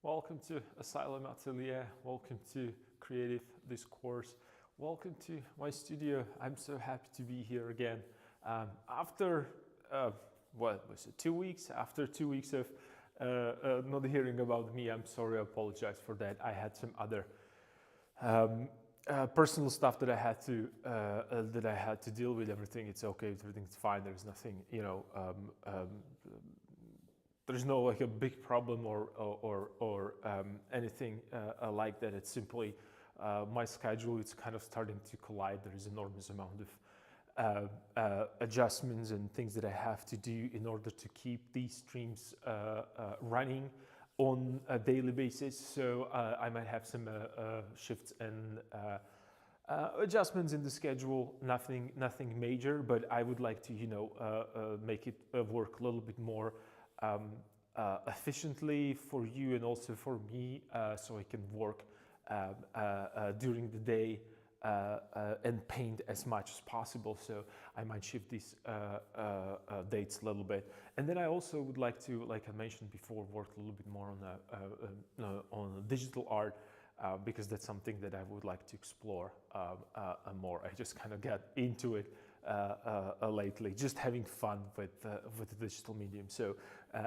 Welcome to Asylum Atelier. Welcome to Creative Discourse. Welcome to my studio. I'm so happy to be here again. After, what was it, 2 weeks? After 2 weeks of not hearing about me, I'm sorry, I apologize for that. I had some other personal stuff that I had to deal with. Everything, it's okay, everything's fine. There's nothing, there's no like a big problem or anything like that. It's simply my schedule. It's kind of starting to collide. There is an enormous amount of adjustments and things that I have to do in order to keep these streams running on a daily basis. So I might have some shifts and adjustments in the schedule. Nothing major, but I would like to make it work a little bit more efficiently for you and also for me, so I can work during the day and paint as much as possible. So I might shift these dates a little bit. And then I also would like to, like I mentioned before, work a little bit more on digital art, because that's something that I would like to explore more. I just kind of got into it lately, just having fun with the digital medium. So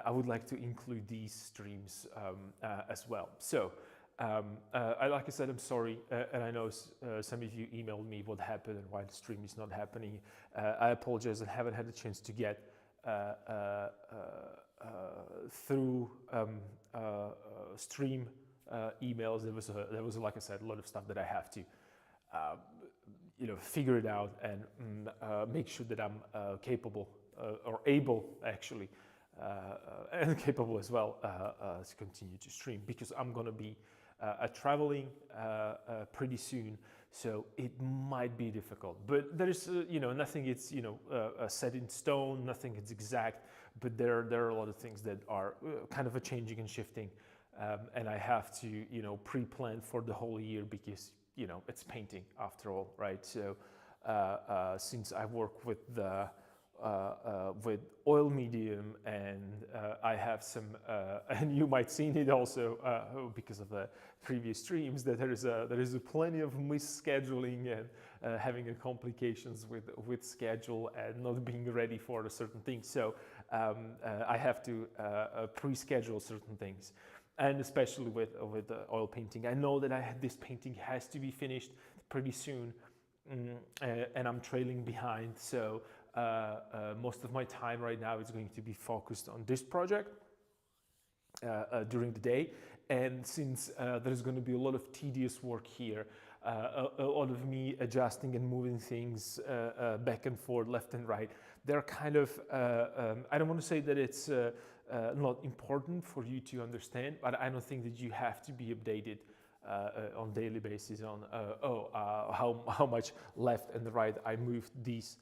I would like to include these streams as well. So like I said, I'm sorry, and I know some of you emailed me what happened and why the stream is not happening. I apologize. I haven't had a chance to get through stream emails. There was, like I said, a lot of stuff that I have to figure it out and make sure that I'm capable or able, actually, and capable as well to continue to stream, because I'm going to be traveling pretty soon, so it might be difficult. But there's nothing it's set in stone, nothing is exact, but there are a lot of things that are kind of changing and shifting, and I have to pre-plan for the whole year, because it's painting after all, right? So since I work with oil medium, and I have some, and you might seen it also because of the previous streams, that there is a plenty of misscheduling and having complications with schedule and not being ready for a certain thing. So I have to pre-schedule certain things. And especially with oil painting, I know that this painting has to be finished pretty soon, and I'm trailing behind. So most of my time right now is going to be focused on this project during the day. And since there's going to be a lot of tedious work here, a lot of me adjusting and moving things back and forth, left and right, they're kind of, I don't want to say that it's not important for you to understand, but I don't think that you have to be updated on daily basis on how much left and right I moved these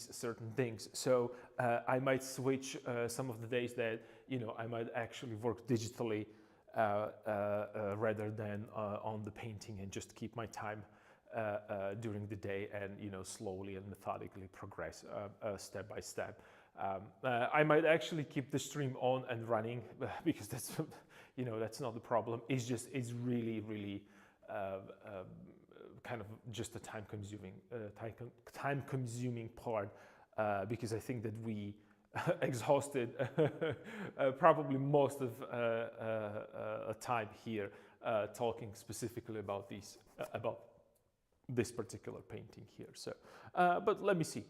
certain things. So I might switch some of the days that I might actually work digitally rather than on the painting, and just keep my time during the day, and slowly and methodically progress step by step. I might actually keep the stream on and running, because that's that's not the problem. It's really kind of just a time consuming part, because I think that we exhausted probably most of time here talking specifically about this particular painting here. So but let me see,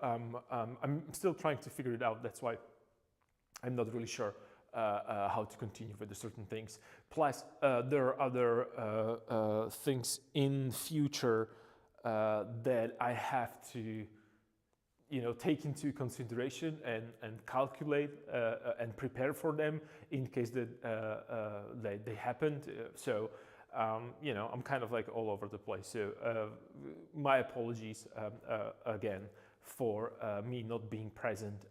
I'm still trying to figure it out. That's why I'm not really sure how to continue with the certain things. Plus there are other things in future that I have to take into consideration and calculate and prepare for them in case that they happened. So I'm kind of like all over the place. So my apologies again for me not being present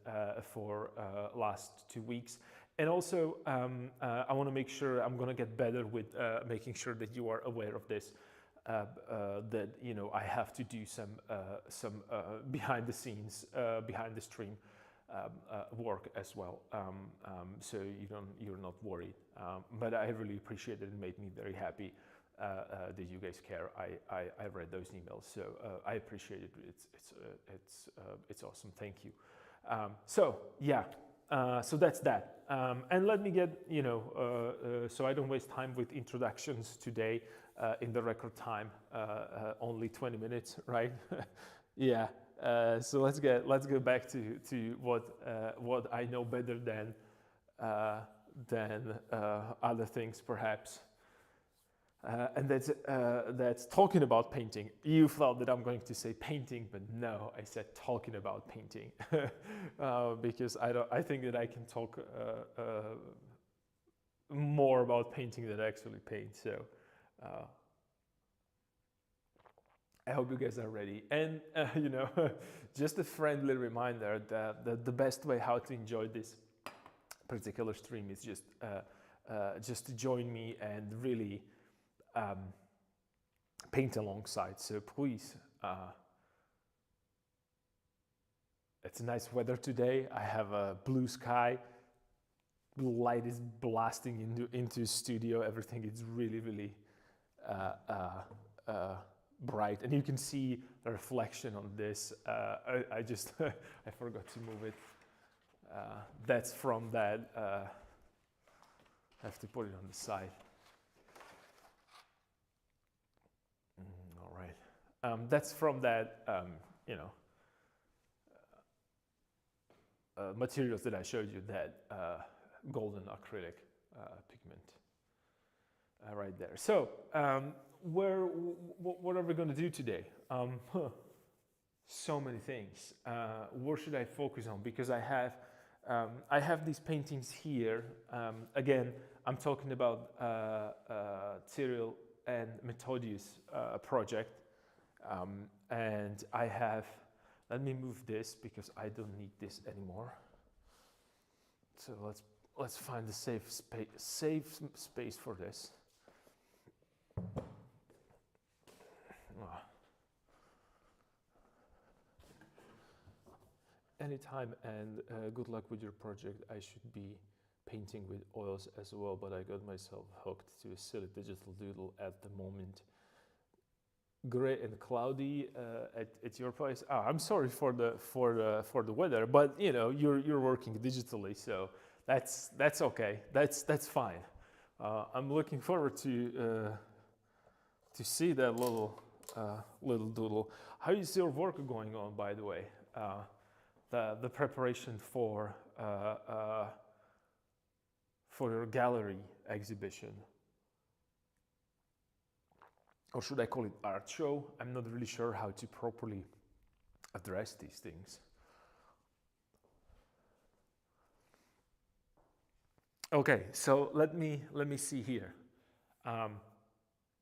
for last 2 weeks. And also I want to make sure I'm going to get better with making sure that you are aware of this, that I have to do some behind the scenes, behind the stream work as well. So you're not worried. But I really appreciate it. It made me very happy that you guys care. I read those emails, so I appreciate it. It's awesome. Thank you. So yeah. So that's that. And let me get, so I don't waste time with introductions today in the record time, only 20 minutes, right? Yeah. So let's go back to what I know better than other things, perhaps. And that's talking about painting. You thought that I'm going to say painting, but no, I said talking about painting because I think that I can talk more about painting than actually paint. So I hope you guys are ready. And just a friendly reminder that the best way how to enjoy this particular stream is just to join me and really paint alongside. So please, it's nice weather today. I have a blue sky. Light is blasting into studio. Everything is really, really bright, and you can see the reflection on this. I just I forgot to move it. That's from that. I have to put it on the side. All right. That's from that. Materials that I showed you, that golden acrylic pigment right there. So what are we going to do today? So many things. What should I focus on? Because I have these paintings here. Again, I'm talking about Cyril and Methodius project, and I have. Let me move this because I don't need this anymore. So let's find a safe space for this. Anytime, and good luck with your project. I should be painting with oils as well, but I got myself hooked to a silly digital doodle at the moment. Gray and cloudy at your place. Oh, I'm sorry for the weather, but you're working digitally, so that's okay. That's fine. I'm looking forward to see that little doodle. How is your work going on, by the way? The preparation for your gallery exhibition. Or should I call it art show? I'm not really sure how to properly address these things. Okay, so let me see here.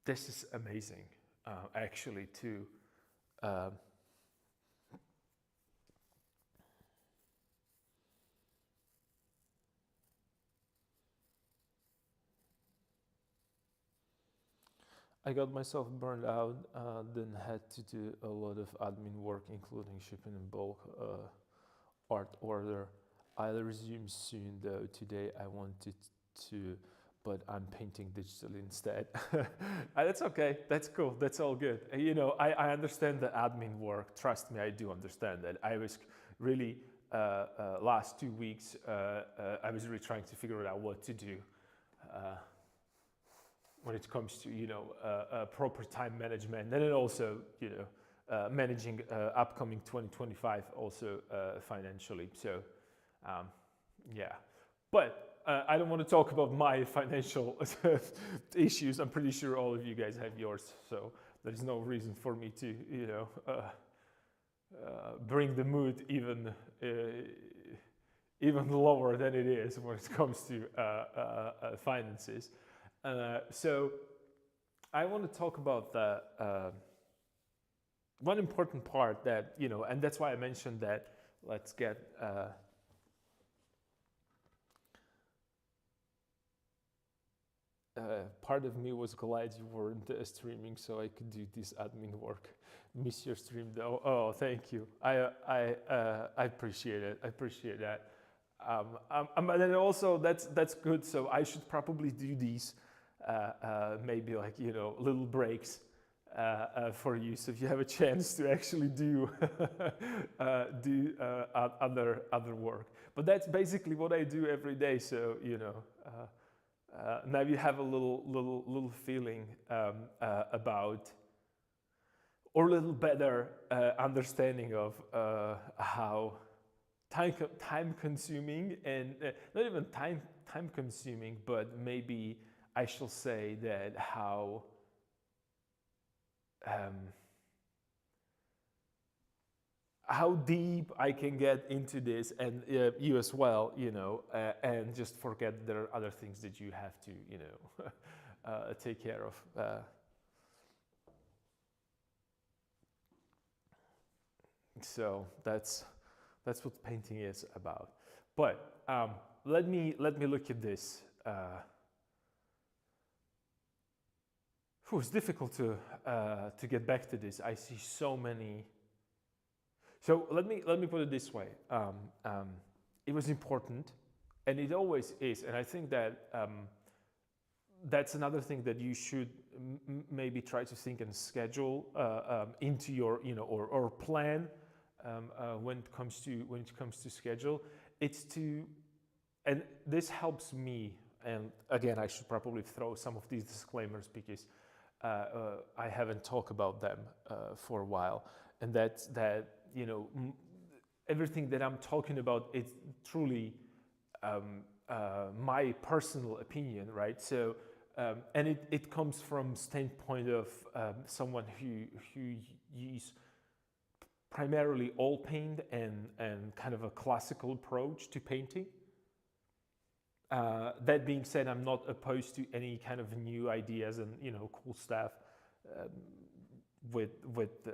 This is amazing, actually. I got myself burned out, then had to do a lot of admin work, including shipping in bulk art order. I'll resume soon, though. Today I wanted to, but I'm painting digitally instead. That's okay. That's cool. That's all good. I understand the admin work. Trust me, I do understand that. I was really, last 2 weeks, I was really trying to figure out what to do. When it comes to proper time management, and then also managing upcoming 2025 also financially. So yeah, but I don't want to talk about my financial issues. I'm pretty sure all of you guys have yours, so there is no reason for me to bring the mood even lower than it is when it comes to finances. So I want to talk about the one important part that, and that's why I mentioned that let's get part of me was glad you weren't streaming so I could do this admin work, miss your stream though. Oh, thank you. I appreciate it. I appreciate that. And then also that's good. So I should probably do these maybe like little breaks for you. So if you have a chance to actually do do other work, but that's basically what I do every day. So now you have a little feeling about, or a little better understanding of how time consuming, and not even time consuming, but maybe I shall say that how deep I can get into this, and you as well, and just forget there are other things that you have to, take care of. So that's what painting is about. But let me look at this. It's difficult to get back to this. I see so many. So let me put it this way. It was important, and it always is. And I think that that's another thing that you should maybe try to think and schedule into your, or plan when it comes to schedule. It's to, and this helps me. And again, I should probably throw some of these disclaimers because I haven't talked about them for a while, and that's that. Everything that I'm talking about is truly my personal opinion, right? So, and it comes from standpoint of someone who uses primarily oil paint and kind of a classical approach to painting. That being said, I'm not opposed to any kind of new ideas and cool stuff with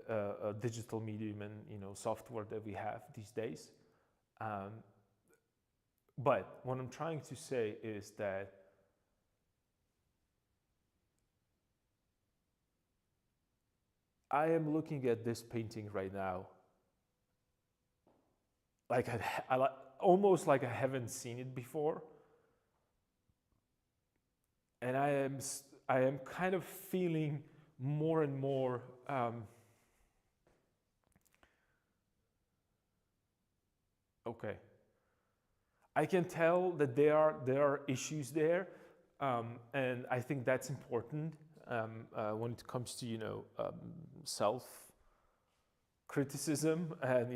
a digital medium and software that we have these days. But what I'm trying to say is that I am looking at this painting right now like almost like I haven't seen it before. And I am kind of feeling more and more okay. I can tell that there are issues there, and I think that's important when it comes to self criticism and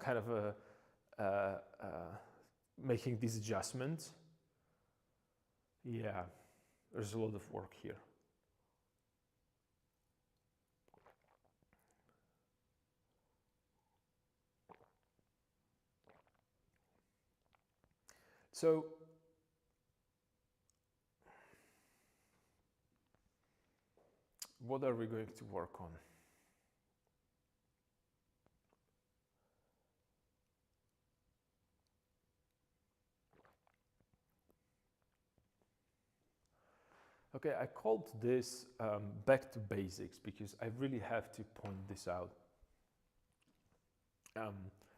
kind of making these adjustments. Yeah, there's a lot of work here. So what are we going to work on? Okay, I called this back to basics because I really have to point this out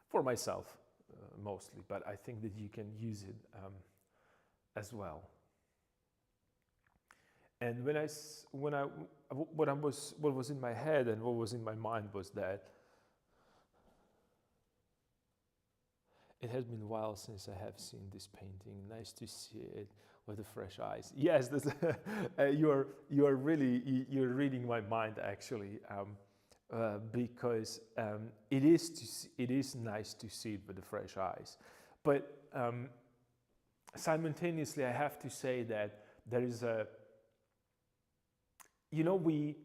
for myself mostly, but I think that you can use it as well. And what was in my head and what was in my mind was that it has been a while since I have seen this painting. Nice to see it with the fresh eyes. Yes, you are reading my mind actually, because it is nice to see it with the fresh eyes. But simultaneously, I have to say that there is a we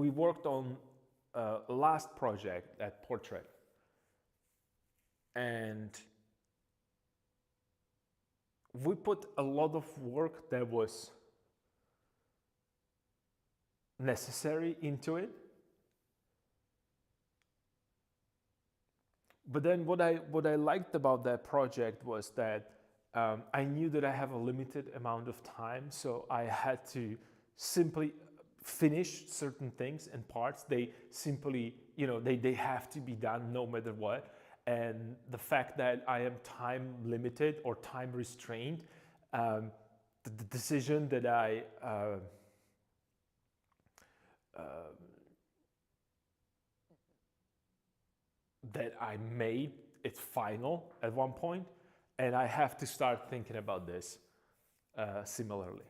worked on last project, that portrait, and we put a lot of work that was necessary into it. But then what I liked about that project was that I knew that I have a limited amount of time, so I had to simply finish certain things and parts. They simply, they have to be done no matter what. And the fact that I am time limited or time restrained, the decision that I made, it's final at one point, and I have to start thinking about this similarly.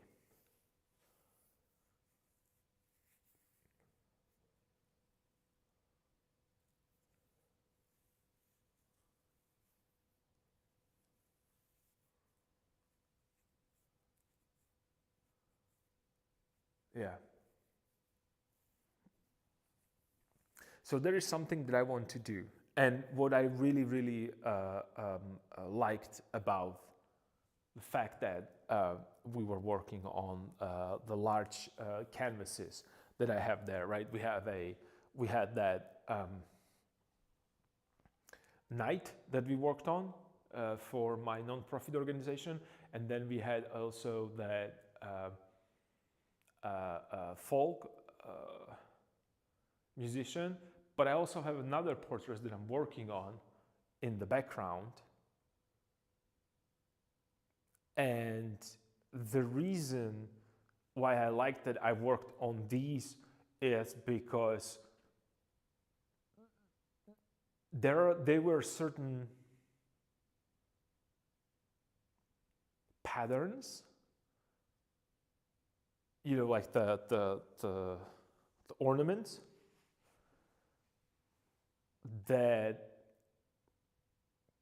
Yeah. So there is something that I want to do. And what I really, really liked about the fact that we were working on the large canvases that I have there, right? We had that night that we worked on for my nonprofit organization, and then we had also that folk musician. But I also have another portrait that I'm working on in the background. And the reason why I like that I worked on these is because there were certain patterns, like the ornaments that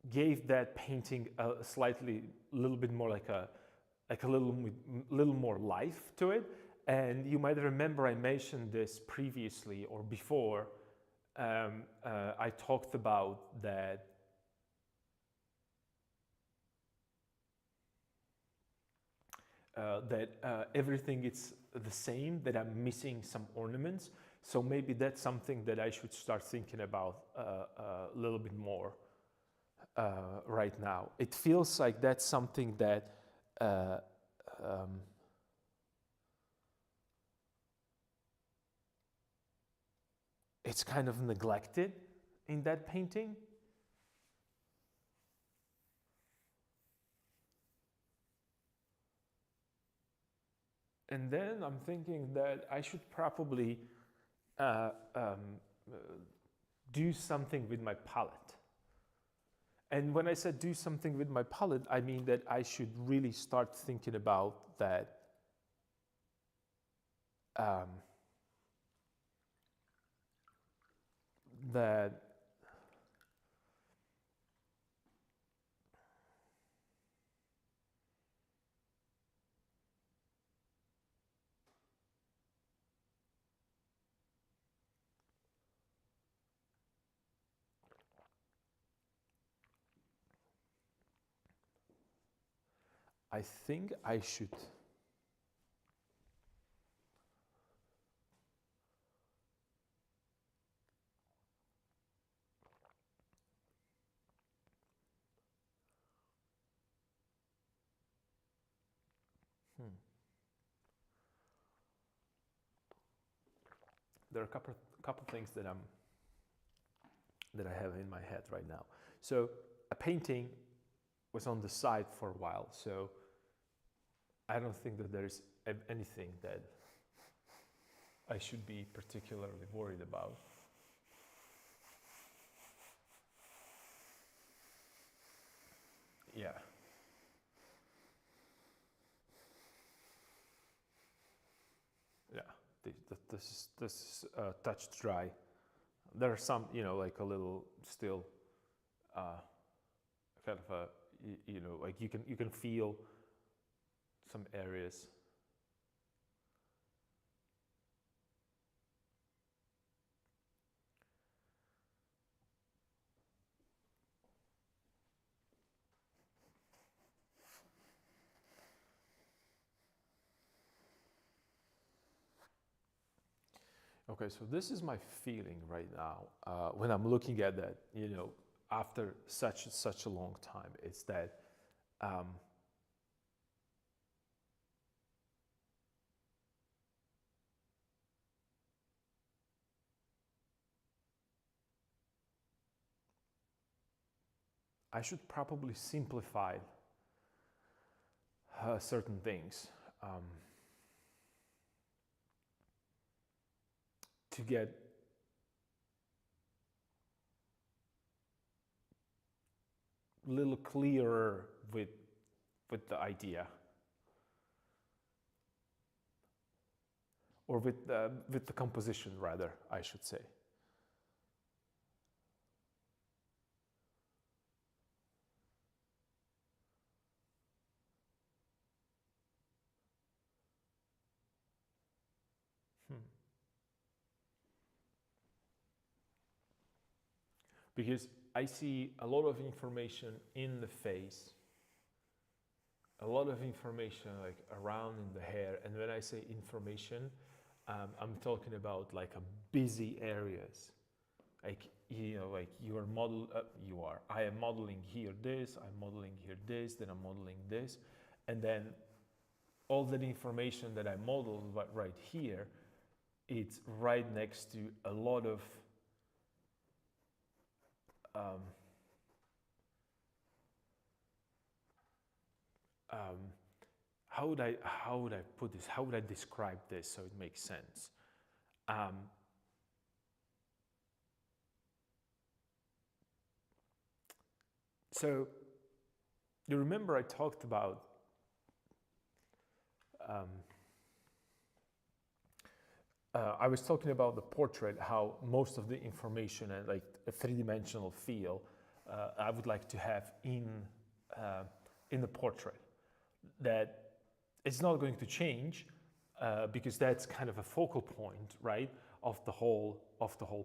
gave that painting a little bit more like a little more life to it. And you might remember I mentioned this previously or before. I talked about that everything is the same, that I'm missing some ornaments. So maybe that's something that I should start thinking about a little bit more right now. It feels like that's something that it's kind of neglected in that painting. And then I'm thinking that I should probably do something with my palette. And when I said do something with my palette, I mean that I should really start thinking about that that I think I should there are a couple things that I have in my head right now. So a painting was on the side for a while, so I don't think that there's anything that I should be particularly worried about. Yeah. Yeah, this is touched dry. There are some, like a little still, kind of a, like you can feel some areas. Okay, so this is my feeling right now when I'm looking at that, after such a long time. It's that I should probably simplify certain things to get a little clearer with the idea, or with the composition, rather, I should say. Because I see a lot of information in the face, a lot of information like around in the hair. And when I say information, I'm talking about like a busy areas. Like, you know, like I am modeling here this, I'm modeling here this, then I'm modeling this. And then all that information that I modeled right here, it's right next to a lot of how would I put this? How would I describe this so it makes sense? So you remember I talked about I was talking about the portrait, how most of the information and like a three-dimensional feel I would like to have in the portrait. That it's not going to change because that's kind of a focal point, right, of the whole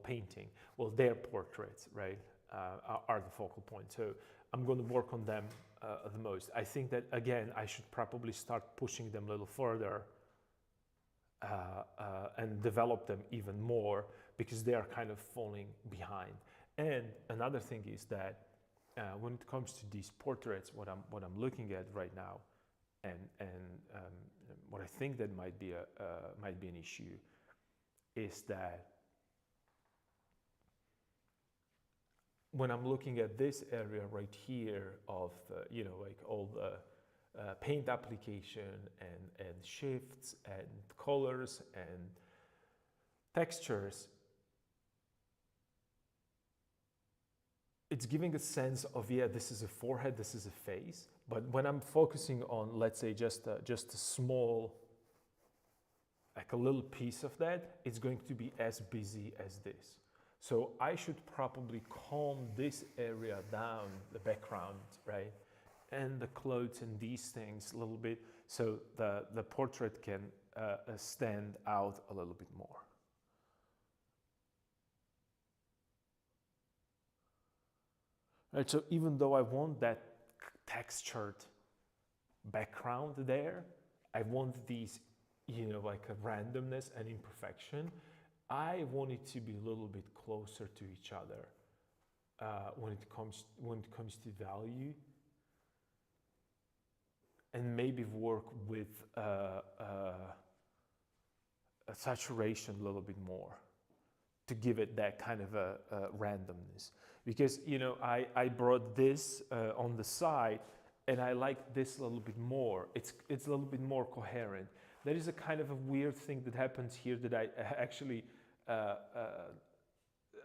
painting. Well, their portraits, right, are the focal point. So I'm going to work on them the most. I think that again I should probably start pushing them a little further and develop them even more because they are kind of falling behind. And another thing is that when it comes to these portraits, what I'm looking at right now, and what I think that might be an issue, is that when I'm looking at this area right here of you know, like all the paint application and shifts and colors and textures, it's giving a sense of, yeah, this is a forehead, this is a face. But when I'm focusing on, let's say, just a small, like a little piece of that, it's going to be as busy as this. So I should probably calm this area down, the background, right? And the clothes and these things a little bit, so the portrait can stand out a little bit more. Right, so even though I want that textured background there, I want these, you know, like a randomness and imperfection, I want it to be a little bit closer to each other when it comes to value, and maybe work with a saturation a little bit more to give it that kind of a randomness. Because, you know, I brought this on the side, and I like this a little bit more. It's a little bit more coherent. There is a kind of a weird thing that happens here that I actually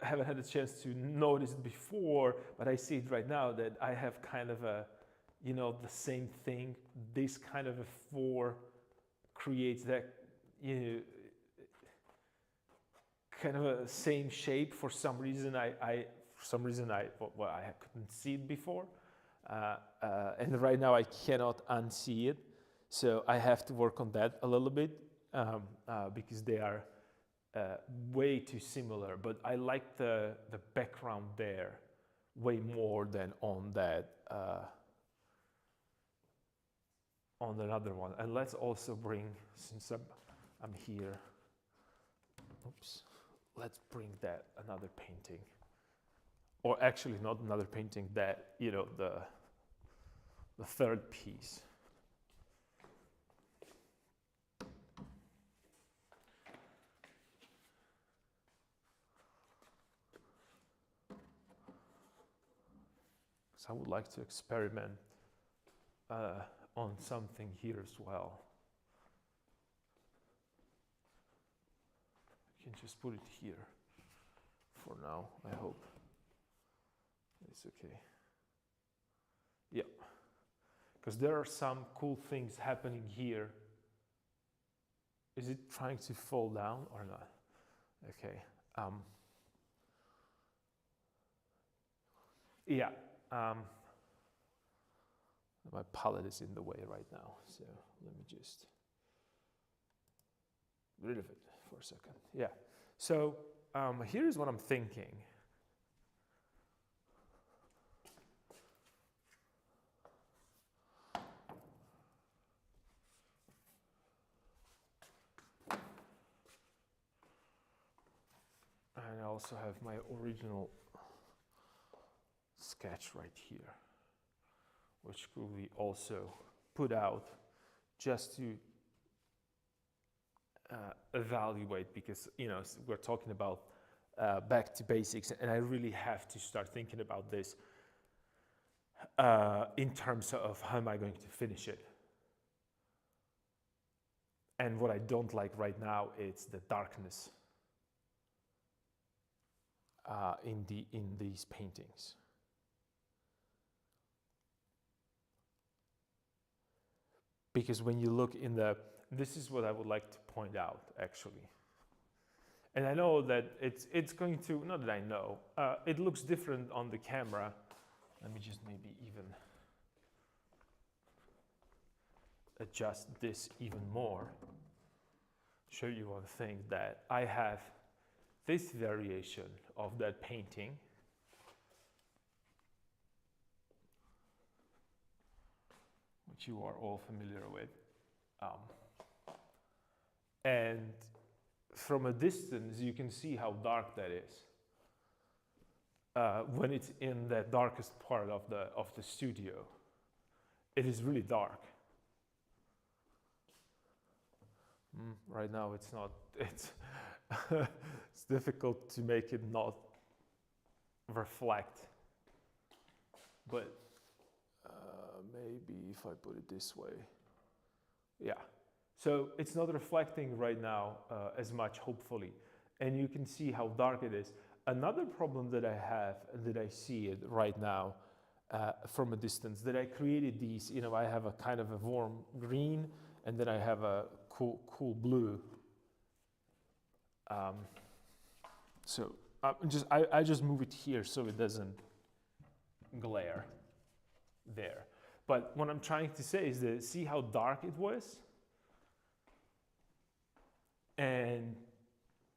haven't had a chance to notice before, but I see it right now, that I have kind of a, you know, the same thing. This kind of a four creates that, you know, kind of a same shape. For some reason I couldn't see it before, and right now I cannot unsee it. So I have to work on that a little bit because they are way too similar. But I like the background there way more than on that on another one. And let's also bring, since I'm here, oops, let's bring that another painting, or actually not another painting, that, you know, the third piece. because I would like to experiment on something here as well. I can just put it here for now, I hope. It's okay. Yeah, because there are some cool things happening here. Is it trying to fall down or not? Okay. Yeah. My palette is in the way right now, so let me just get rid of it for a second. Yeah. So here's what I'm thinking. And I also have my original sketch right here, which could be also put out just to evaluate, because we're talking about back to basics, and I really have to start thinking about this in terms of how am I going to finish it. And what I don't like right now is the darkness in these paintings. Because when you look in this is what I would like to point out, actually. And I know that it's going to, not that I know, it looks different on the camera. Let me just maybe even adjust this even more. Show you one thing, that I have this variation of that painting. Which you are all familiar with. And from a distance, you can see how dark that is. When it's in the darkest part of the studio, it is really dark. Right now, it's not. It's it's difficult to make it not reflect. But maybe if I put it this way, yeah. So it's not reflecting right now as much, hopefully, and you can see how dark it is. Another problem that I have, that I see it right now from a distance, that I created these, I have a kind of a warm green, and then I have a cool blue. So I just move it here so it doesn't glare there. But what I'm trying to say is that see how dark it was? And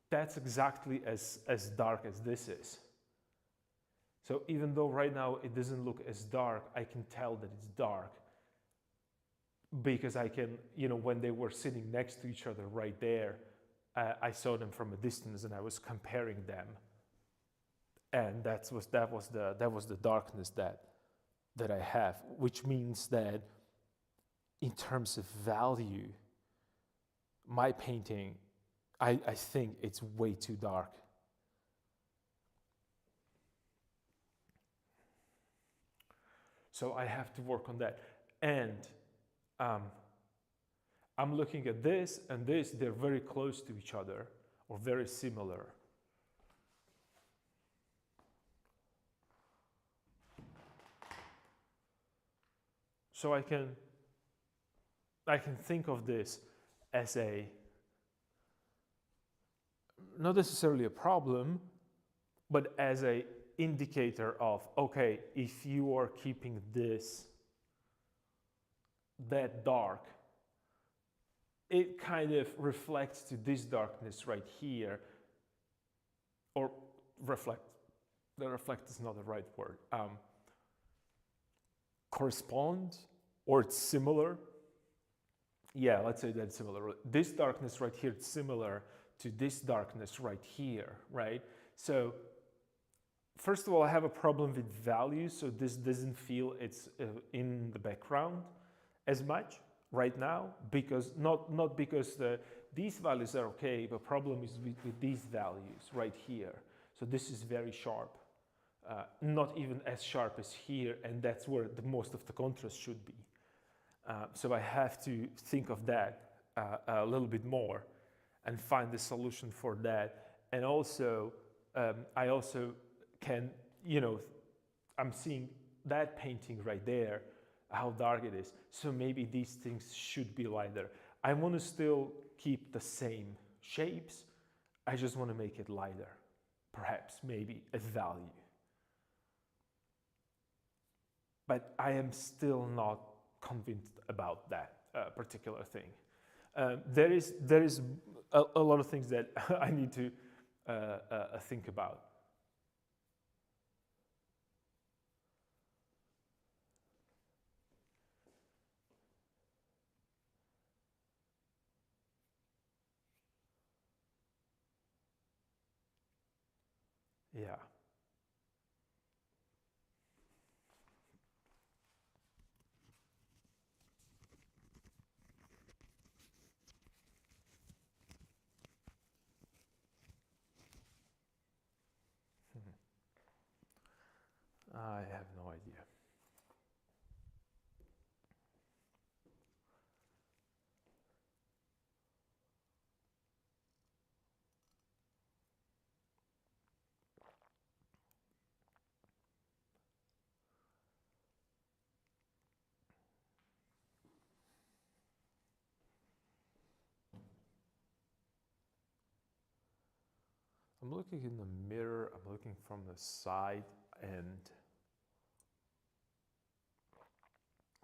that's exactly as dark as this is. So even though right now it doesn't look as dark, I can tell that it's dark. Because I can, when they were sitting next to each other right there, I saw them from a distance and I was comparing them. And that was the darkness that I have, which means that in terms of value, my painting, I think it's way too dark. So I have to work on that. And I'm looking at this and this, they're very close to each other or very similar. So I can think of this as not necessarily a problem, but as an indicator of, okay, if you are keeping this that dark, it kind of reflects to this darkness right here, or reflect is not the right word, correspond, or it's similar. Yeah, let's say that's similar. This darkness right here is similar to this darkness right here, right? So first of all, I have a problem with values, so this doesn't feel it's in the background as much right now, because not because these values are okay, but problem is with these values right here. So this is very sharp. not even as sharp as here, and that's where the most of the contrast should be. So I have to think of that a little bit more and find the solution for that. And also, I also can, I'm seeing that painting right there, how dark it is. So maybe these things should be lighter. I want to still keep the same shapes. I just want to make it lighter, perhaps, maybe a value. But I am still not convinced about that particular thing. There is a lot of things that I need to think about. Yeah. I have no idea. I'm looking in the mirror, I'm looking from the side, and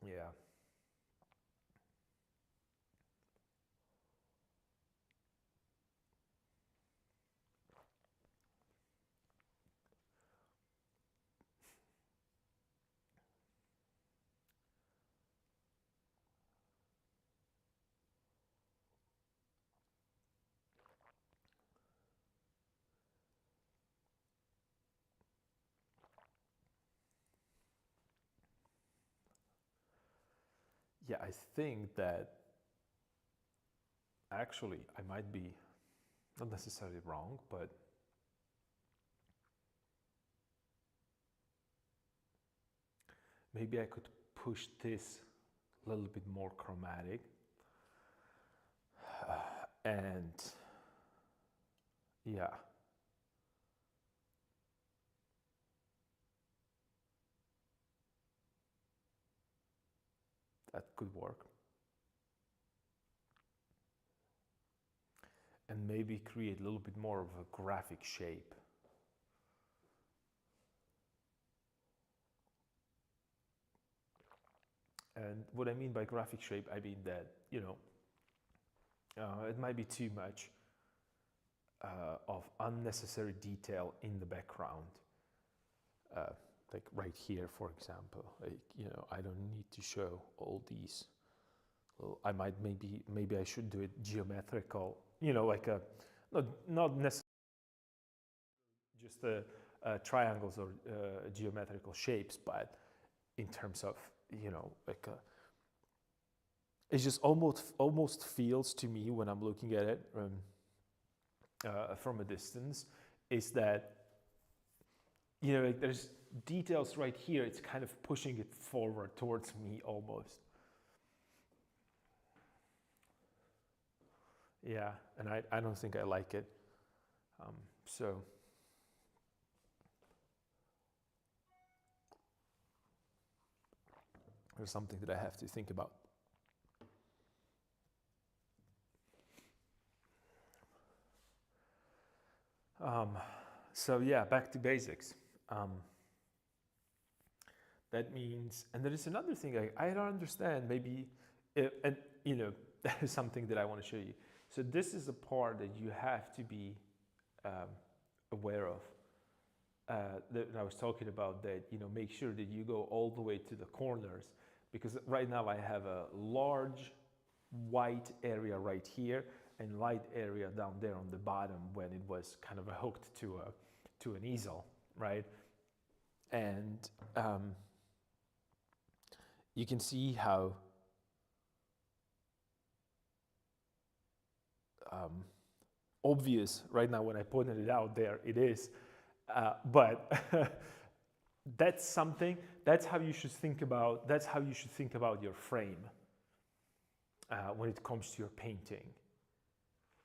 yeah. Yeah, I think that actually I might be not necessarily wrong, but maybe I could push this a little bit more chromatic. And yeah. That could work. And maybe create a little bit more of a graphic shape. And what I mean by graphic shape, I mean that, it might be too much of unnecessary detail in the background. Like right here, for example, I don't need to show all these. Well, I might maybe I should do it geometrical, like not necessarily just triangles or geometrical shapes, but in terms of, like it just almost feels to me when I'm looking at it from a distance, is that, like there's details right here, it's kind of pushing it forward towards me almost. Yeah, and I don't think I like it. So there's something that I have to think about. So yeah, back to basics. That means, and there is another thing I don't understand, maybe, and that is something that I want to show you. So this is a part that you have to be aware of. That I was talking about, that make sure that you go all the way to the corners, because right now I have a large white area right here and light area down there on the bottom when it was kind of hooked to an easel, right? And you can see how obvious right now when I pointed it out there it is, but that's something, that's how you should think about, that's how you should think about your frame when it comes to your painting.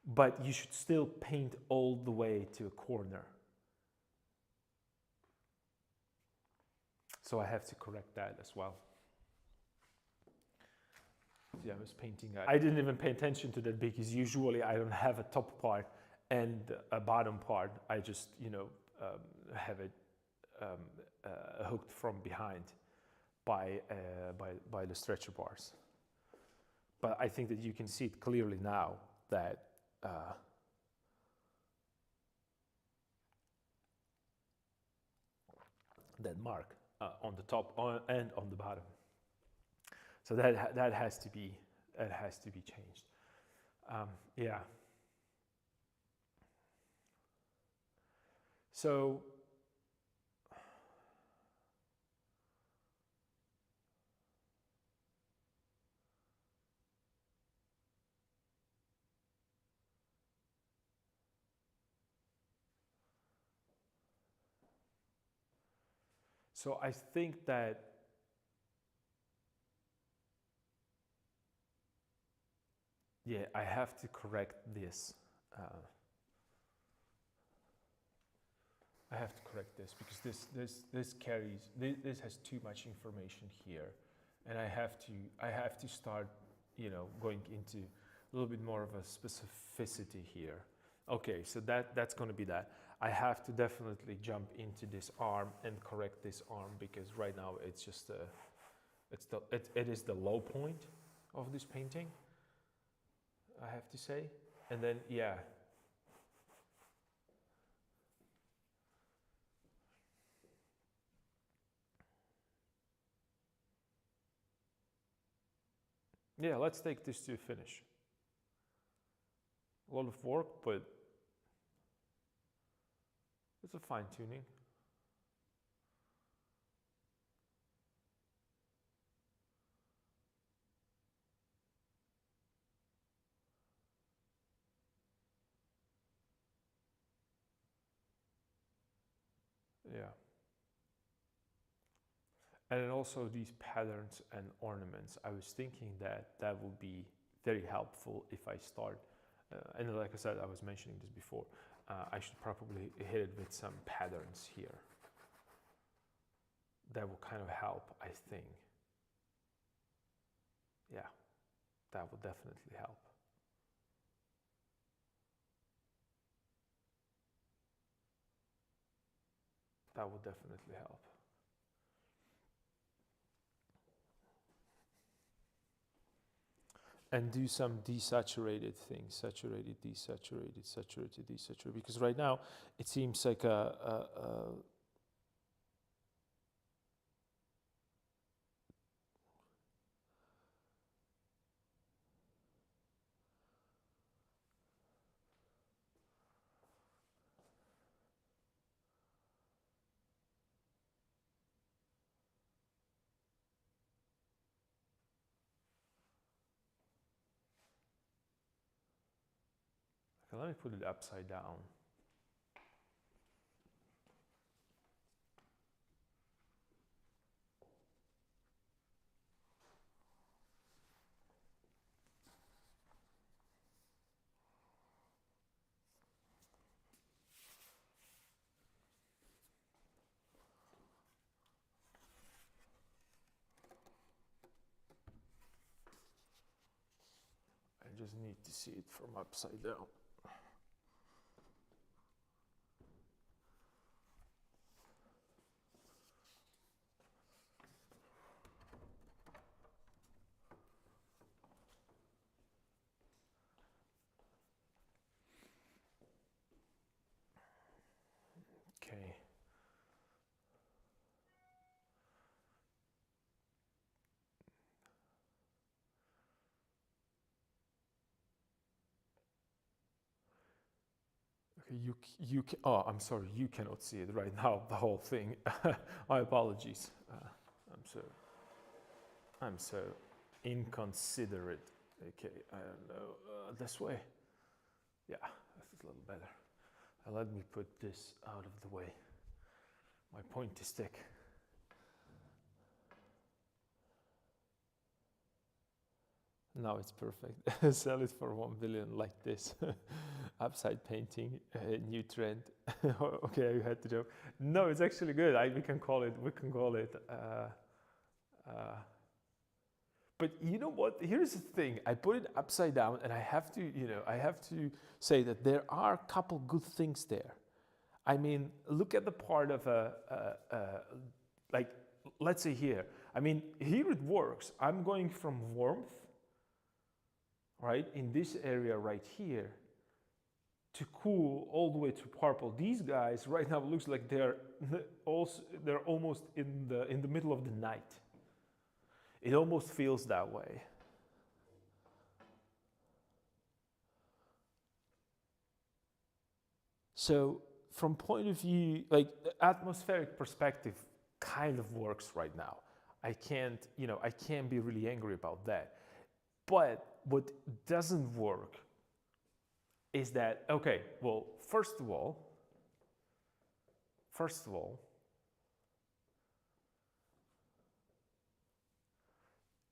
But you should still paint all the way to a corner. So I have to correct that as well. Yeah, I was painting. I didn't even pay attention to that because usually I don't have a top part and a bottom part. I just, have it hooked from behind by the stretcher bars. But I think that you can see it clearly now that that mark on the top and on the bottom. So that has to be changed. Yeah. So I think that I have to correct this. I have to correct this because this carries, this has too much information here, and I have to start, going into a little bit more of a specificity here. Okay, so that's going to be that. I have to definitely jump into this arm and correct this arm because right now it's just it is the low point of this painting, I have to say. And then let's take this to a finish. A lot of work, but it's a fine tuning. Yeah. And then also these patterns and ornaments. I was thinking that would be very helpful if I start, and like I said, I was mentioning this before, I should probably hit it with some patterns here. That will kind of help, I think. Yeah, that would definitely help. That would definitely help. And do some desaturated things, saturated, desaturated, saturated, desaturated. Because right now it seems like a okay, let me put it upside down. I just need to see it from upside down. Okay. Okay, oh, I'm sorry, you cannot see it right now, the whole thing. My apologies. I'm so inconsiderate. Okay, I don't know, this way. Yeah, this is a little better. Let me put this out of the way. My pointy stick. Now it's perfect. Sell it for 1 billion like this. Upside painting, new trend. Okay, you had to joke. No, it's actually good. We can call it. But you know what? Here's the thing. I put it upside down, and I have to say that there are a couple good things there. I mean, look at the part of like, let's say here. I mean, here it works. I'm going from warmth, right, in this area right here, to cool all the way to purple. These guys right now looks like they're almost in the middle of the night. It almost feels that way. So from point of view, like the atmospheric perspective kind of works right now. I can't be really angry about that. But what doesn't work is that, okay, well, first of all,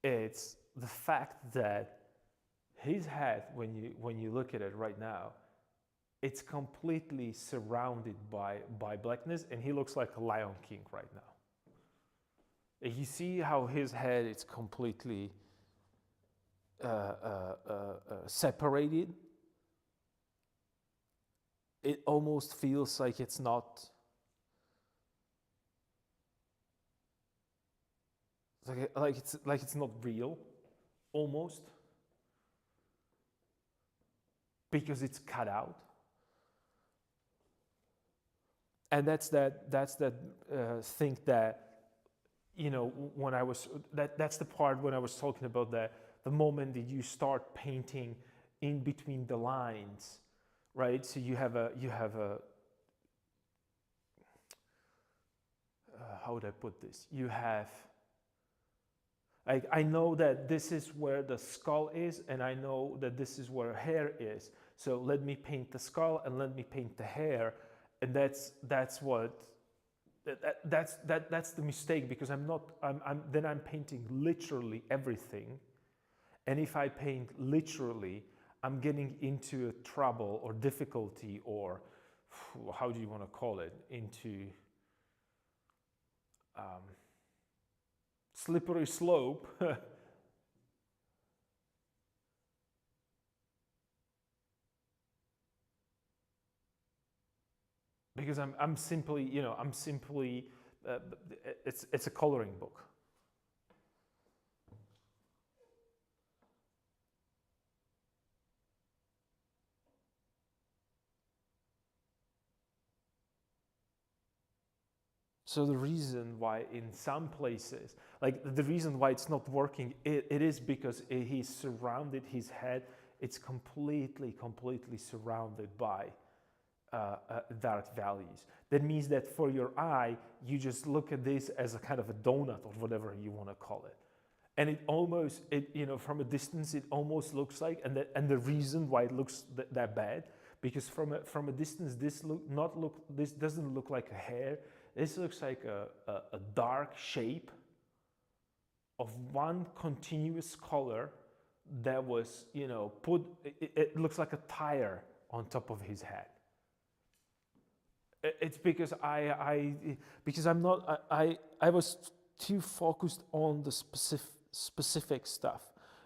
it's the fact that his head, when you look at it right now, it's completely surrounded by blackness, and he looks like a Lion King right now. You see how his head is completely separated. It almost feels like it's not, like it's not real, almost, because it's cut out. And that's that thing that, when I was that's the part when I was talking about the moment that you start painting in between the lines, right? So you have a how would I put this? You have, like, I know that this is where the skull is, and I know that this is where hair is. So let me paint the skull and let me paint the hair, and that's the mistake, because I'm painting literally everything, and if I paint literally, I'm getting into a trouble or difficulty, or how do you want to call it, into slippery slope. Because I'm simply it's a coloring book. So the reason why in some places, like the reason why it's not working, it is because he's surrounded, his head, it's completely surrounded by dark values. That means that for your eye, you just look at this as a kind of a donut or whatever you want to call it. And it almost, from a distance, it almost looks like, and the reason why it looks that bad, because from a distance, this doesn't look like a hair. This looks like a dark shape of one continuous color that was, put. It looks like a tire on top of his head. It's because I was too focused on the specific stuff.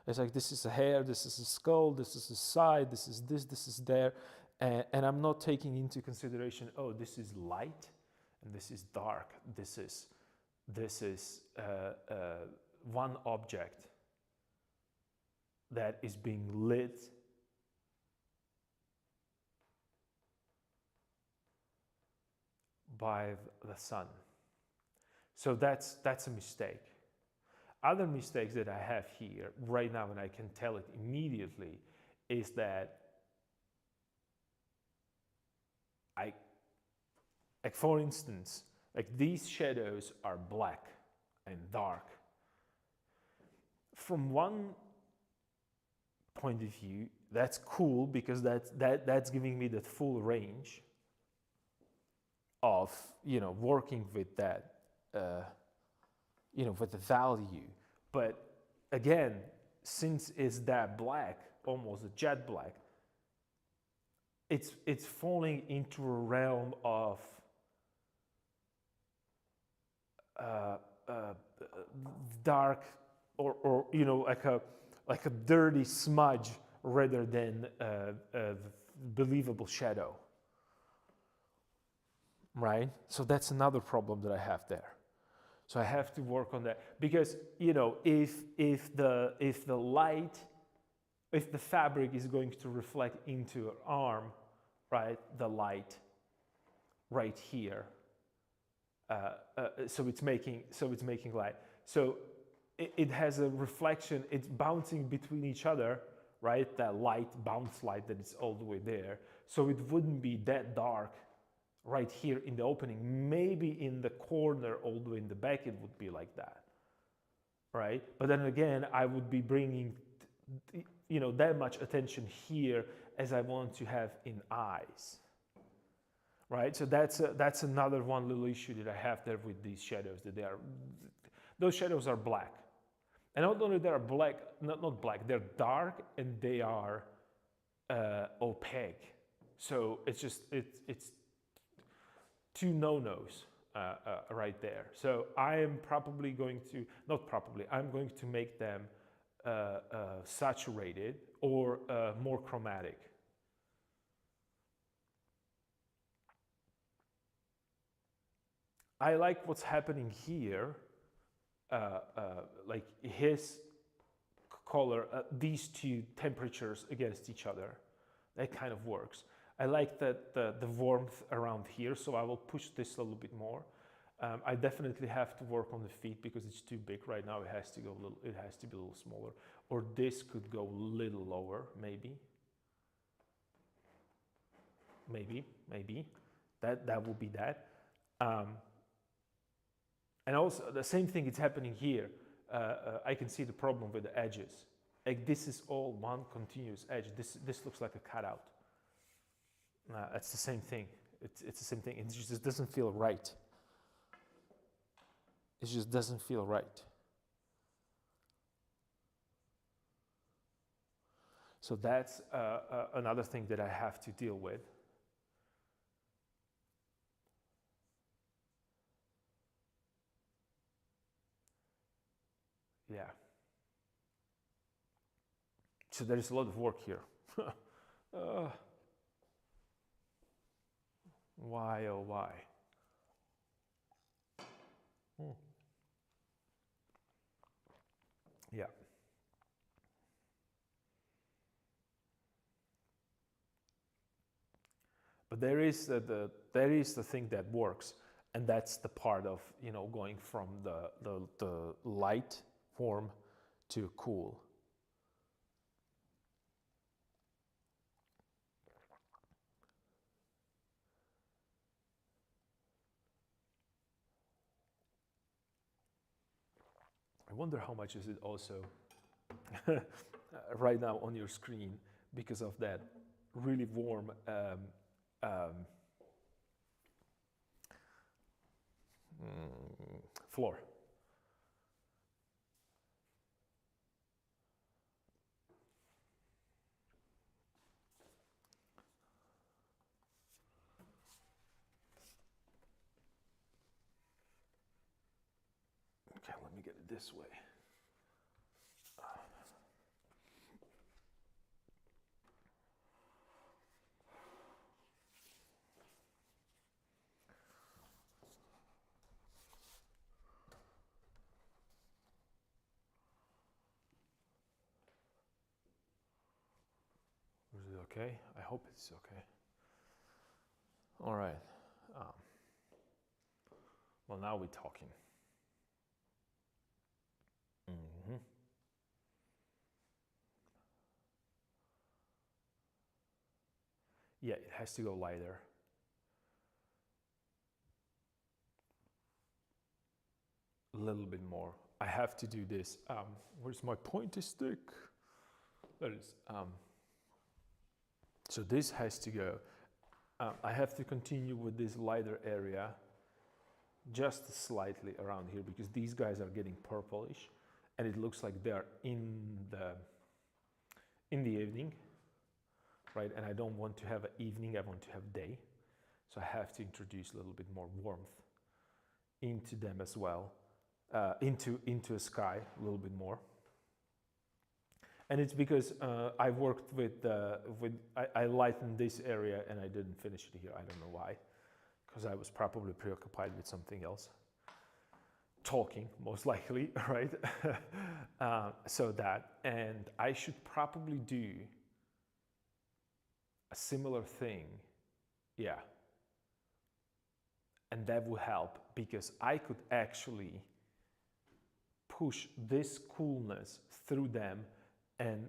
It's like, this is a hair, this is a skull, this is a side, this is there, and I'm not taking into consideration, oh, this is light and this is dark. This is one object that is being lit by the sun. So that's a mistake. Other mistakes that I have here right now, and I can tell it immediately, is that like for instance, like these shadows are black and dark. From one point of view, that's cool, because that's giving me the full range of working with that with the value. But again, since it's that black, almost a jet black, it's falling into a realm of dark, or you know, like a dirty smudge rather than a believable shadow, right? So that's another problem that I have there. So I have to work on that, because you know, if the light, if the fabric is going to reflect into your arm, right, the light right here, so it's making light. So it has a reflection. It's bouncing between each other, right? That light, bounce light that is all the way there. So it wouldn't be that dark right here in the opening. Maybe in the corner all the way in the back it would be like that, right? But then again, I would be bringing, you know, that much attention here as I want to have in eyes, right? So that's another one little issue that I have there with these shadows, that those shadows are black. And not only they're black, not black, they're dark, and they are opaque. So it's just, it's two no-nos right there. So I am probably going to, not probably, I'm going to make them saturated or more chromatic. I like what's happening here, like his color, these two temperatures against each other. That kind of works. I like that the warmth around here, so I will push this a little bit more. I definitely have to work on the feet because it's too big right now. It has to go a little. It has to be a little smaller, or this could go a little lower, maybe. Maybe that will be that. And also the same thing is happening here. I can see the problem with the edges. Like this is all one continuous edge. This looks like a cutout. It's the same thing. It's the same thing. It just doesn't feel right. It just doesn't feel right. So that's another thing that I have to deal with. Yeah. So there is a lot of work here. Why, oh why? Yeah. But there is the thing that works, and that's the part of, you know, going from the light form to cool. I wonder how much is it also right now on your screen because of that really warm floor. Okay, let me get it this way. Is it okay? I hope it's okay. All right. Well, now we're talking. Mm-hmm. Yeah, it has to go lighter. A little bit more. I have to do this. Where's my pointer stick? There it is. So this has to go. I have to continue with this lighter area just slightly around here because these guys are getting purplish, and it looks like they're in the evening, right? And I don't want to have an evening, I want to have day. So I have to introduce a little bit more warmth into them as well, into a sky a little bit more. And it's because I worked with I lightened this area and I didn't finish it here. I don't know why, because I was probably preoccupied with something else. Talking, most likely, right? So that, and I should probably do a similar thing, yeah. And that would help because I could actually push this coolness through them and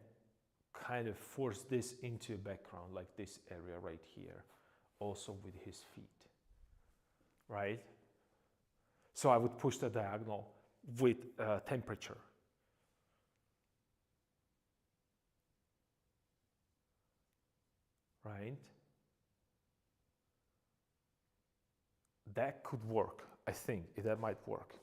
kind of force this into a background, like this area right here, also with his feet, right? So I would push the diagonal with temperature. Right? That could work, I think. That might work.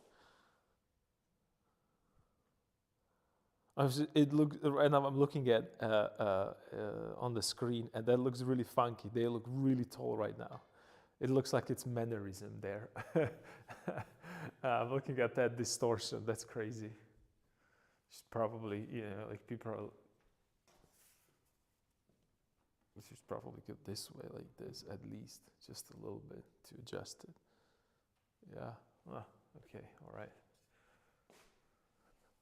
It looks, right now I'm looking at on the screen, and that looks really funky. They look really tall right now. It looks like it's mannerism there. I'm looking at that distortion. That's crazy. It's probably, like people are. We should probably go this way, like this, at least, just a little bit to adjust it. Yeah. Okay. All right.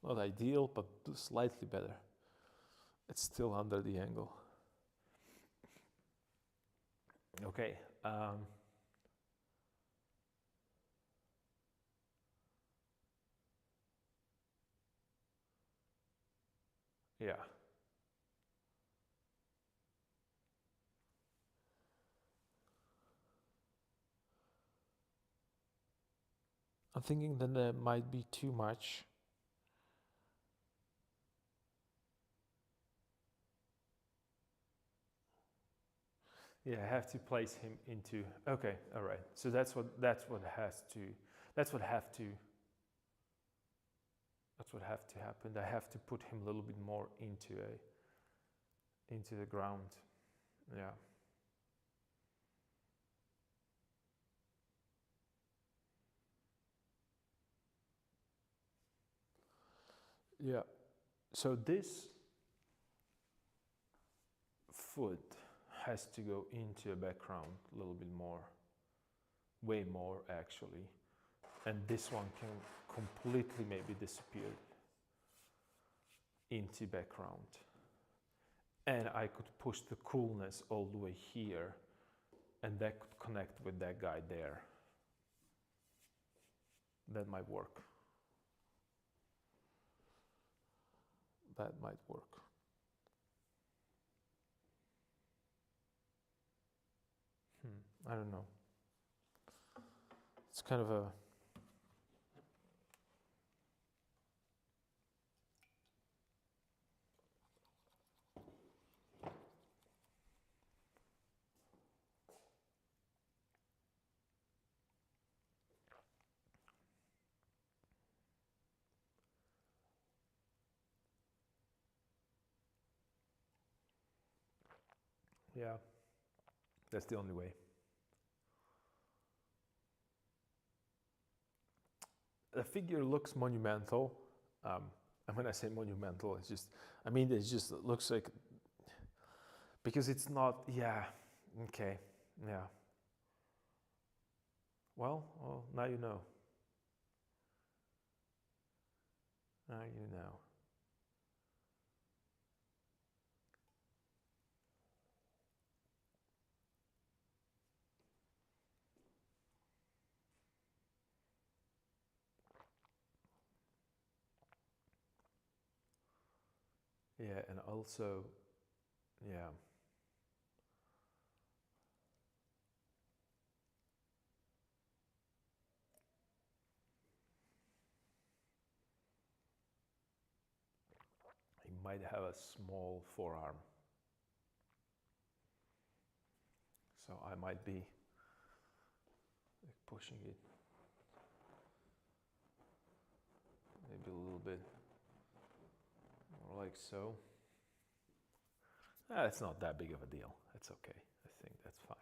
Not ideal, but slightly better. It's still under the angle. Okay. Yeah. I'm thinking that there might be too much. Yeah, I have to place him into. Okay, all right. So that's what have to happen. I have to put him a little bit more into the ground. Yeah. Yeah. So this foot has to go into a background a little bit more, way more actually, and this one can completely maybe disappear into background, and I could push the coolness all the way here, and that could connect with that guy there. That might work. That might work. I don't know. It's kind of a. Yeah, that's the only way. The figure looks monumental. And when I say monumental, it's just, I mean, it just looks like, because it's not, yeah, okay, yeah. Well, now you know. Now you know. Yeah, and also, yeah. He might have a small forearm. So I might be pushing it maybe a little bit like so. It's not that big of a deal. It's okay. I think that's fine.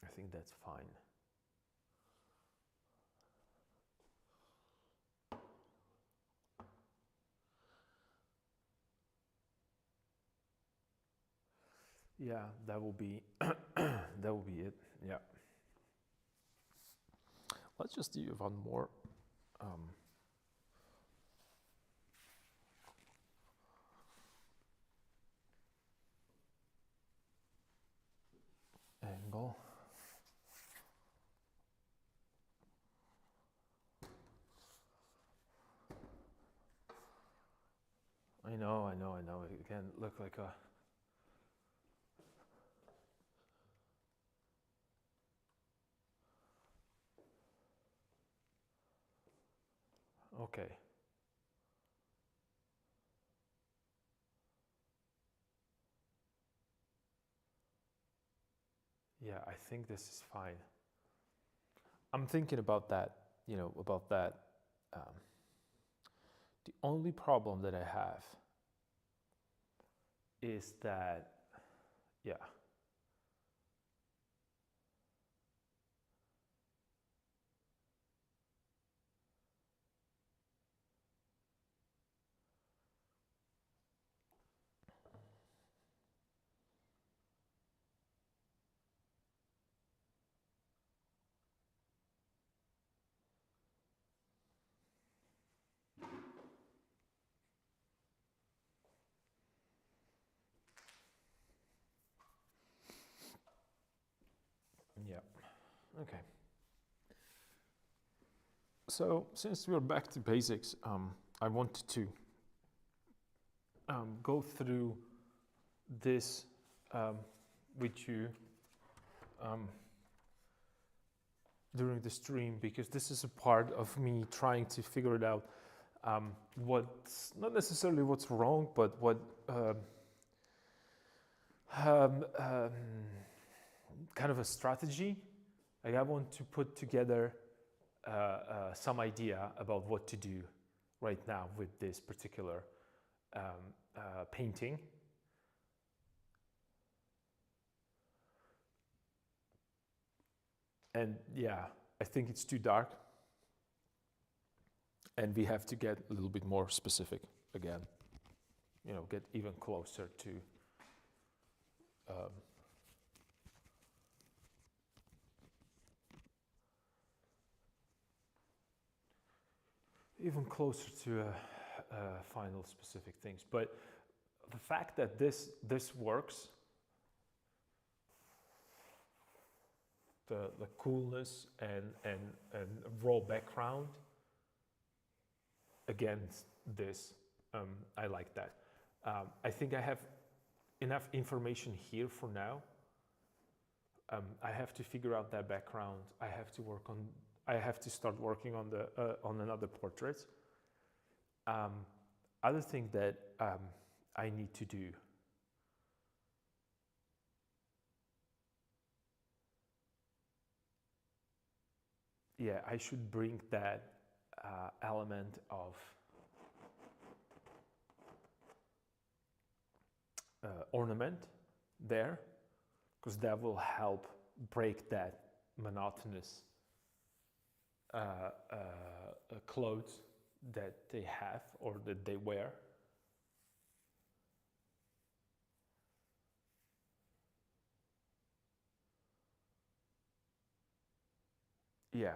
I think that's fine. Yeah, that will be that will be it. Yeah. Let's just do one more. Angle. I know. It can look like a. Okay. Yeah, I think this is fine. I'm thinking about that, about that. The only problem that I have is that, yeah. Yeah, okay. So since we're back to basics, I wanted to go through this with you during the stream, because this is a part of me trying to figure it out. What's not necessarily what's wrong, but what kind of a strategy. Like, I want to put together some idea about what to do right now with this particular painting. And yeah, I think it's too dark. And we have to get a little bit more specific again, get even closer to final specific things. But the fact that this works, the coolness and raw background against this, I like that. I think I have enough information here for now. I have to figure out that background. I have to start working on on another portrait. Other thing that I need to do. Yeah, I should bring that element of ornament there, because that will help break that monotonous clothes that they have or that they wear. Yeah.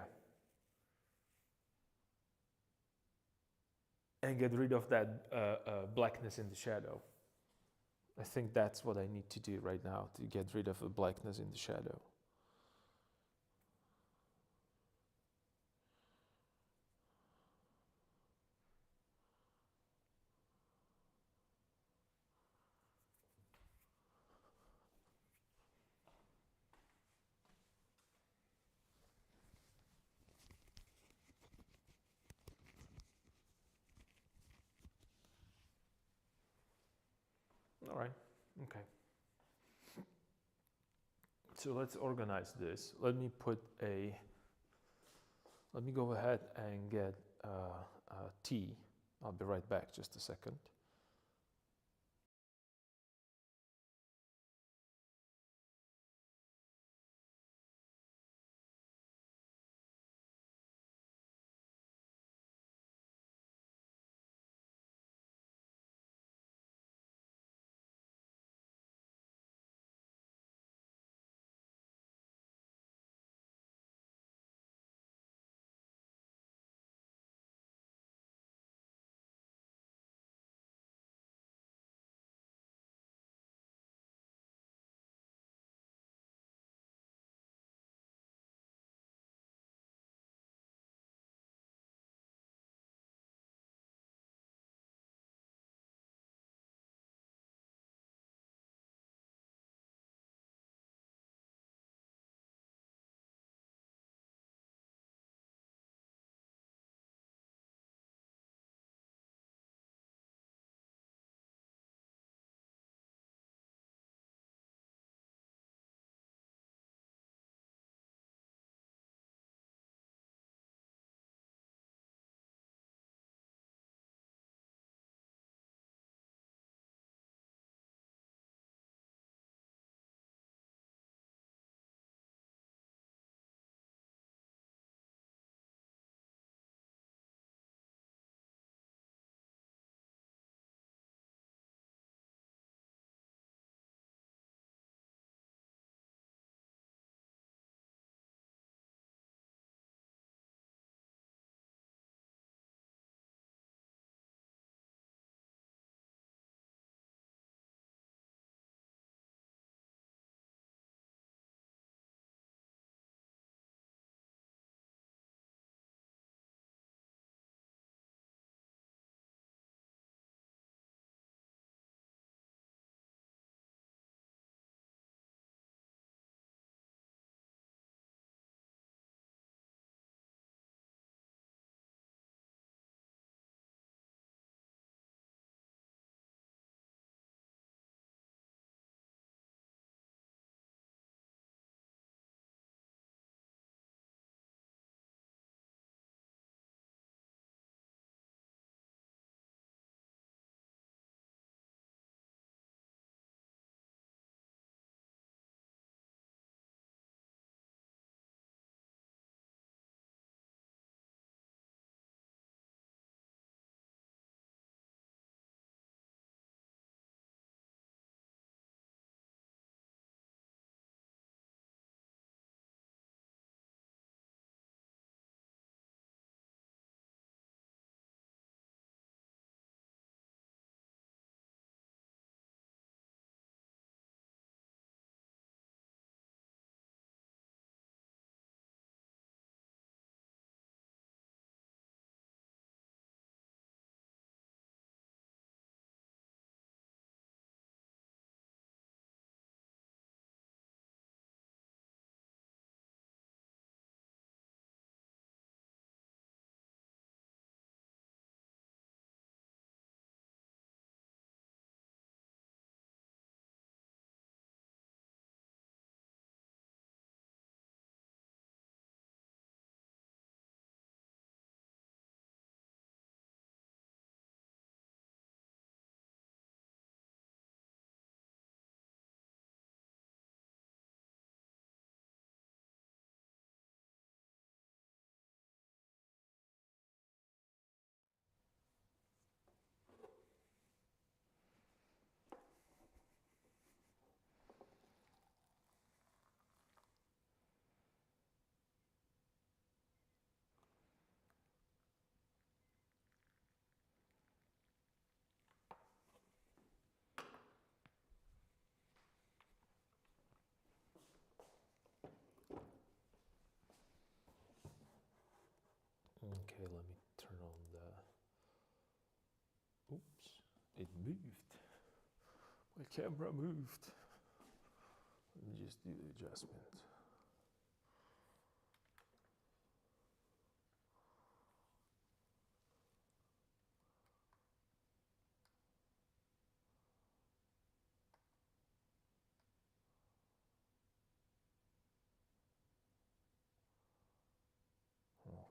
And get rid of that blackness in the shadow. I think that's what I need to do right now, to get rid of the blackness in the shadow. All right, okay. So let's organize this. Let me go ahead and get T. I'll be right back, just a second. Okay, let me turn on the... Oops, it moved. My camera moved. Let me just do the adjustment.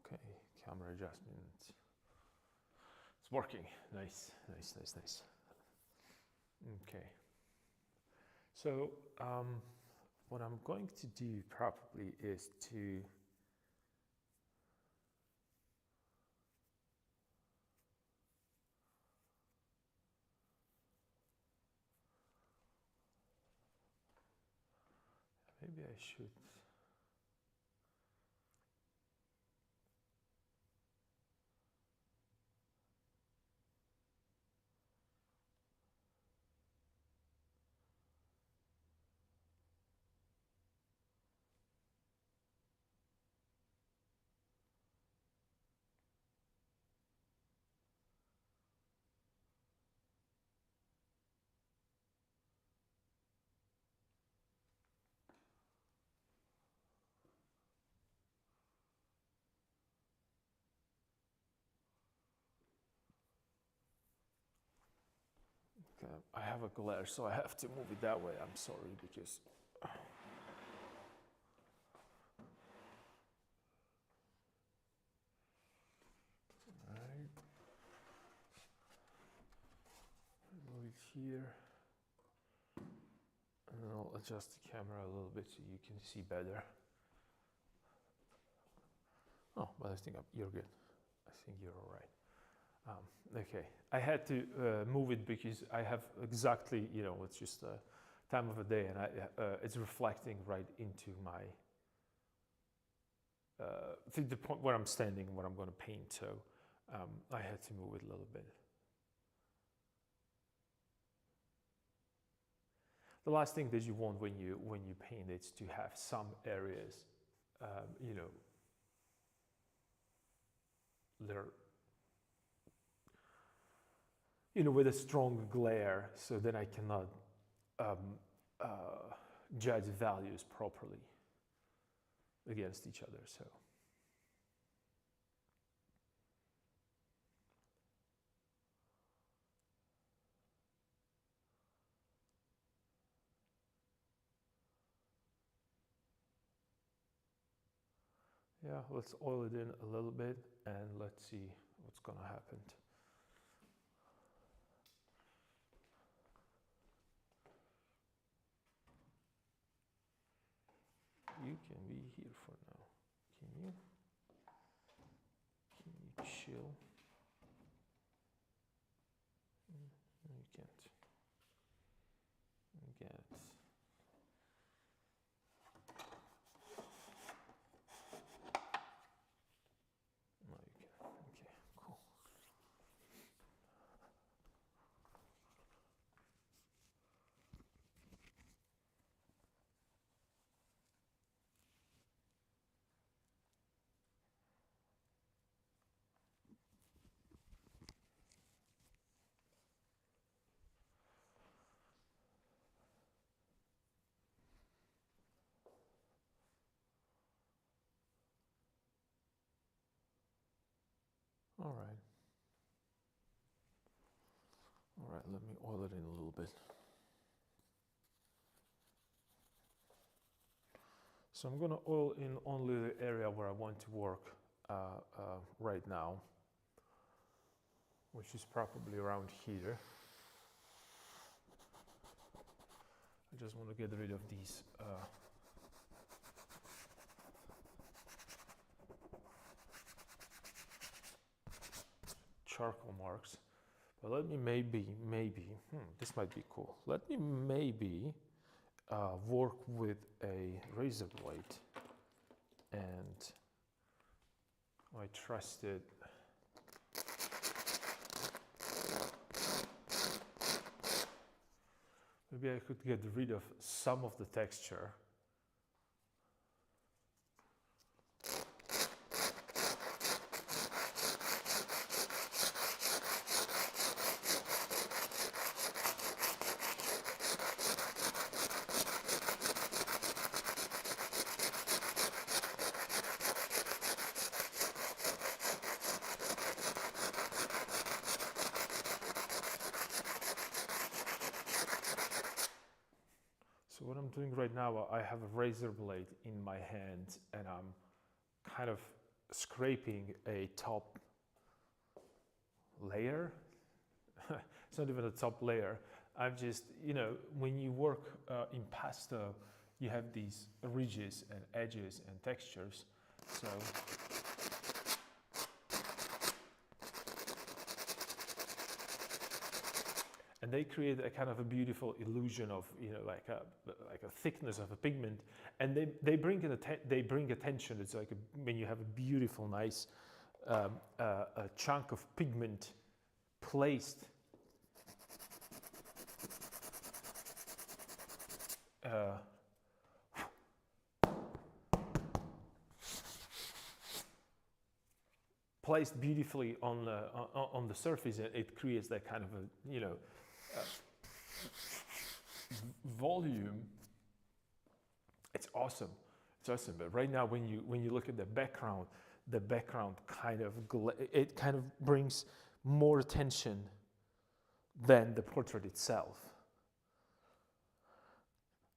Okay, camera adjustment. It's working. Nice, nice, nice, nice. Okay. So what I'm going to do probably is to maybe I should. I have a glare, so I have to move it that way. I'm sorry, because right. Move it here, and I'll adjust the camera a little bit so you can see better. Oh, but I think you're good. I think you're all right. Okay, I had to move it because I have exactly, it's just time of the day, and it's reflecting right into my the point where I'm standing and what I'm going to paint. So I had to move it a little bit. The last thing that you want when you paint is to have some areas, they're with a strong glare, so then I cannot judge values properly against each other. So yeah, let's oil it in a little bit and let's see what's gonna happen. You can be here for now. Can you? Can you chill? No, you can't. You can't. No, you can. Okay, cool. All right. All right, let me oil it in a little bit. So I'm gonna oil in only the area where I want to work right now, which is probably around here. I just want to get rid of these charcoal marks. But let me maybe, this might be cool. Let me maybe work with a razor blade and I trusted maybe I could get rid of some of the texture. So what I'm doing right now, I have a razor blade in my hand and I'm kind of scraping a top layer. It's not even a top layer. I'm just, when you work impasto, you have these ridges and edges and textures. So and they create a kind of a beautiful illusion of, like a thickness of a pigment, and they bring attention. It's like when you have a beautiful, nice a chunk of pigment placed placed beautifully on the surface, it creates that kind of a volume. It's awesome. It's awesome. But right now, when you look at the background kind of brings more attention than the portrait itself.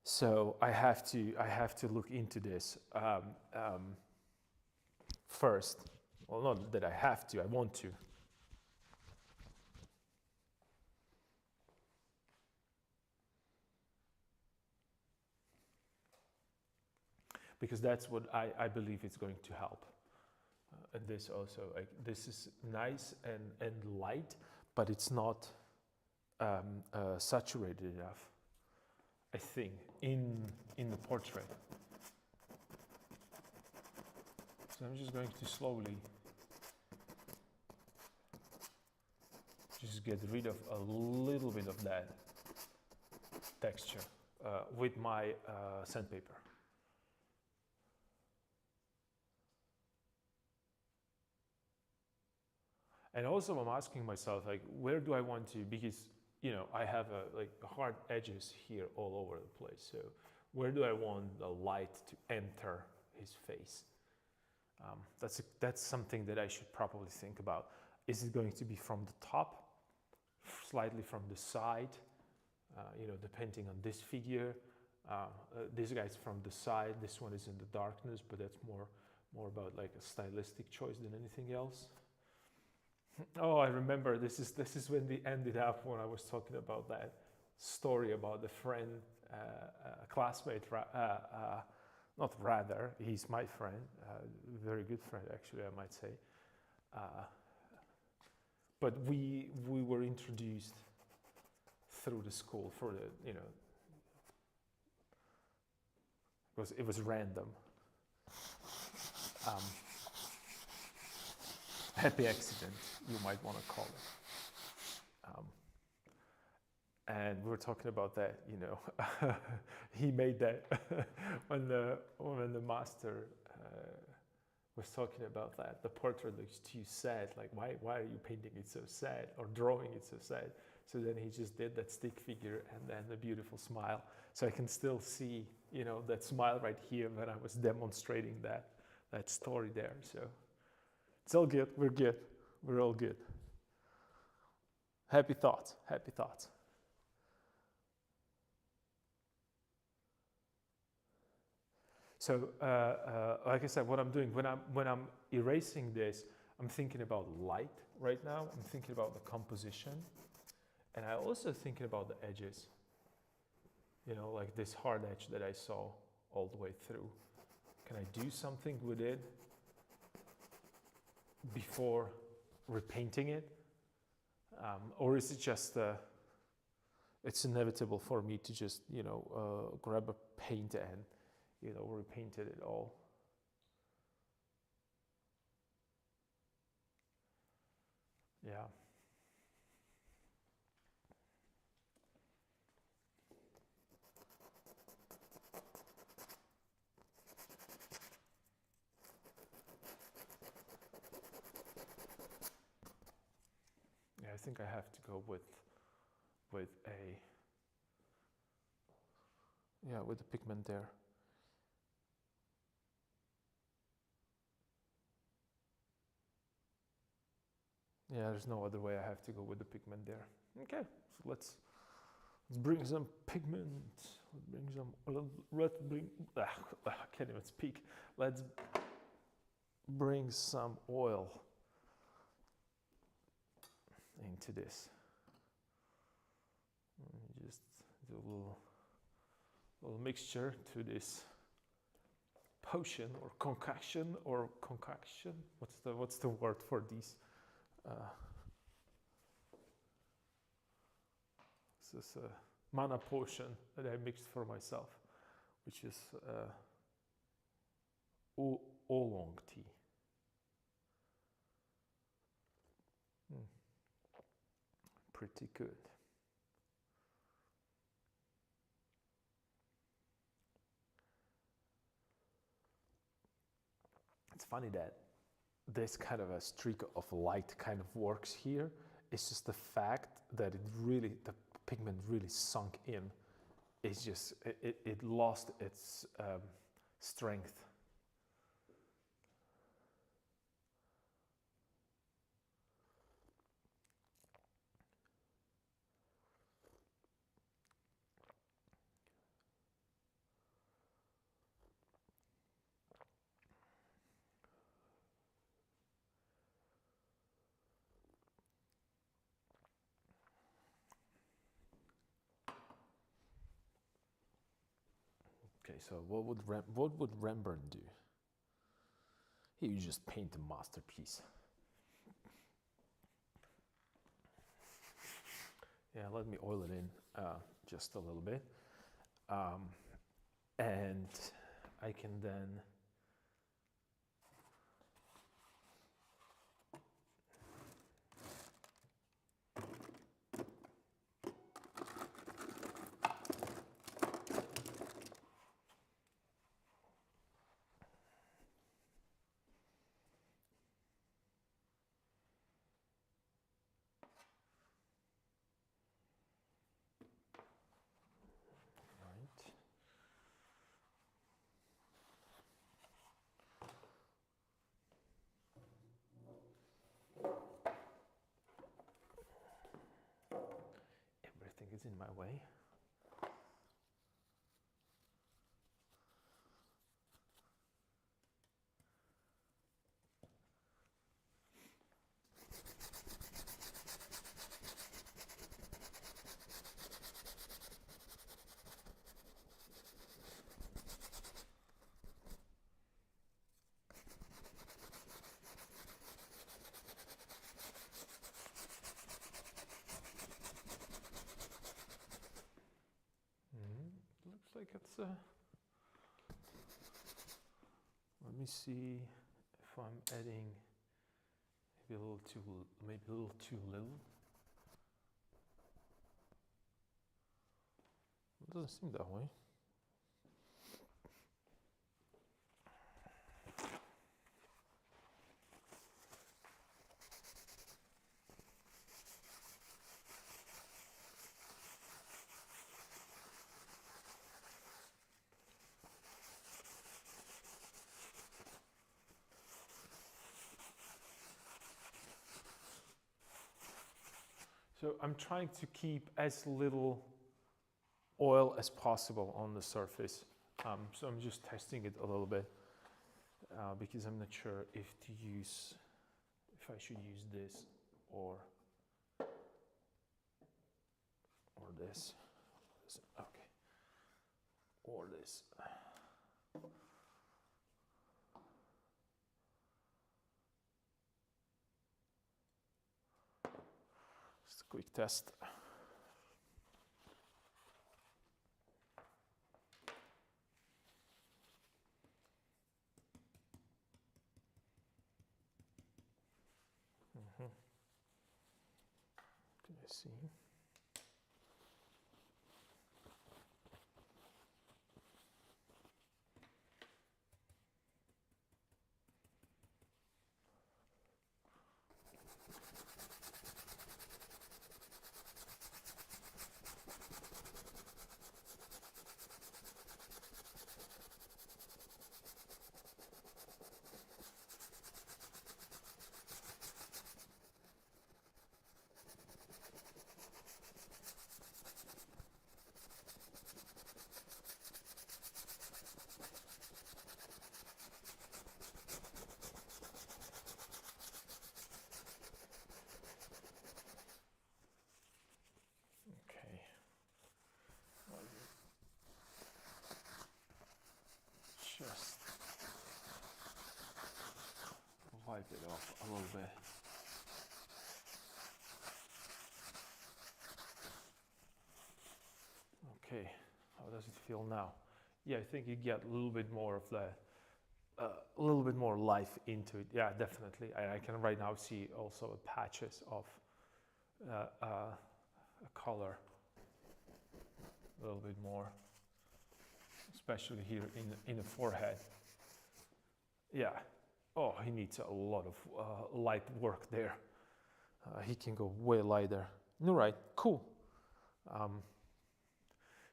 So I have to look into this first. Well, not that I have to, I want to. Because that's what I believe is going to help. And this also, this is nice and light, but it's not saturated enough, I think, in the portrait. So I'm just going to slowly just get rid of a little bit of that texture with my sandpaper. And also I'm asking myself, like, where do I want to, because, I have hard edges here all over the place. So where do I want the light to enter his face? That's something that I should probably think about. Is it going to be from the top, slightly from the side, depending on this figure? This guy's from the side, this one is in the darkness, but that's more about like a stylistic choice than anything else. Oh, I remember, this is when we ended up when I was talking about that story about the friend, classmate, not rather, he's my friend, very good friend actually, I might say. But we were introduced through the school for the, it was random. Happy accident, you might want to call it. And we were talking about that, he made that when the master was talking about that. The portrait looks too sad, like why are you painting it so sad or drawing it so sad? So then he just did that stick figure and then the beautiful smile. So I can still see, that smile right here when I was demonstrating that story there. So it's all good, we're all good. Happy thoughts, happy thoughts. So, like I said, what I'm doing when I'm erasing this, I'm thinking about light right now. I'm thinking about the composition, and I'm also thinking about the edges. Like this hard edge that I saw all the way through. Can I do something with it before repainting it, or is it just it's inevitable for me to just grab a paint and repainted it all? Yeah. Yeah, I think I have to go with the pigment there. Yeah, there's no other way. I have to go with the pigment there. Okay, so let's bring some pigment. I can't even speak. Let's bring some oil. into this. Just do a little mixture to this potion or concoction or concoction. What's the word for these? This is a mana potion that I mixed for myself, which is oolong tea. Pretty good. It's funny that this kind of a streak of light kind of works here. It's just the fact that the pigment really sunk in. It's just, it lost its strength. Okay, so what would Rembrandt do? He would just paint a masterpiece. Yeah, let me oil it in just a little bit, and I can then everything is in my way. Looks like it's let me see if I'm adding maybe a little too little. It doesn't seem that way. So I'm trying to keep as little oil as possible on the surface. So I'm just testing it a little bit because I'm not sure if I should use this or this. Okay. Or this. Just a quick test. Can I see? wipe it off a little bit. Okay, how does it feel now? Yeah, I think you get a little bit more of that, a little bit more life into it. Yeah, definitely. I can right now see also patches of color, a little bit more, especially here in the forehead. Yeah. Oh, he needs a lot of light work there. He can go way lighter. All right, cool.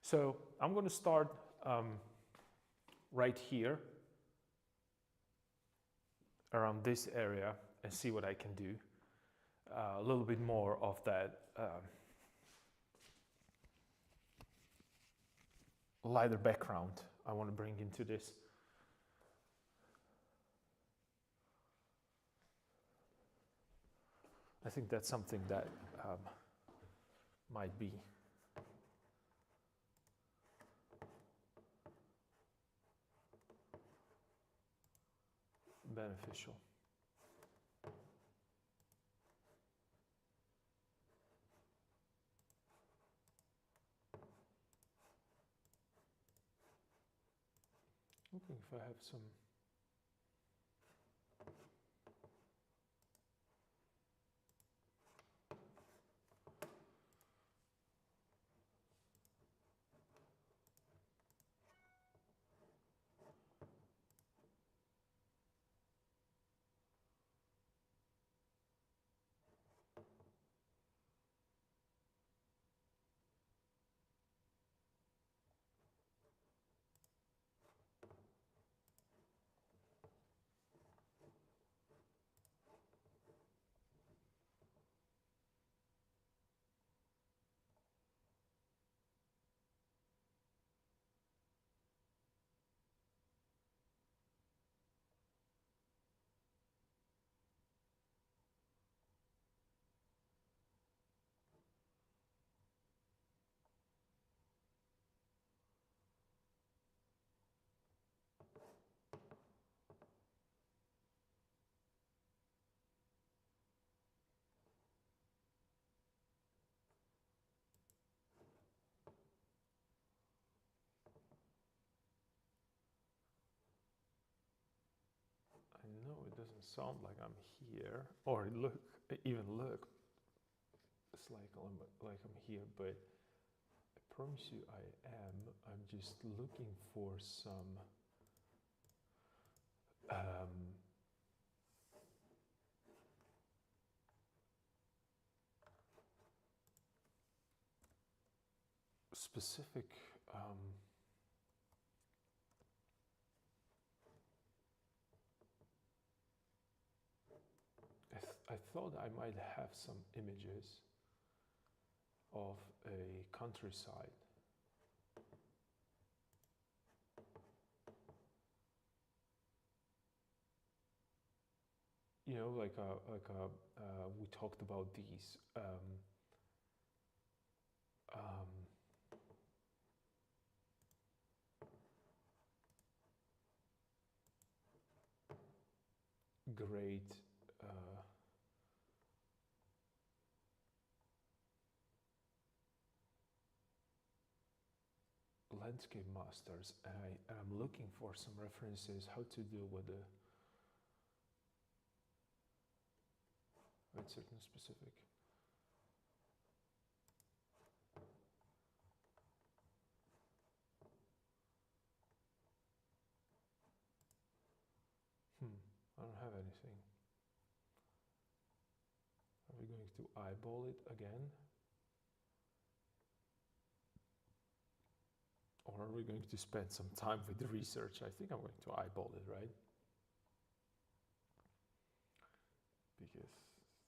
So I'm going to start right here around this area and see what I can do. A little bit more of that lighter background I want to bring into this. I think that's something that might be beneficial. Looking if I have some. I know it doesn't sound like I'm here, or even look, it's like I'm here, but I promise you I am. I'm just looking for some specific I thought I might have some images of a countryside. You know, we talked about these great landscape masters, and I'm looking for some references how to deal with certain specific. I don't have anything. Are we going to eyeball it again? Or are we going to spend some time with the research? I think I'm going to eyeball it, right? Because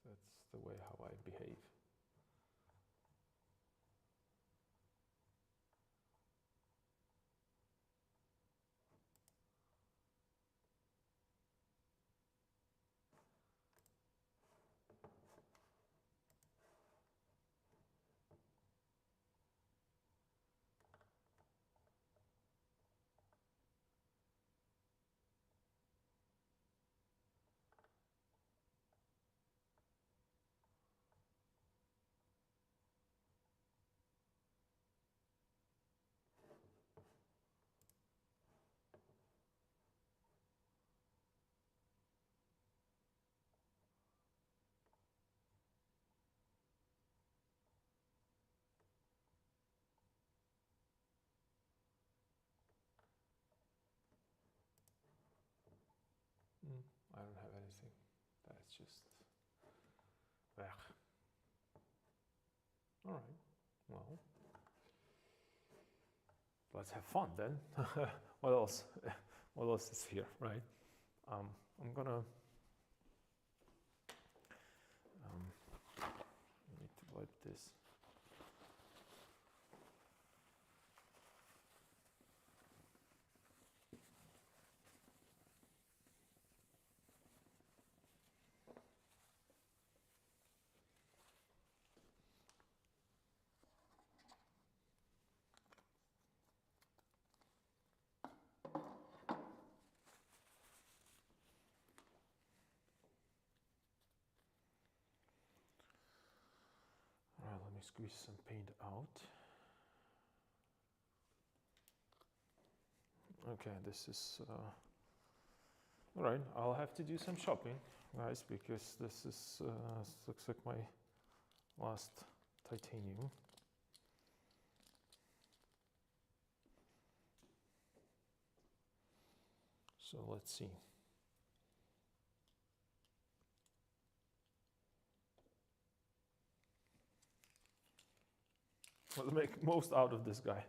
that's the way how I behave. I don't have anything. That's just. Ugh. All right. Well, let's have fun then. What else? What else is here, right? I'm gonna. Need to wipe this. All right, let me squeeze some paint out. Okay, this is. All right, I'll have to do some shopping, guys, because this is looks like my last titanium. So let's see. Let's make most out of this guy.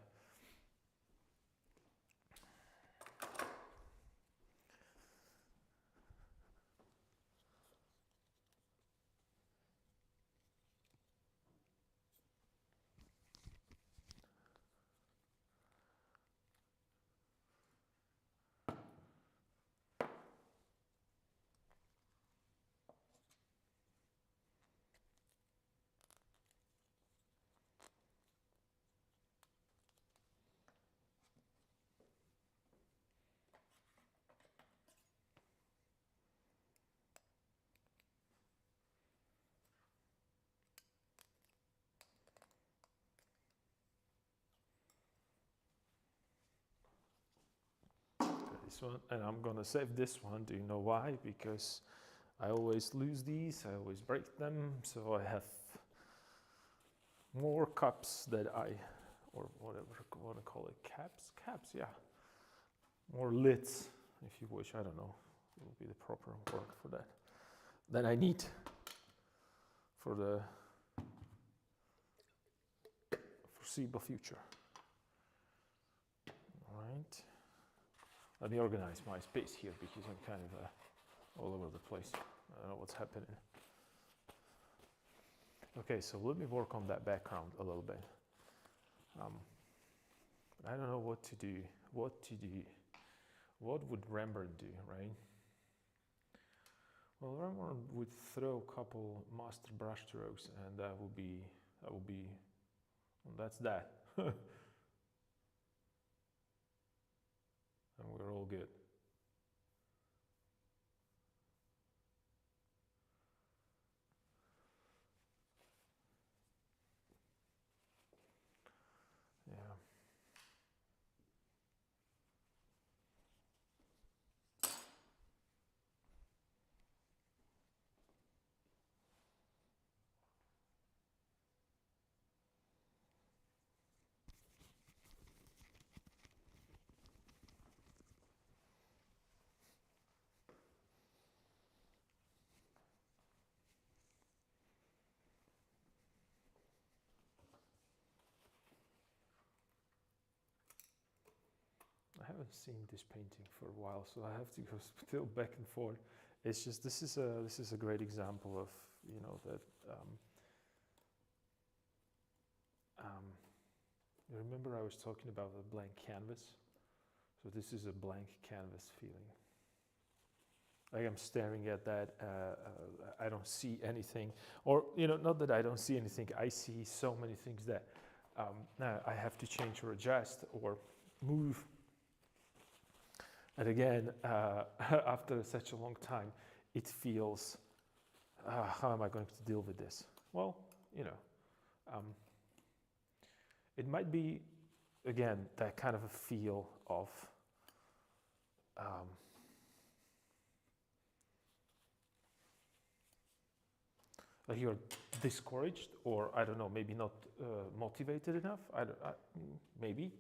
This one, and I'm gonna save this one. Do you know why? Because I always lose these, I always break them, so I have more cups that or whatever you want to call it, caps, yeah. More lids, if you wish, I don't know, it will be the proper word for that. Then I need for the foreseeable future. All right. Let me organize my space here because I'm kind of all over the place. I don't know what's happening. Okay, so let me work on that background a little bit. I don't know what to do. What would Rembrandt do, right? Well, Rembrandt would throw a couple master brush strokes, and that would be, well, that's that. And we're all good. Yeah. I haven't seen this painting for a while, so I have to go still back and forth. It's just this is a great example of, you know, that. You remember I was talking about a blank canvas? So this is a blank canvas feeling. Like I'm staring at that. I don't see anything, or you know, not that I don't see anything. I see so many things that I have to change or adjust or move. And again, after such a long time, it feels, how am I going to deal with this? Well, you know, it might be, again, that kind of a feel of like you're discouraged, or I don't know, maybe not motivated enough. Maybe,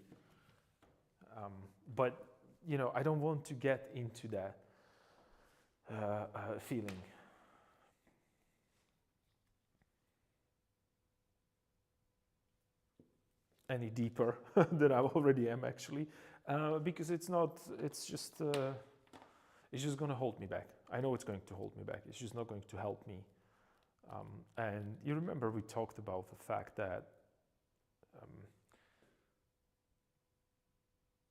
but you know, I don't want to get into that feeling. Any deeper than I already am, actually, because it's not. It's just going to hold me back. I know it's going to hold me back. It's just not going to help me. And you remember we talked about the fact that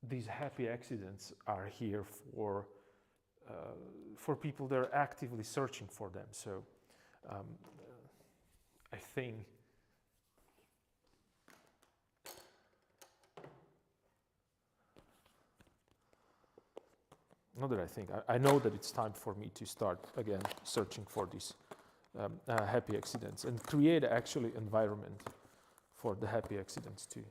these happy accidents are here for people that are actively searching for them. So I think not that I think, I know that it's time for me to start again searching for these happy accidents and create actually environment for the happy accidents too.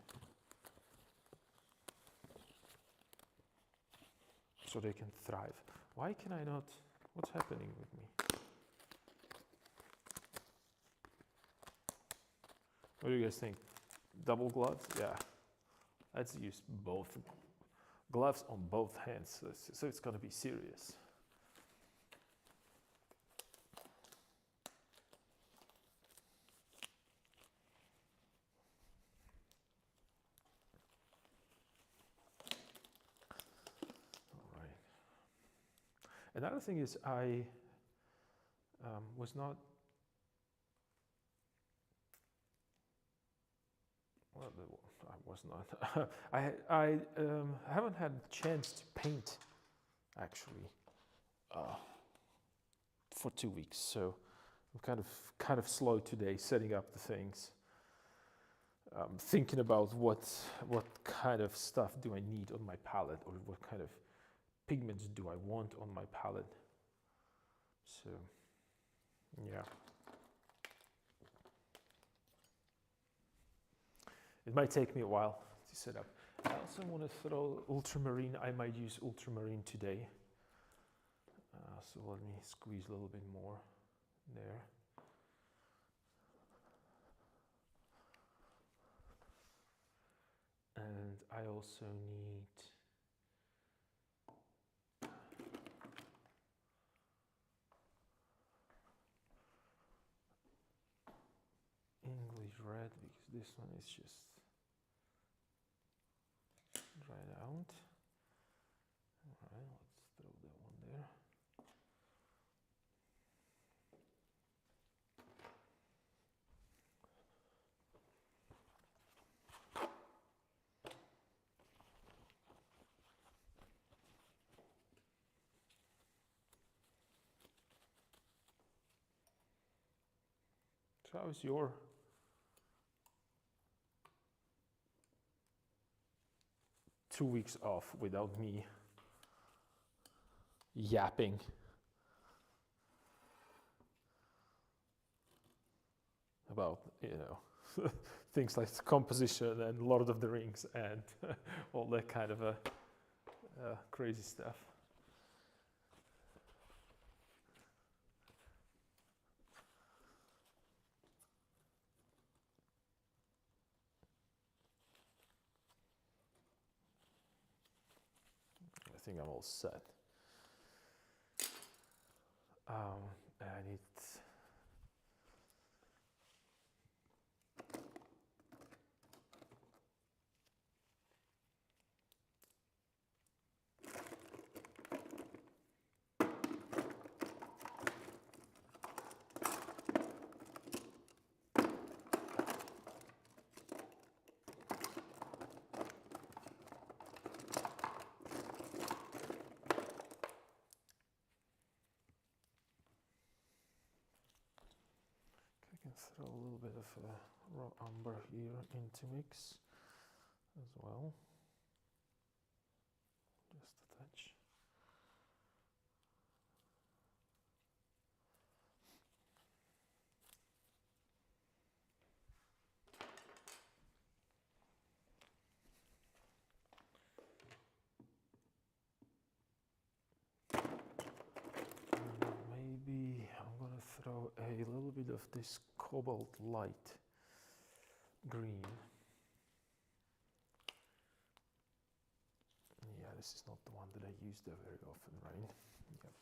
So they can thrive. Why can I not? What's happening with me? What do you guys think? Double gloves? Yeah. Let's use both gloves on both hands. So it's going to be serious. Another thing is I was not, well, I was not, I haven't had a chance to paint actually for 2 weeks, so I'm kind of slow today setting up the things, thinking about what kind of stuff do I need on my palette, or what kind of pigments do I want on my palette. So yeah, it might take me a while to set up. I also want to throw ultramarine. I might use ultramarine today, so let me squeeze a little bit more there. And I also need English red, because this one is just dried out. Alright, let's throw that one there. So how's your two weeks off without me yapping? About, things like composition and Lord of the Rings and all that kind of crazy stuff. I think I'm all set. I need. Throw a little bit of raw umber here into mix as well, just a touch. Maybe I'm gonna throw a little bit of this cobalt light green. Yeah, this is not the one that I use there very often, right? Yep.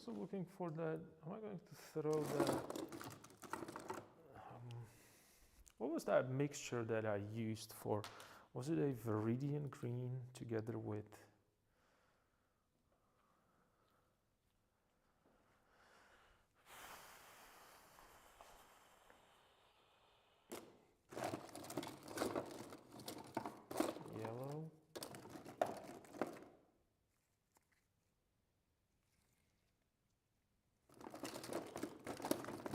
also looking for that. Am I going to throw that? What was that mixture that I used for? Was it a Viridian green together with? Yellow.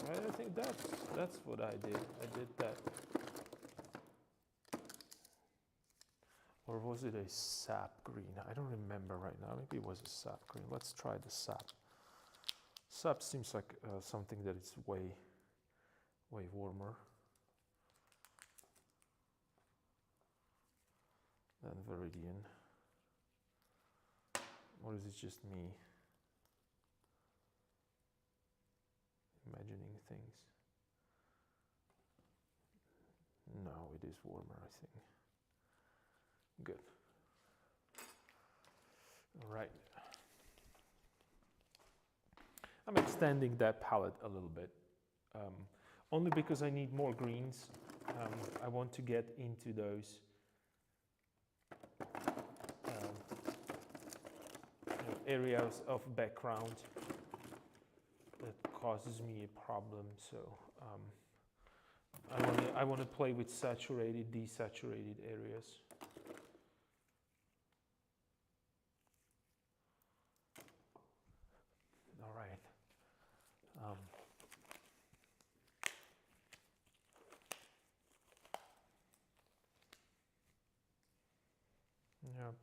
I think that's what I did. I did that. Or was it a sap green? I don't remember right now. Maybe it was a sap green. Let's try the sap. Sap seems like something that is way warmer than Viridian. Or is it just me imagining things? No, it is warmer, I think. Good. All right. I'm extending that palette a little bit, only because I need more greens. I want to get into those areas of background that causes me a problem. So I want to play with saturated, desaturated areas. All right. Yep.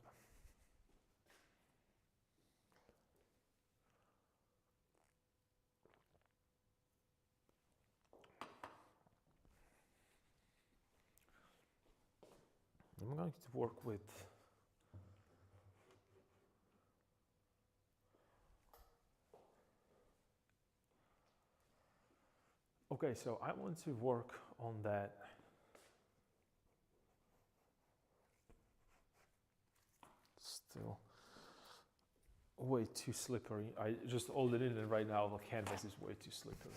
I'm going to work with okay, so I want to work on that still way too slippery. I just hold it in and right now the canvas is way too slippery.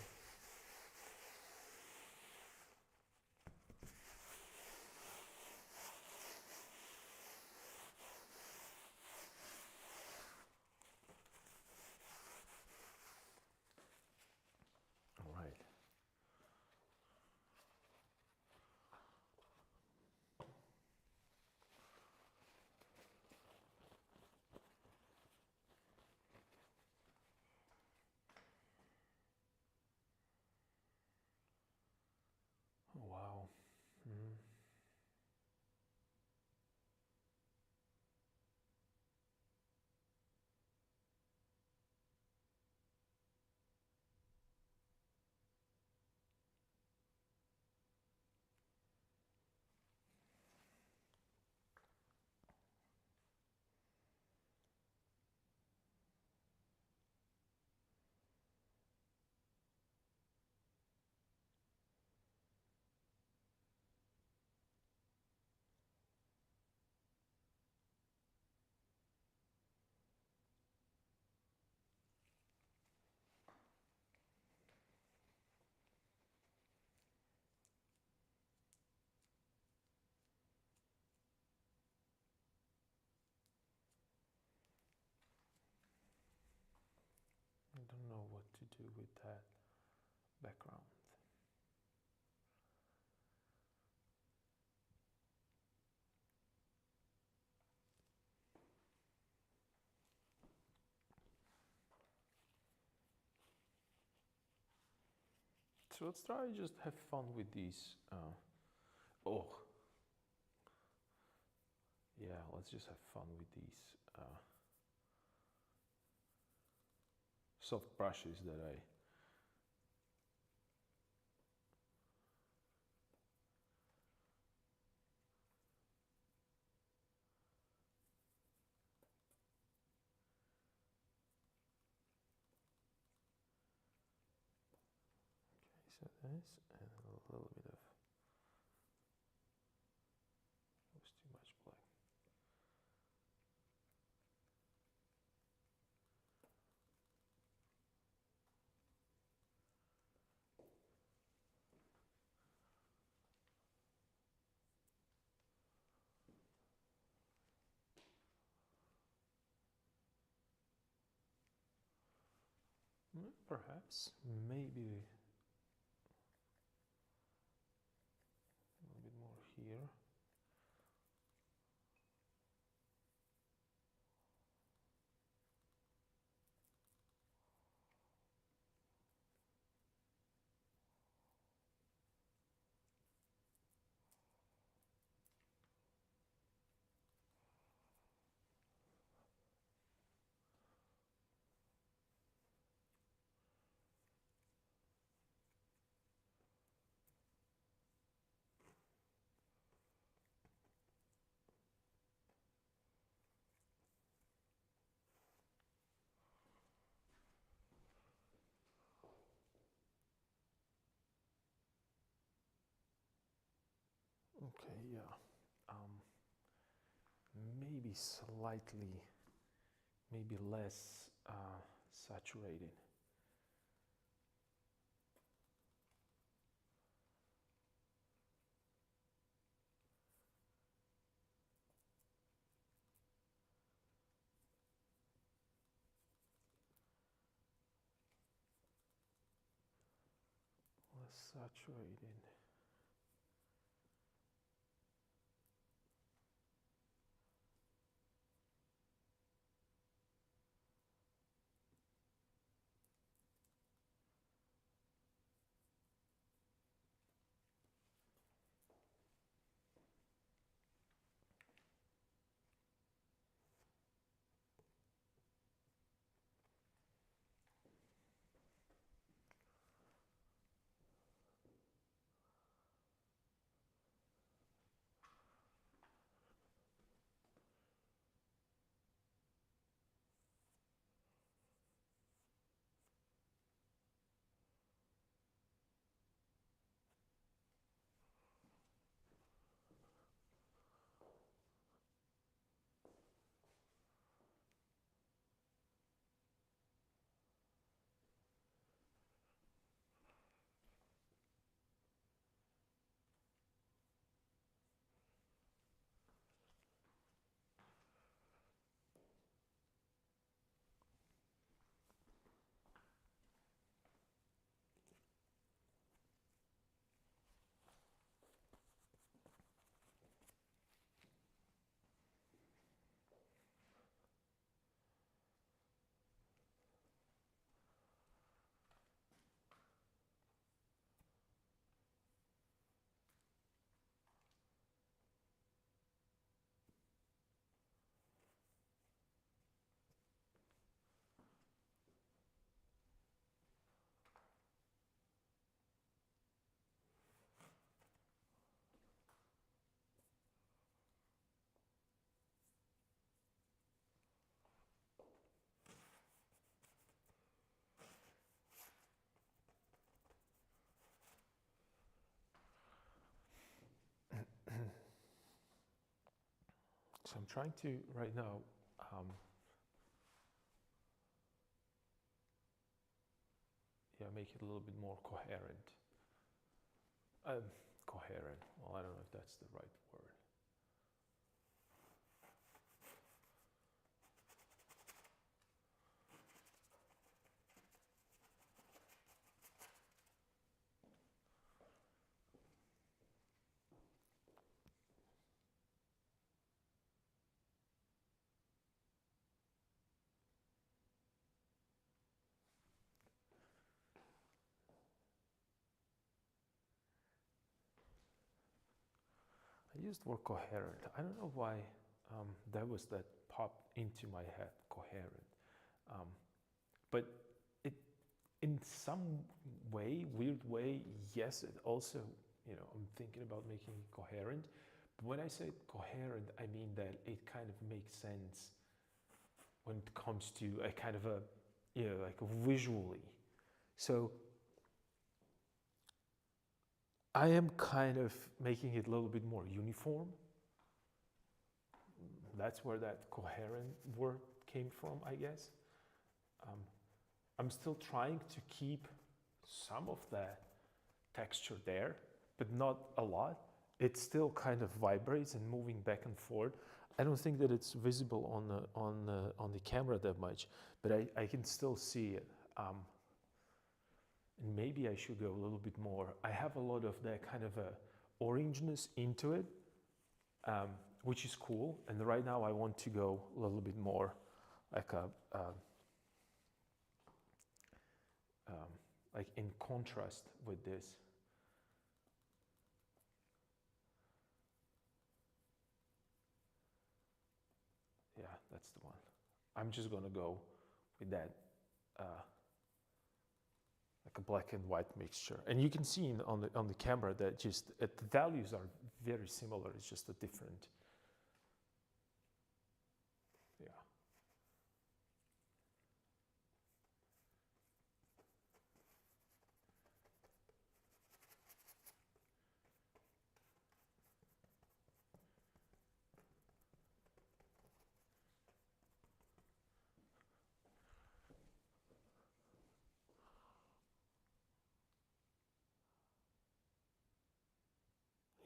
Wow. Mm. I don't know what to do with that background. So let's try just have fun with these. Oh, yeah, let's just have fun with these soft brushes that I so this and a little bit of it was too much black. Perhaps, maybe a little bit more here. Okay, yeah. Maybe slightly, maybe less saturated. Less saturated. So I'm trying to right now make it a little bit more coherent. Coherent. Well, I don't know if that's the right word. I used the word coherent. I don't know why that popped into my head, coherent. But it, in some way, weird way, yes, it also, I'm thinking about making it coherent. But when I say coherent, I mean that it kind of makes sense when it comes to a kind of a, like visually. So I am kind of making it a little bit more uniform. That's where that coherent word came from, I guess. I'm still trying to keep some of that texture there, but not a lot. It still kind of vibrates and moving back and forth. I don't think that it's visible on the camera that much, but I can still see it. And maybe I should go a little bit more. I have a lot of that kind of a orangeness into it, which is cool. And right now I want to go a little bit more like like in contrast with this. Yeah, that's the one. I'm just gonna go with that, like a black and white mixture. And you can see on the camera that just the values are very similar. It's just a different. Yeah.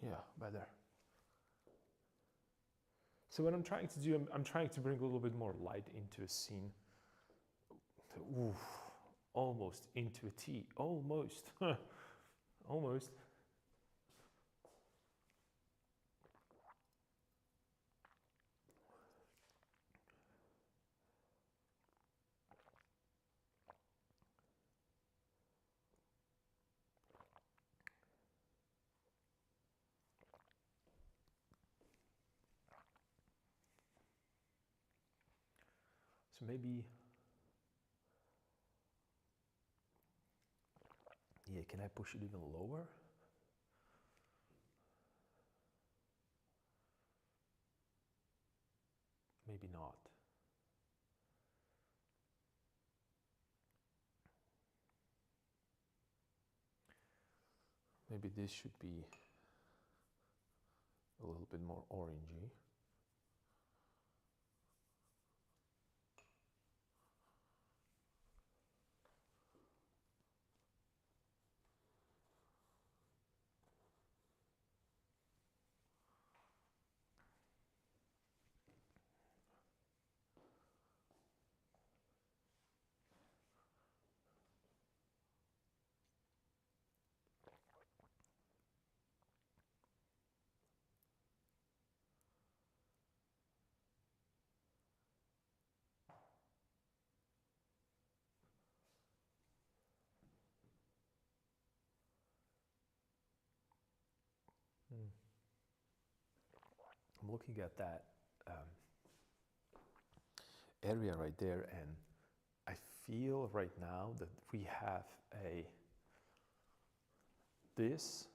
Yeah, better. So what I'm trying to do, I'm trying to bring a little bit more light into a scene. Ooh, almost into a T, almost, almost. So maybe, yeah, can I push it even lower? Maybe not. Maybe this should be a little bit more orangey. I'm looking at that area right there, and I feel right now that we have this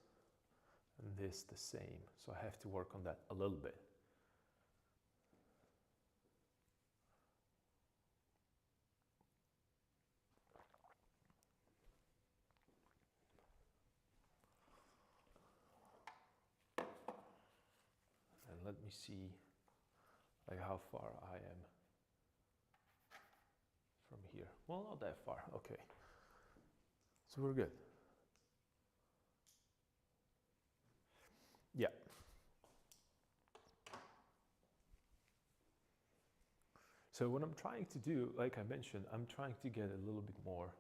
and this the same. So I have to work on that a little bit. And let me see like how far I am from here. Well, not that far. Okay. So we're good. Yeah. So what I'm trying to do, like I mentioned, I'm trying to get a little bit more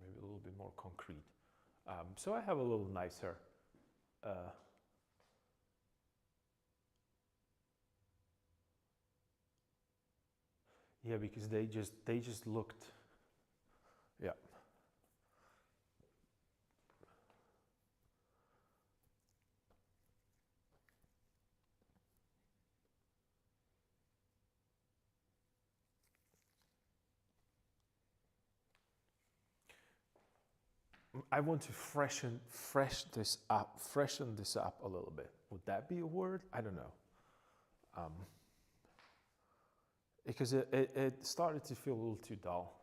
maybe a little bit more concrete. So I have a little nicer yeah, because they just looked, yeah. I want to freshen this up a little bit. Would that be a word? I don't know. Because it started to feel a little too dull.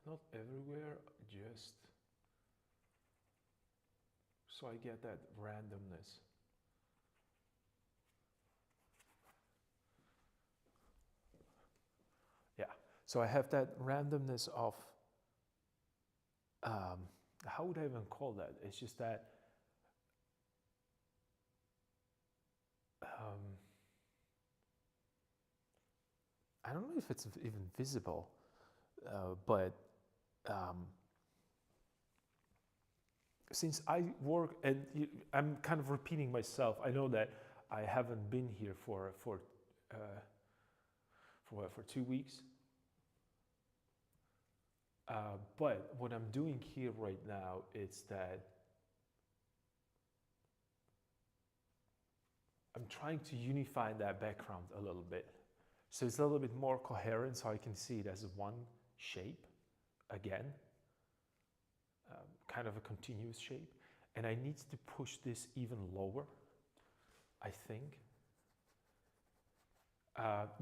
not everywhere, just so I get that randomness. Yeah, so I have that randomness of, how would I even call that? It's just that I don't know if it's even visible, but since I work, and I'm kind of repeating myself, I know that I haven't been here for 2 weeks. But what I'm doing here right now is that I'm trying to unify that background a little bit. So it's a little bit more coherent, so I can see it as one shape again, kind of a continuous shape. And I need to push this even lower, I think,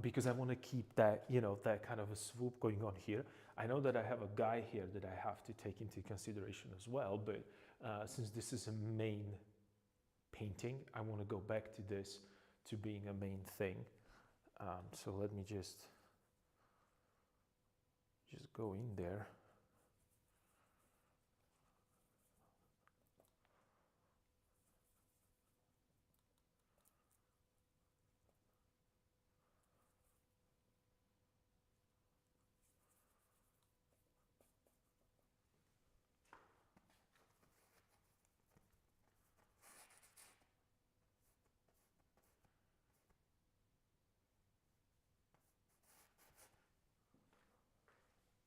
because I want to keep that, you know, that kind of a swoop going on here. I know that I have a guy here that I have to take into consideration as well, but since this is a main painting, I want to go back to this, to being a main thing. So let me just go in there.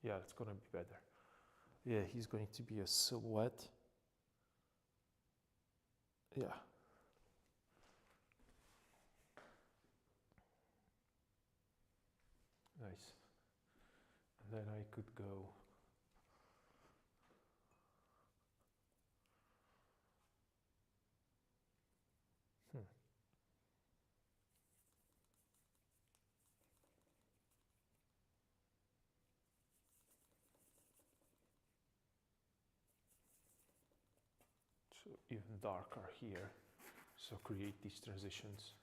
Yeah, it's gonna be better. Yeah, he's going to be a silhouette. Yeah. Nice. And then I could go. So even darker here. So create these transitions.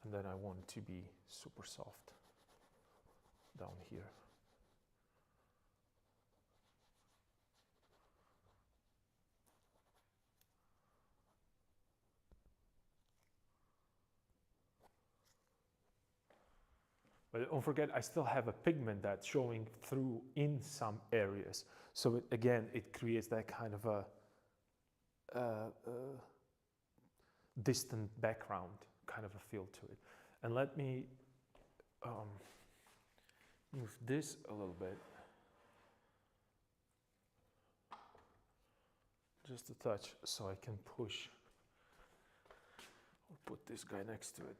And then I want it to be super soft down here. But don't forget, I still have a pigment that's showing through in some areas. So again, it creates that kind of a distant background kind of a feel to it. And let me move this a little bit. Just a touch, so I can push or put this guy next to it.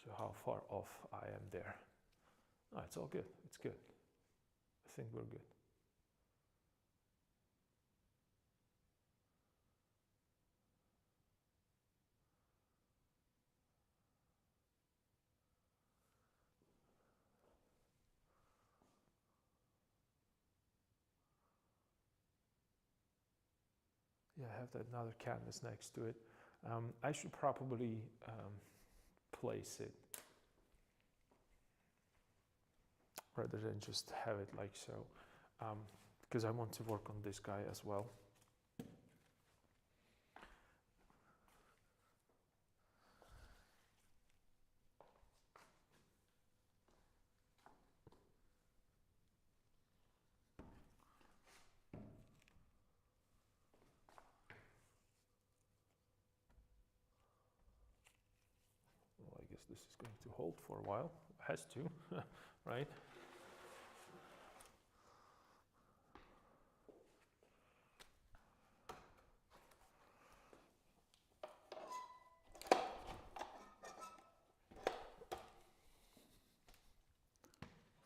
So how far off I am there. No, it's all good, it's good. I think we're good. Yeah, I have that another canvas next to it. I should probably place it rather than just have it like so, because I want to work on this guy as well. Well, I guess this is going to hold for a while. It has to, right?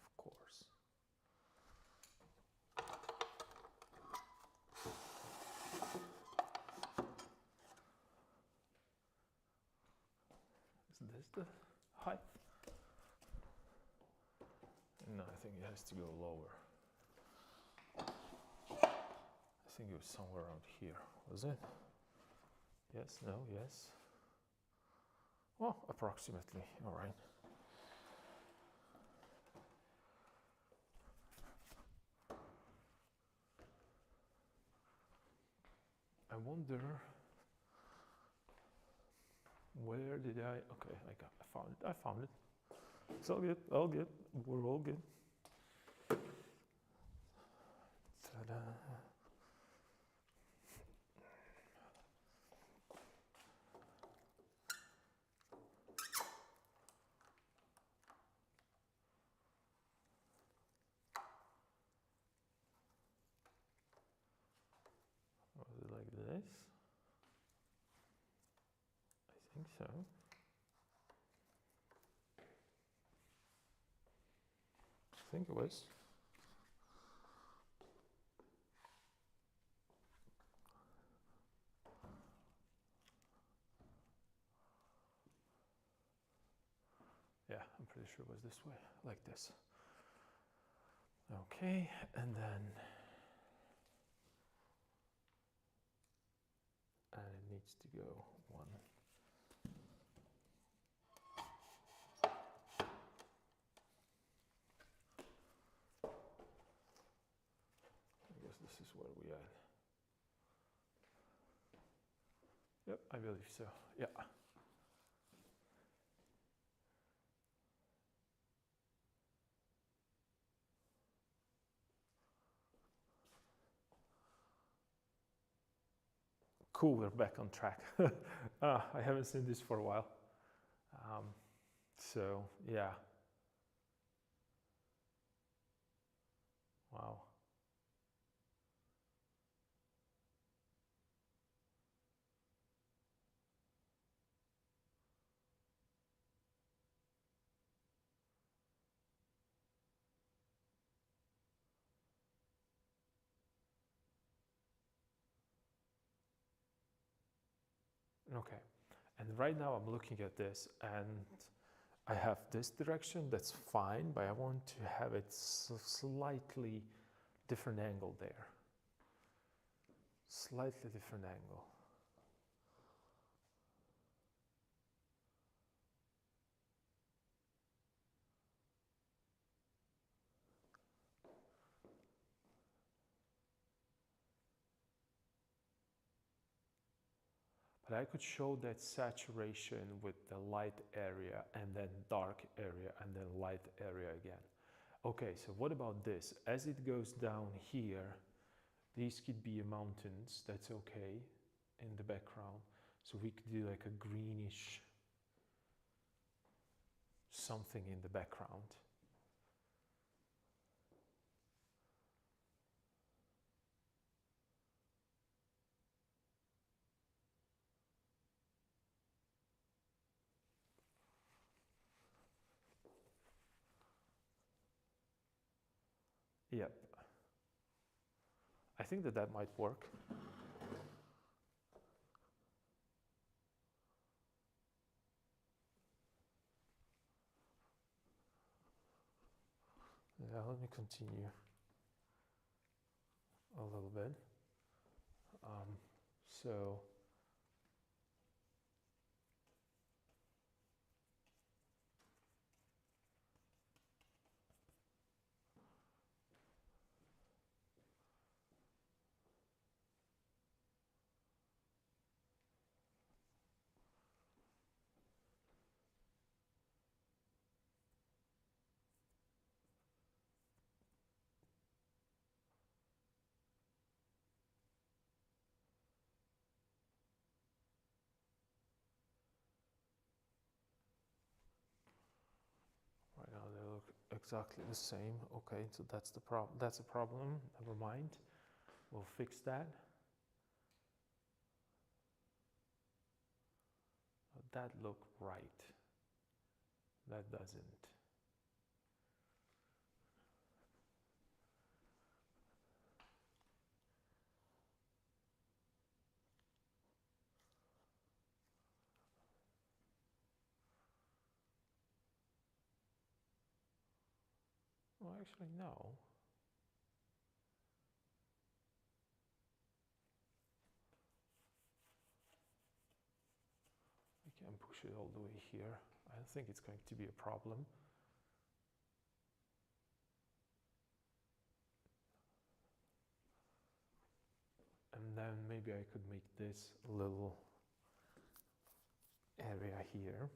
Of course. Is this the height? No, I think it has to go lower. I think it was somewhere around here. Was it? Yes, no, yes. Well, approximately, all right. I wonder, where did okay, I found it. It's all good, we're all good. Ta-da. Was it like this? I think so. I think it was. Yeah, I'm pretty sure it was this way, like this. Okay, and then it needs to go one. I guess this is where we are. Yep, I believe so. Yeah. Cool, we're back on track. I haven't seen this for a while. So, yeah. Wow. Okay. And right now I'm looking at this and I have this direction, that's fine, but I want to have it slightly different angle there. Slightly different angle. But I could show that saturation with the light area and then dark area and then light area again. Okay, so what about this? As it goes down here, these could be mountains, that's okay, in the background. So we could do like a greenish something in the background. Yep. I think that that might work. Yeah, let me continue a little bit. So right now they look exactly the same. Okay, so that's the problem. That's a problem. Never mind. We'll fix that. That look right. That doesn't. actually, no. We can push it all the way here. I don't think it's going to be a problem. And then maybe I could make this little area here.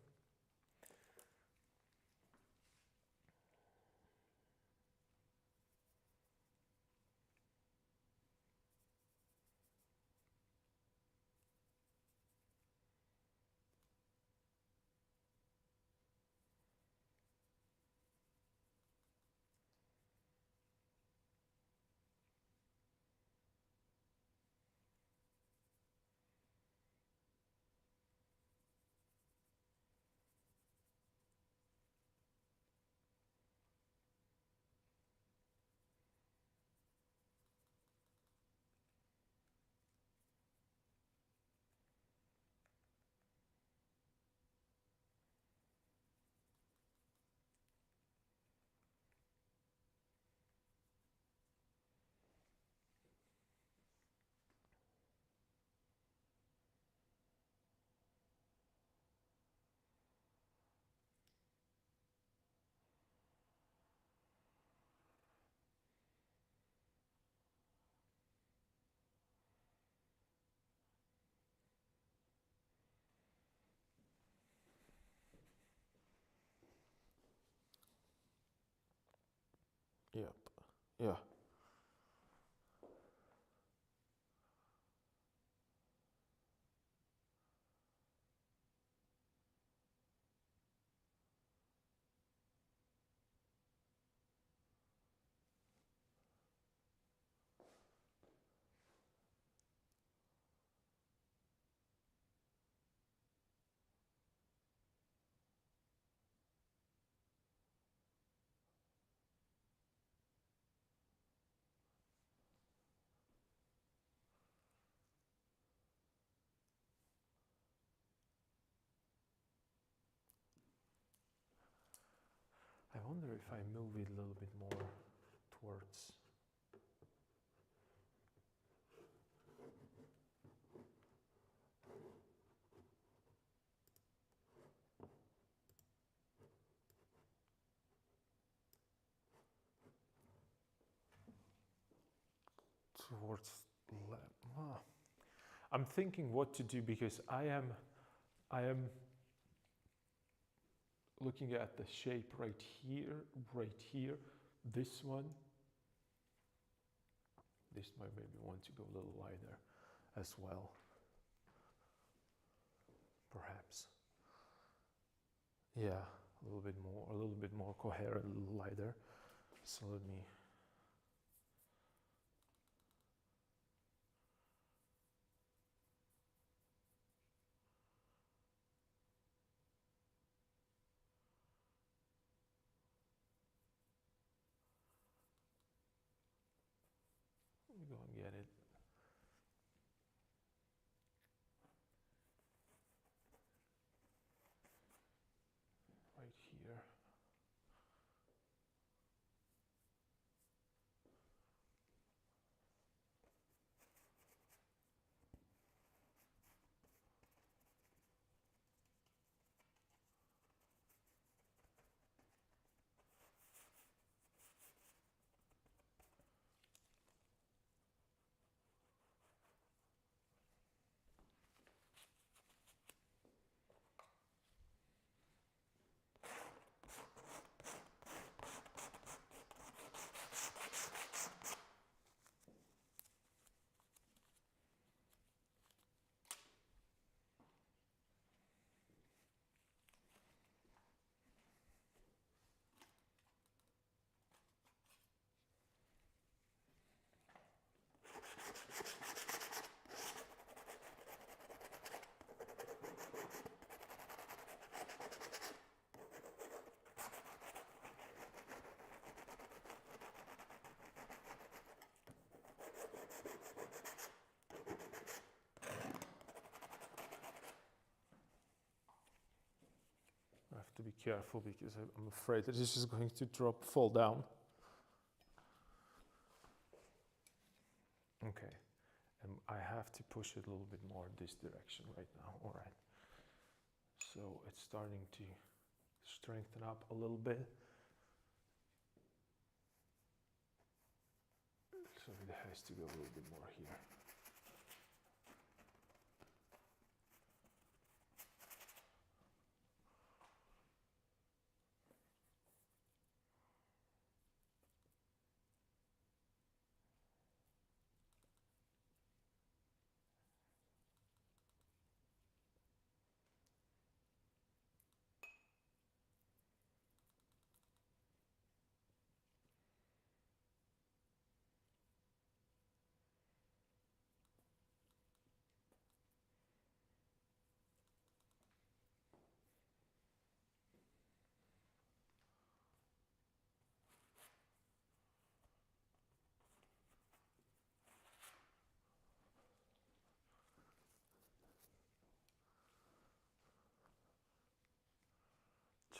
Yep. Yeah. I wonder if I move it a little bit more towards. I'm thinking what to do because I am looking at the shape right here, this one. This might maybe want to go a little wider as well, perhaps. Yeah, a little bit more coherent, a little lighter. So let me. Let me go and get it. Right here. I have to be careful because I'm afraid that this is going to fall down. have to push it a little bit more this direction right now. All right. So it's starting to strengthen up a little bit. So it has to go a little bit more here.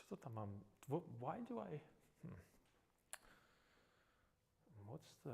Co tam mam? Why do I? What's the?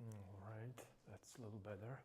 All right, that's a little better.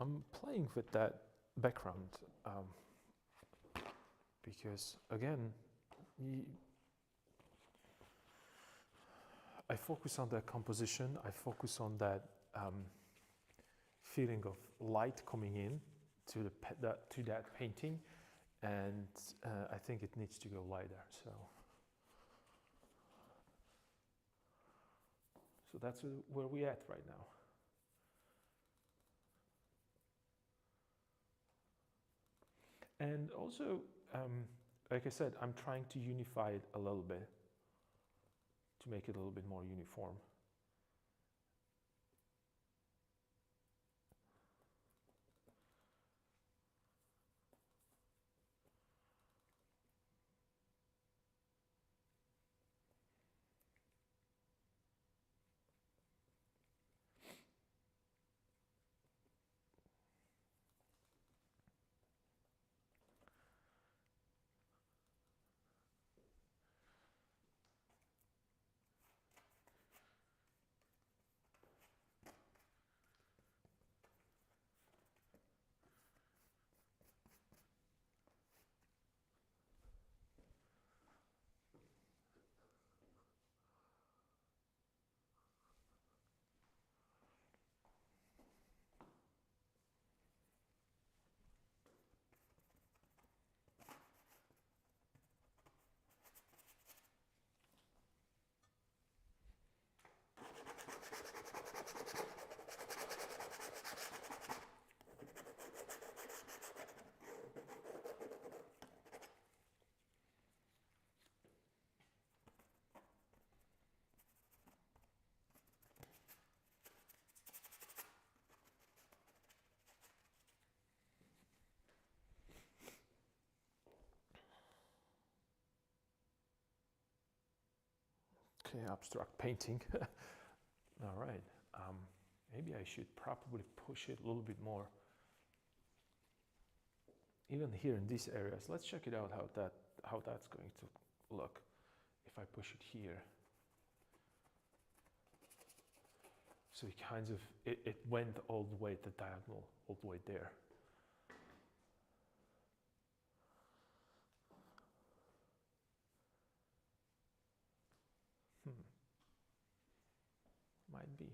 I'm playing with that background because, again, I focus on the composition, I focus on that feeling of light coming in to that painting, and I think it needs to go lighter. So that's where we're at right now. And also, like I said, I'm trying to unify it a little bit to make it a little bit more uniform. Okay, abstract painting. All right. Maybe I should probably push it a little bit more. Even here in these areas, let's check it out how that's going to look if I push it here. So it kind of it went all the way the diagonal, all the way there. Might be.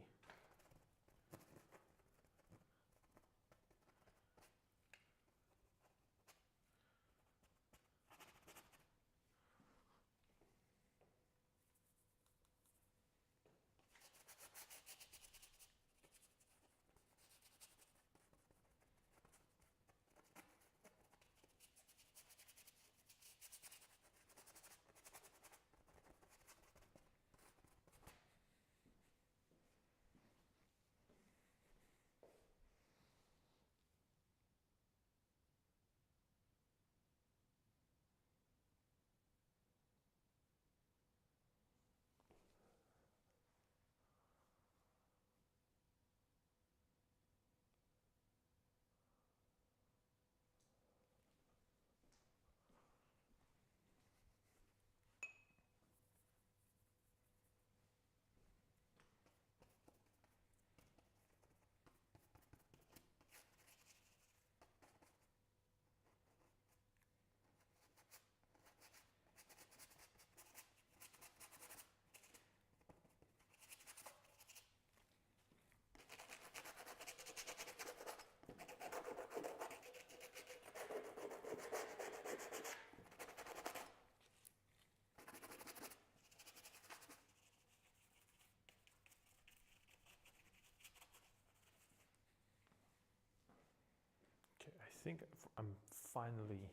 I think I'm finally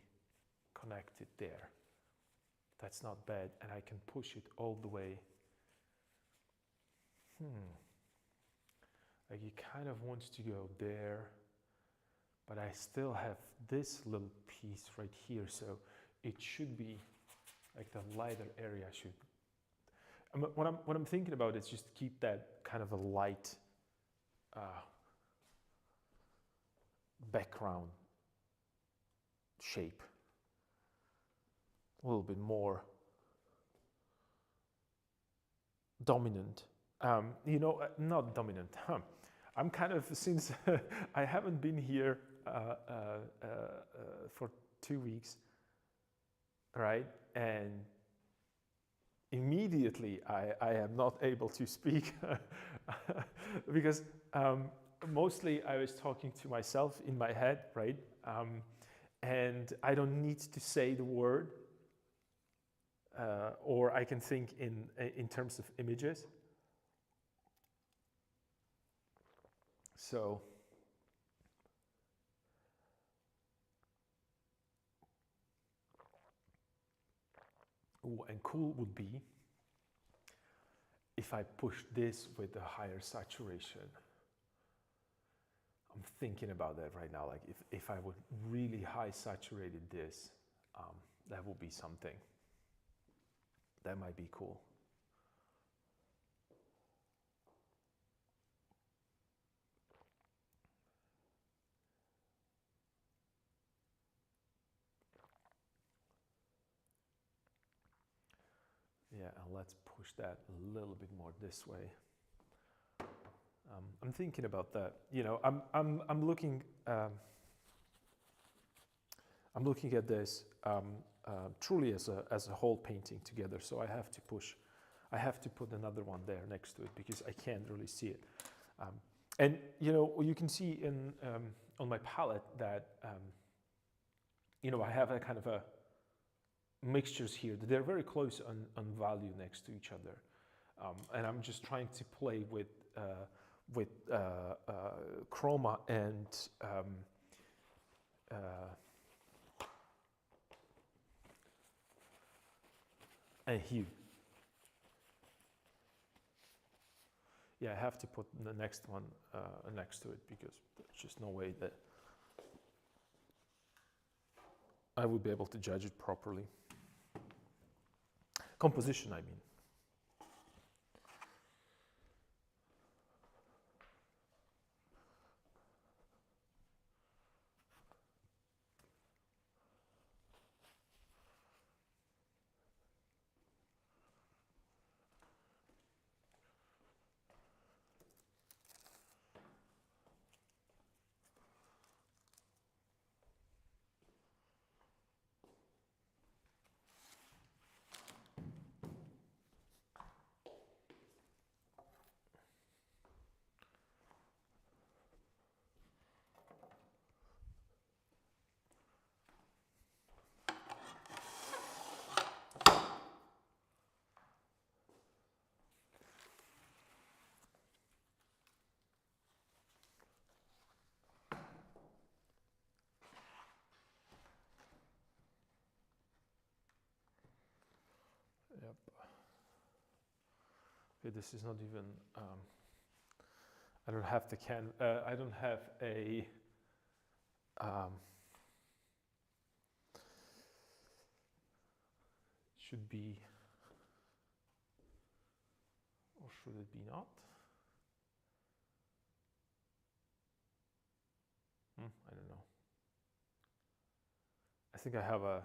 connected there. That's not bad, and I can push it all the way. Like it kind of wants to go there, but I still have this little piece right here, so it should be like the lighter area should. What I'm thinking about is just keep that kind of a light background shape, a little bit more dominant. Not dominant. I'm kind of, since I haven't been here for 2 weeks, right? And immediately I am not able to speak because mostly I was talking to myself in my head, right? And I don't need to say the word, or I can think in terms of images. So and cool would be if I push this with a higher saturation. I'm thinking about that right now. Like if I would really high saturated this, that would be something. That might be cool. Yeah, and let's push that a little bit more this way. I'm thinking about that. I'm looking. I'm looking at this truly as a whole painting together. So I have to push. I have to put another one there next to it because I can't really see it. And you can see on my palette that I have a kind of a mixtures here. They're very close on value next to each other, and I'm just trying to play with chroma and hue. Yeah, I have to put the next one next to it because there's just no way that I would be able to judge it properly. Composition, I mean. Okay, this is not even. I don't have the I don't have a. Should be. Or should it be not? I don't know. I think I have a.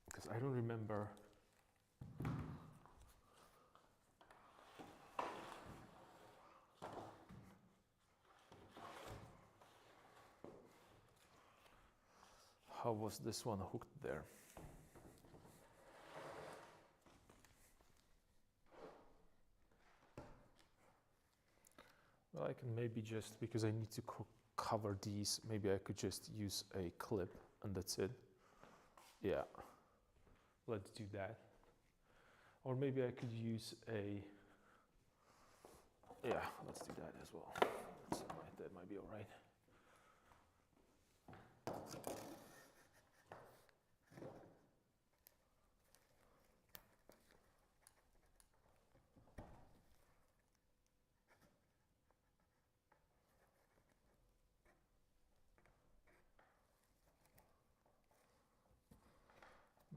Because I don't remember. How was this one hooked there? Well, I can maybe just, because I need to cover these, maybe I could just use a clip and that's it. Yeah, let's do that. Or maybe I could use a, yeah, let's do that as well. That might be all right.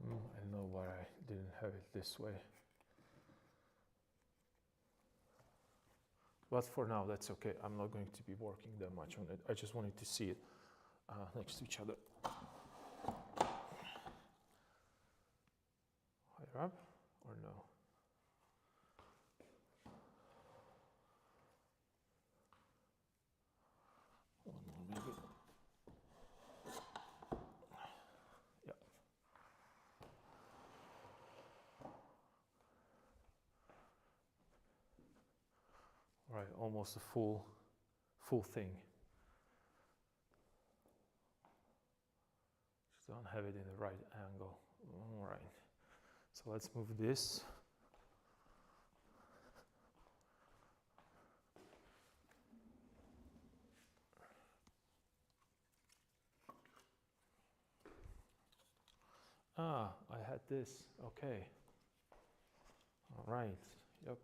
I don't know why I didn't have it this way. But for now, that's okay. I'm not going to be working that much on it. I just wanted to see it next to each other. Higher up or no? One more maybe. Yeah. All right, almost a full thing. Just don't have it in the right angle. All right. So let's move this. Ah, I had this. Okay. All right. Yep.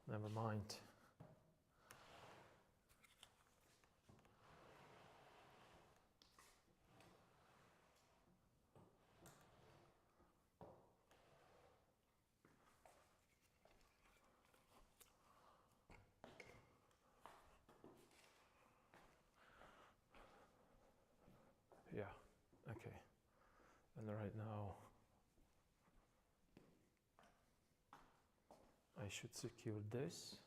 Never mind. Yeah. Okay. And right now, I should secure this.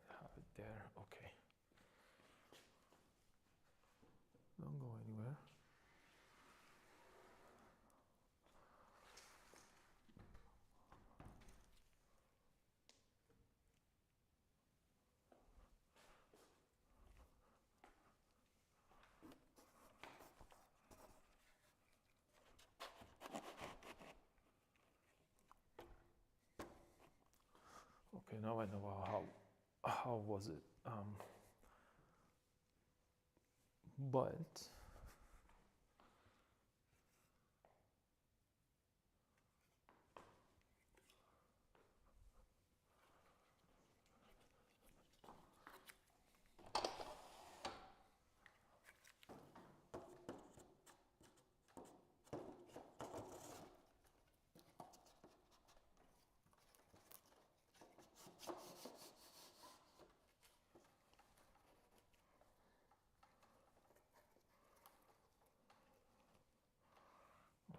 Have it there. Okay. Don't go anywhere. Okay, now I know how was it. But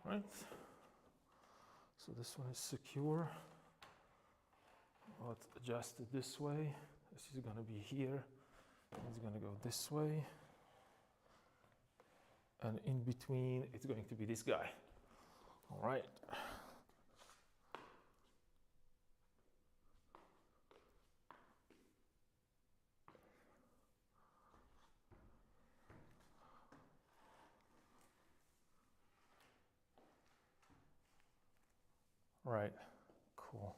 all right. So this one is secure. Let's adjust it this way. This is going to be here. It's going to go this way. And in between, it's going to be this guy. All right. Right. Cool.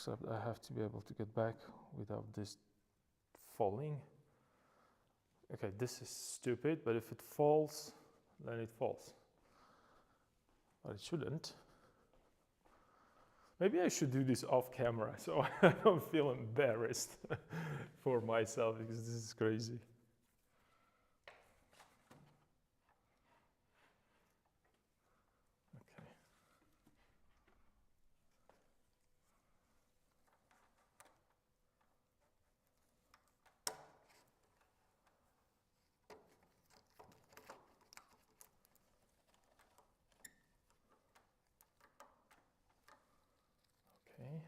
except I have to be able to get back without this falling. Okay, this is stupid, but if it falls, then it falls. But it shouldn't. Maybe I should do this off camera so I don't feel embarrassed for myself, because this is crazy. Okay. Okay.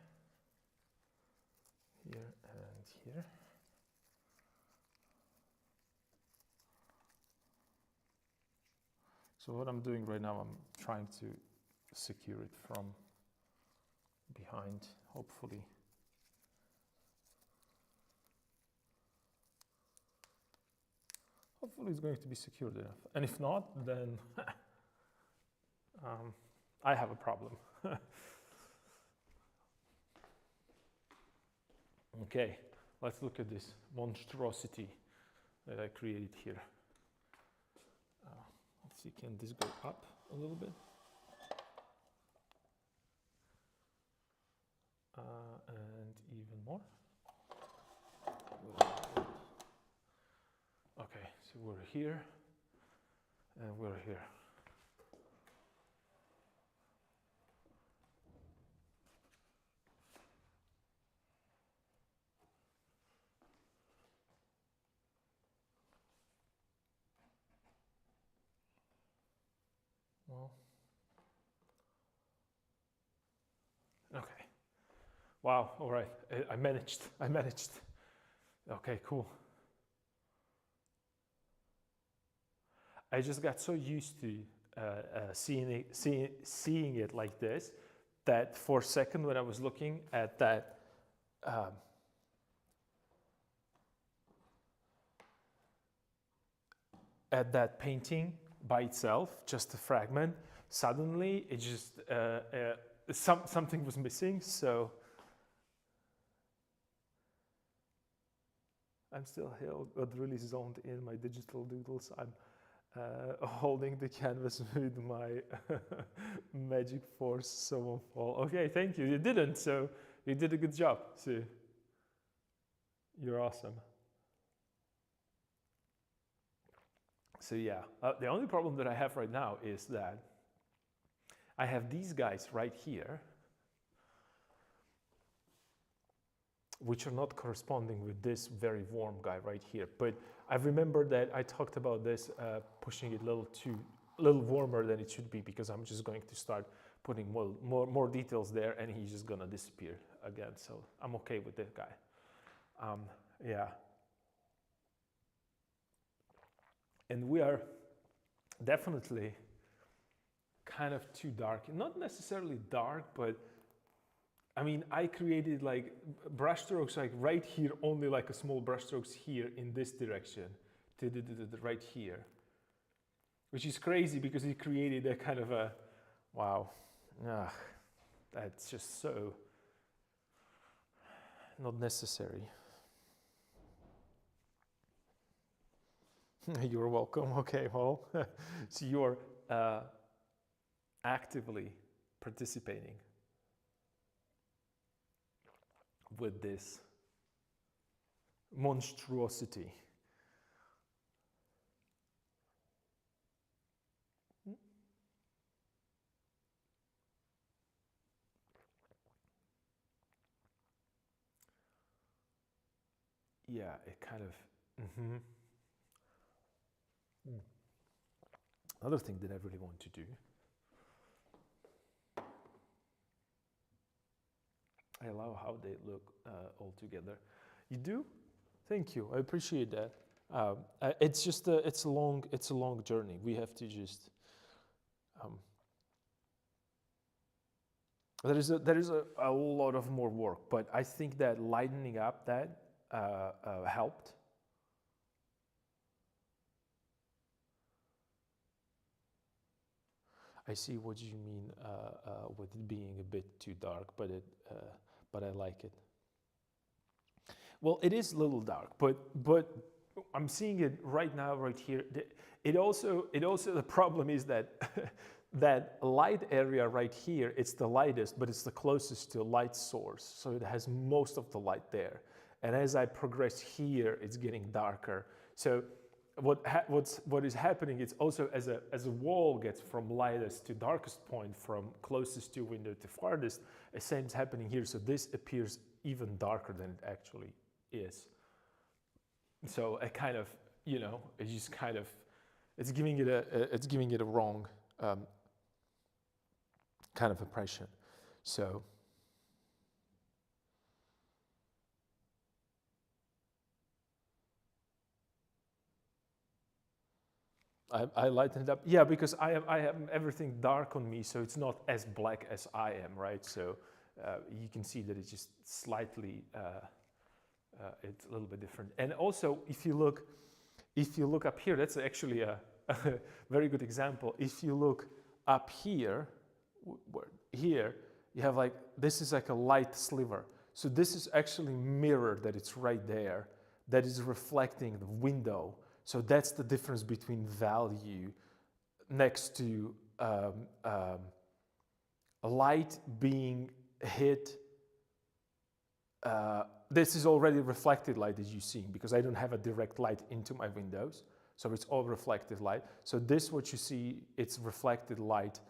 Here and here. So what I'm doing right now, I'm trying to secure it from behind, hopefully. Hopefully it's going to be secured enough. And if not, then I have a problem. Okay, let's look at this monstrosity that I created here. Let's see, can this go up a little bit? And even more. Okay, so we're here and we're here. Well, okay. Wow, all right, I managed. Okay, cool. I just got so used to seeing it like this, that for a second when I was looking at that painting by itself, just a fragment, suddenly it just something was missing. So I'm still here, but really zoned in my digital doodles. I'm holding the canvas with my magic force, so won't fall. Okay, thank you. You didn't, so you did a good job. So you're awesome. So yeah, the only problem that I have right now is that I have these guys right here, which are not corresponding with this very warm guy right here. But I remember that I talked about this, pushing it a little warmer than it should be, because I'm just going to start putting more details there, and he's just gonna disappear again. So I'm okay with that guy. Yeah. And we are definitely kind of too dark. Not necessarily dark, but I mean, I created like brushstrokes like right here, only like a small brushstrokes here in this direction, to right here, which is crazy because it created a kind of a, wow, that's just so not necessary. You're welcome. Okay, well, so you're actively participating with this monstrosity. Yeah, it kind of. Another thing that I really want to do. I love how they look all together. You do? Thank you. I appreciate that. It's just it's a long journey. We have to just. There is a lot of more work, but I think that lightening up that helped. I see what you mean with it being a bit too dark, but but I like it. Well, it is a little dark, but I'm seeing it right now, right here. It also the problem is that that light area right here, it's the lightest, but it's the closest to a light source, so it has most of the light there. And as I progress here, it's getting darker. So what is happening is also as a wall gets from lightest to darkest point, from closest to window to farthest, the same is happening here. So this appears even darker than it actually is. So I kind of, you know, it's just kind of, it's giving it a wrong kind of impression. So I lightened it up, yeah, because I have everything dark on me, so it's not as black as I am, right? So you can see that it's just slightly, it's a little bit different. And also, if you look up here, that's actually a very good example. If you look up here, here you have like, this is like a light sliver. So this is actually mirror that it's right there that is reflecting the window. So that's the difference between value next to a light being hit. This is already reflected light, as you're seeing, because I don't have a direct light into my windows. So it's all reflected light. So this, what you see, it's reflected light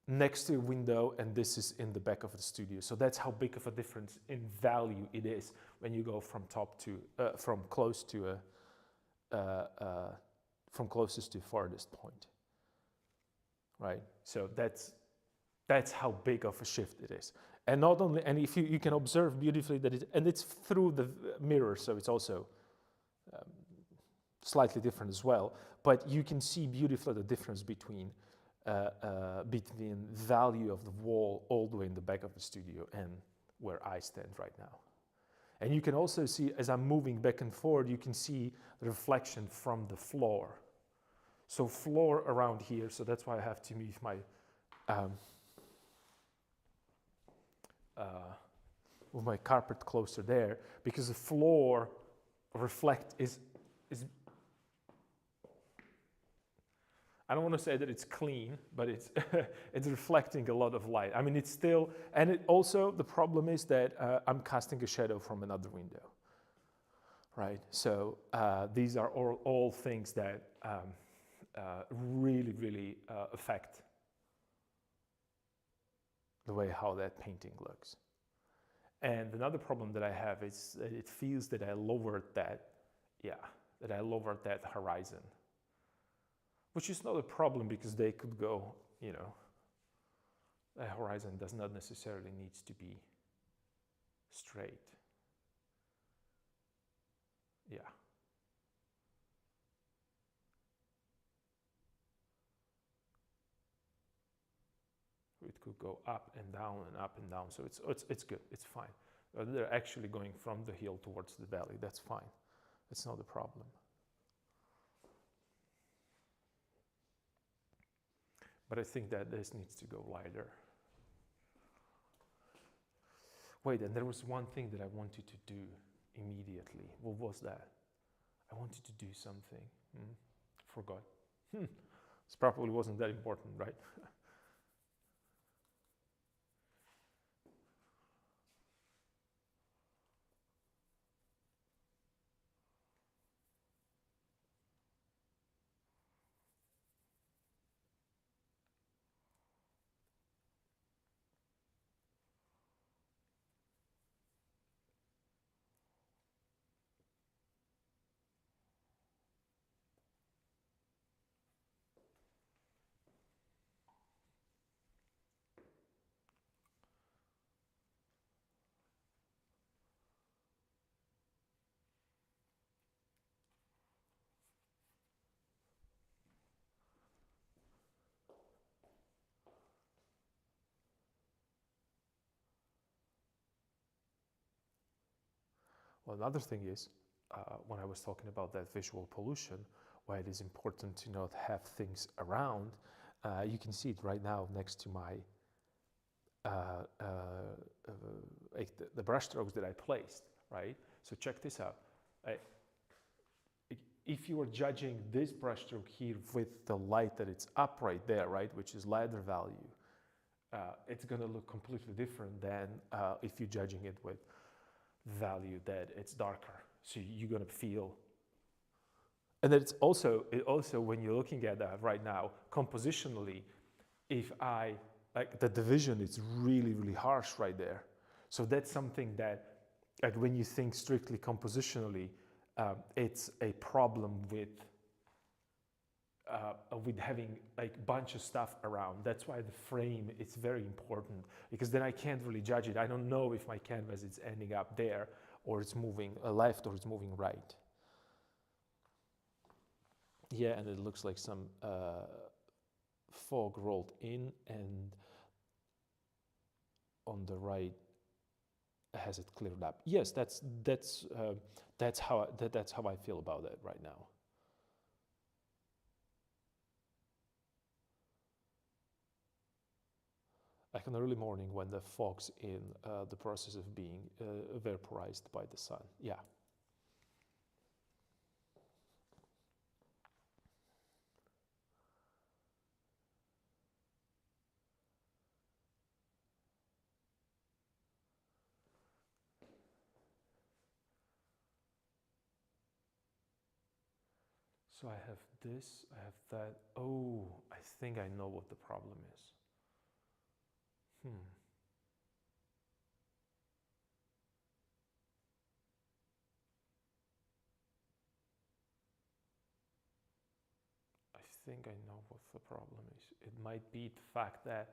next to a window, and this is in the back of the studio. So that's how big of a difference in value it is when you go from top to, from close to a, from closest to farthest point, right? So that's how big of a shift it is. And not only, and if you can observe beautifully that it's through the mirror, so it's also slightly different as well. But you can see beautifully the difference between value of the wall all the way in the back of the studio and where I stand right now. And you can also see, as I'm moving back and forward, you can see the reflection from the floor. So floor around here, so that's why I have to move my carpet closer there, because the floor is I don't want to say that it's clean, but it's it's reflecting a lot of light. I mean, it's still, and it also, the problem is that I'm casting a shadow from another window, right? So these are all things that really affect the way how that painting looks. And another problem that I have is that it feels that I lowered that horizon. Which is not a problem, because they could go, you know, the horizon does not necessarily need to be straight. Yeah. It could go up and down and up and down, so it's good, it's fine. They're actually going from the hill towards the valley, that's fine. It's not a problem. But I think that this needs to go lighter. Wait, and there was one thing that I wanted to do immediately. What was that? I wanted to do something. Forgot. This probably wasn't that important, right? Well, another thing is, when I was talking about that visual pollution, why it is important to not have things around, you can see it right now next to my like the brush strokes that I placed, right? So check this out. I, if you are judging this brush stroke here with the light that it's up right there, right, which is ladder value, it's going to look completely different than if you're judging it with value that it's darker. So you're going to feel, and then it's also, when you're looking at that right now, compositionally, if I, like the division is really, really harsh right there. So that's something that, like when you think strictly compositionally, it's a problem with having like bunch of stuff around. That's why the frame is very important, because then I can't really judge it. I don't know if my canvas is ending up there or it's moving left or it's moving right. Yeah, and it looks like some fog rolled in, and on the right has it cleared up. Yes, that's how I feel about it right now. Like in the early morning when the fog's in the process of being vaporized by the sun. Yeah. So I have this, I have that. Oh, I think I know what the problem is. I think I know what the problem is. It might be the fact that,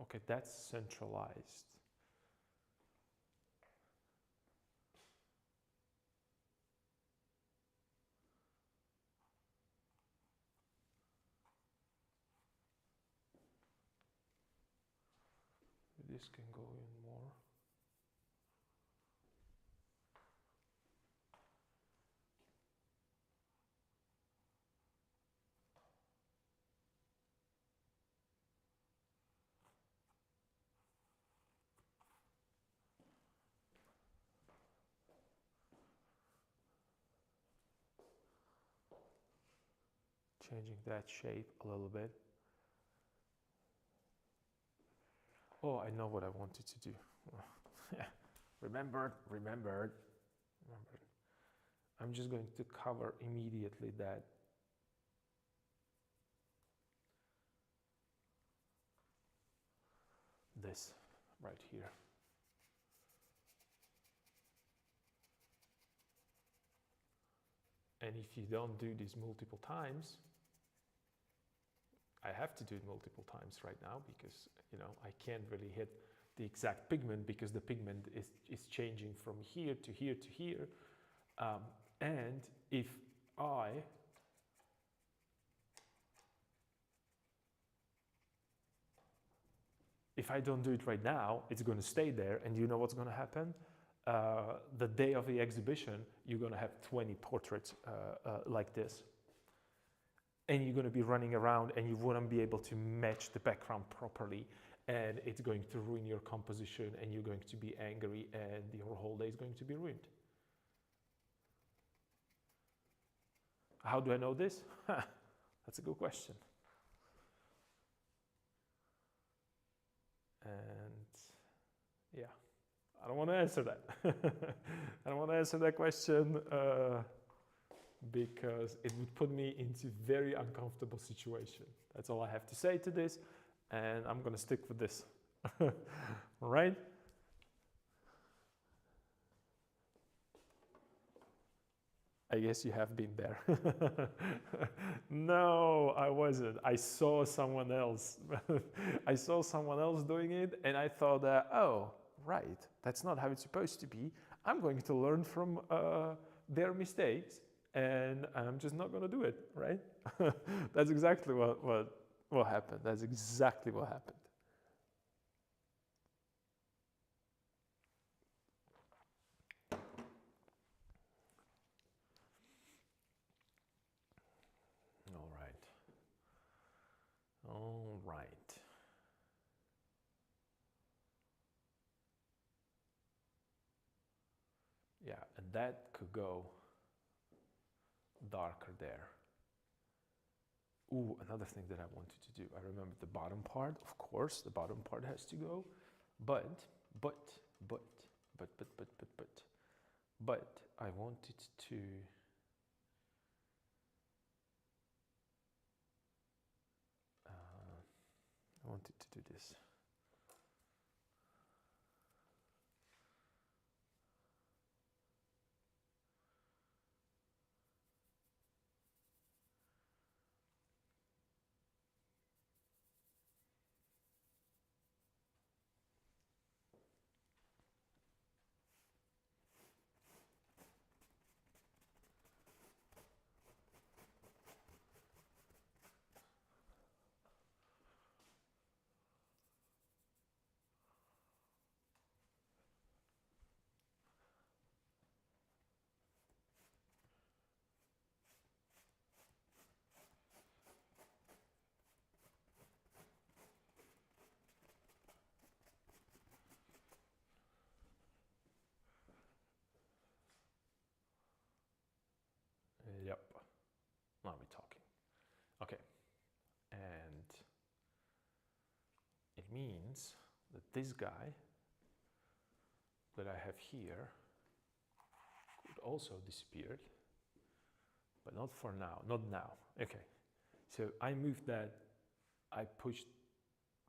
okay, that's centralized. This can go in more. Changing that shape a little bit. Oh, I know what I wanted to do. Remembered. I'm just going to cover immediately that. This right here. And if you don't do this multiple times, I have to do it multiple times right now because, you know, I can't really hit the exact pigment because the pigment is changing from here to here to here. And if I don't do it right now, it's going to stay there, and you know what's going to happen? The day of the exhibition, you're going to have 20 portraits like this. And you're going to be running around and you wouldn't be able to match the background properly, and it's going to ruin your composition, and you're going to be angry, and your whole day is going to be ruined. How do I know this? That's a good question. And yeah, I don't want to answer that. I don't want to answer that question because it would put me into very uncomfortable situation. That's all I have to say to this, and I'm going to stick with this. All right? I guess you have been there. No, I wasn't. I saw someone else. I saw someone else doing it, and I thought that, oh, right, that's not how it's supposed to be. I'm going to learn from their mistakes, and I'm just not going to do it, right? That's exactly what happened. That's exactly what happened. All right. All right. Yeah, and that could go darker there. Ooh, another thing that I wanted to do. I remember the bottom part, of course, the bottom part has to go, but I wanted to do this. Yep, now we're talking. Okay, and it means that this guy that I have here could also disappear, but not for now, not now. Okay, so I moved that, I pushed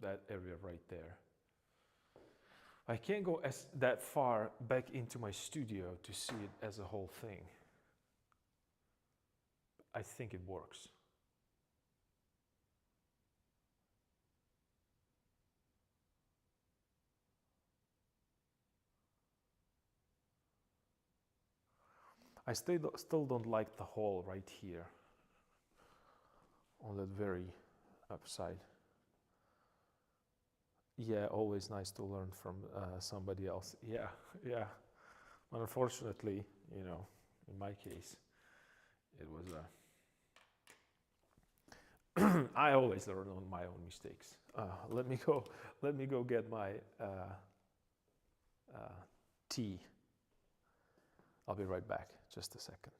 that area right there. I can't go that far back into my studio to see it as a whole thing. I think it works. I still don't like the hole right here on that very upside. Yeah, always nice to learn from somebody else. Yeah, yeah. But unfortunately, you know, in my case, it was I always learn on my own mistakes. Let me go get my tea. I'll be right back. Just a second.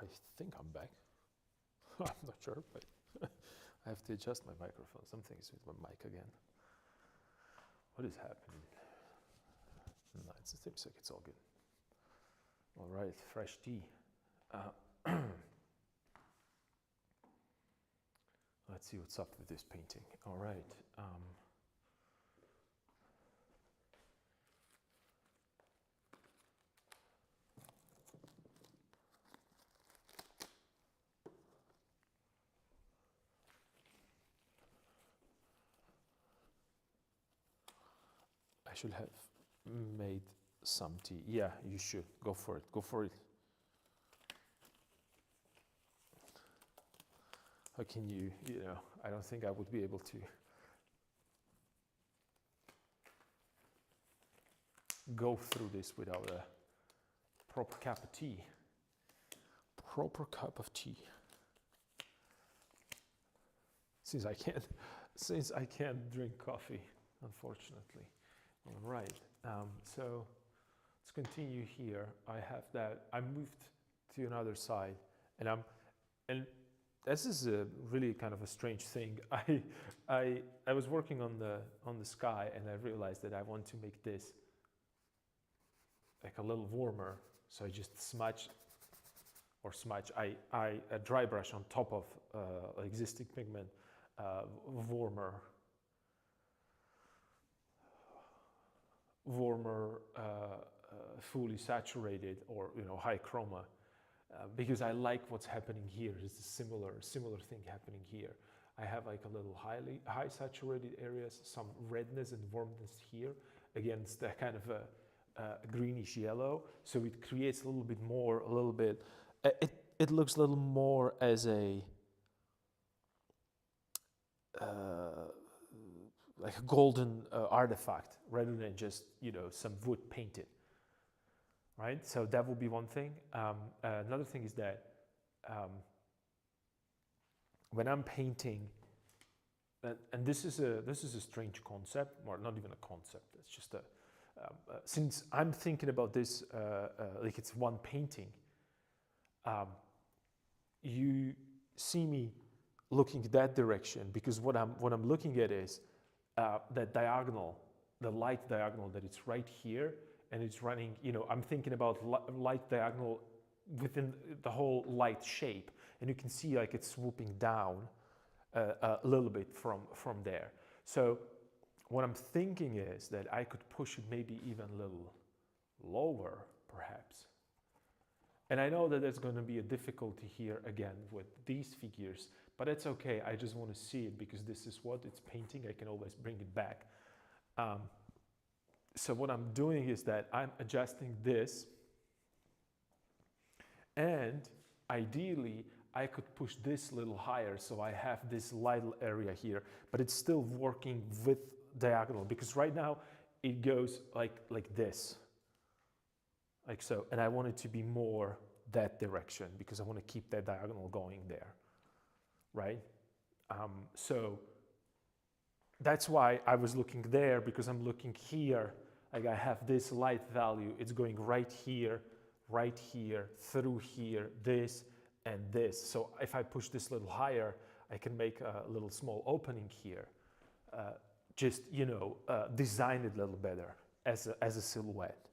I think I'm back. I'm not sure, but I have to adjust my microphone. Something is with my mic again. What is happening? No, it seems like it's all good. All right, fresh tea. Let's see what's up with this painting. All right. I should have made some tea. Yeah, you should. Go for it. Go for it. How can you know, I don't think I would be able to go through this without a proper cup of tea. Proper cup of tea. Since I can't drink coffee, unfortunately. All right, so let's continue here. I have that, I moved to another side, and this is a really kind of a strange thing. I was working on the sky, and I realized that I want to make this like a little warmer. So I just I dry brush on top of existing pigment, warmer, fully saturated, or high chroma, because I like what's happening here. It's a similar thing happening here. I have like a little high saturated areas, some redness and warmness here against that kind of a greenish yellow. So it creates a little bit more, it looks a little more as a like a golden artifact rather than just some wood painted, right? So that would be one thing. Another thing is that when I'm painting, and this is a strange concept, or not even a concept. It's just since I'm thinking about this like it's one painting. You see me looking that direction because what I'm looking at is that diagonal, the light diagonal that it's right here, and it's running. I'm thinking about light diagonal within the whole light shape, and you can see like it's swooping down a little bit from there. So what I'm thinking is that I could push it maybe even a little lower, perhaps. And I know that there's going to be a difficulty here again with these figures, but it's okay. I just want to see it because this is what it's painting. I can always bring it back. So what I'm doing is that I'm adjusting this, and ideally I could push this a little higher so I have this light area here, but it's still working with diagonal because right now it goes like this, like so, and I want it to be more that direction because I want to keep that diagonal going there, right? So that's why I was looking there, because I'm looking here, like I have this light value, it's going right here, through here, this and this. So if I push this a little higher, I can make a little small opening here, just design it a little better as a silhouette.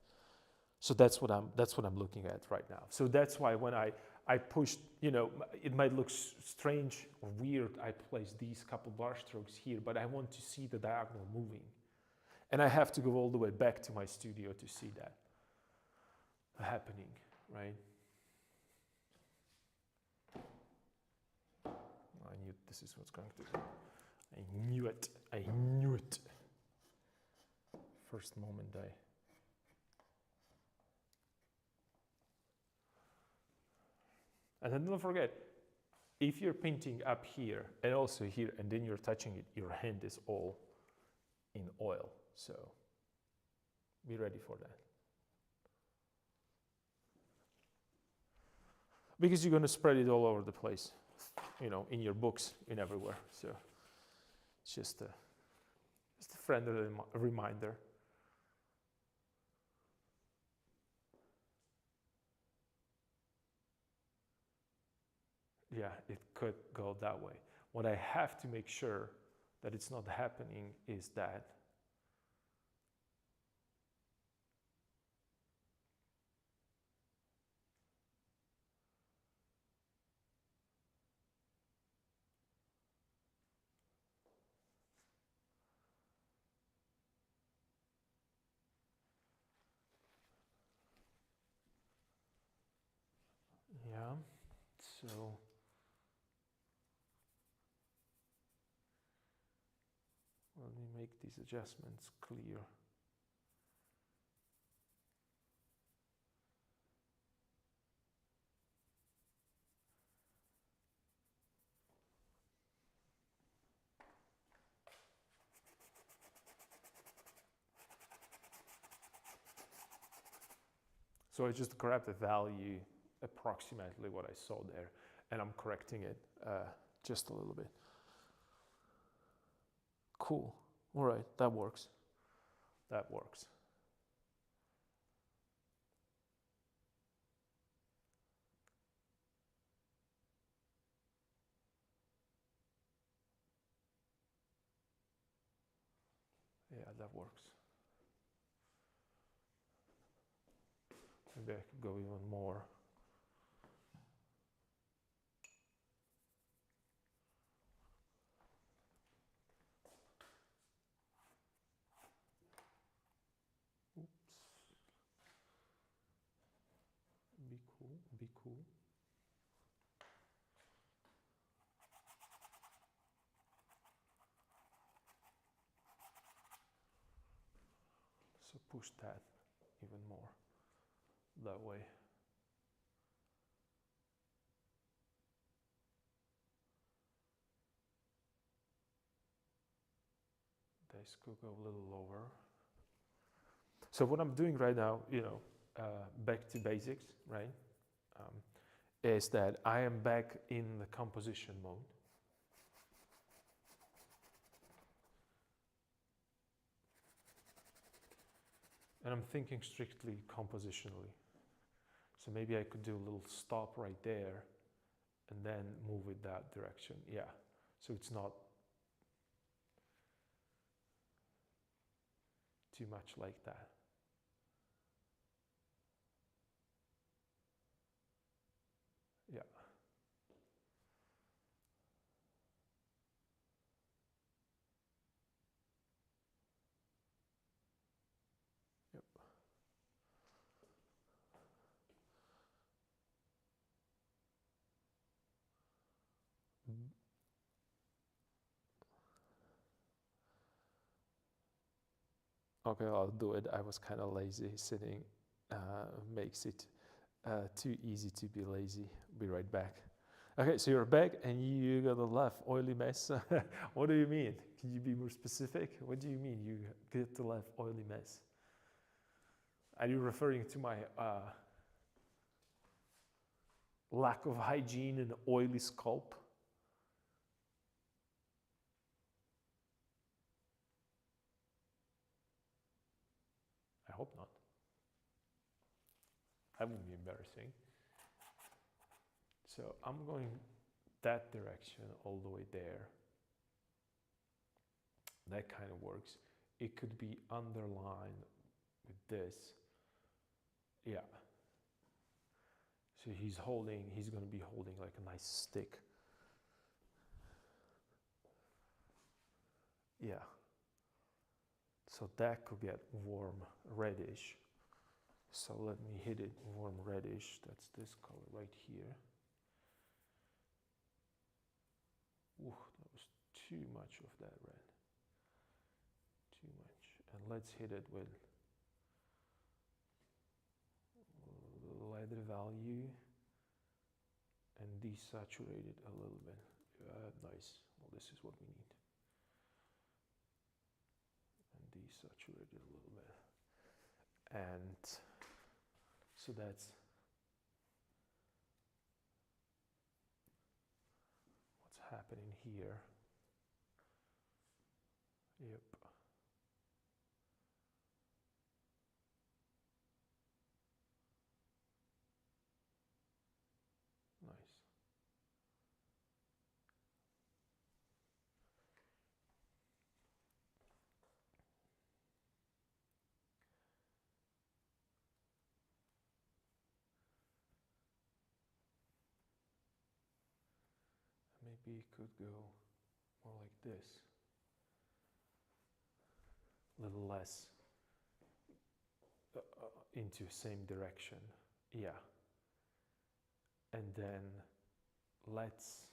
So that's what I'm looking at right now. So that's why when I pushed, it might look strange or weird, I place these couple brush strokes here, but I want to see the diagonal moving. And I have to go all the way back to my studio to see that happening, right? I knew this is what's going to, I knew it. First moment And then don't forget, if you're painting up here and also here, and then you're touching it, your hand is all in oil. So be ready for that. Because you're going to spread it all over the place, in your books, in everywhere. So it's just a friendly reminder. yeah, it could go that way. What I have to make sure that it's not happening is that yeah, so let me make these adjustments clear. So I just grabbed the value approximately what I saw there, and I'm correcting it just a little bit. Cool. All right, that works. That works. Yeah, that works. Maybe I could go even more. Oops. Be cool, be cool. So push that even more that way. This could go a little lower. So what I'm doing right now, back to basics, right? Is that I am back in the composition mode. And I'm thinking strictly compositionally. So maybe I could do a little stop right there and then move it that direction. Yeah. So it's not too much like that. Yeah. Yep. Okay, I'll do it. I was kind of lazy. Sitting makes it too easy to be lazy. Be right back. Okay, so you're back and you got a left oily mess. What do you mean? Can you be more specific? What do you mean you get the left oily mess? Are you referring to my lack of hygiene and oily scalp? I hope not. That would be embarrassing. So I'm going that direction all the way there. That kind of works. It could be underlined with this. Yeah. So he's going to be holding like a nice stick. Yeah. So that could get warm reddish. So let me hit it warm reddish. That's this color right here. Ooh, that was too much of that red. Too much. And let's hit it with leather value and desaturate it a little bit. Nice. Well, this is what we need. And desaturate it a little bit. And so that's what's happening here. Yep. Nice. maybe it could go more like this, a little less into same direction. Yeah. And then let's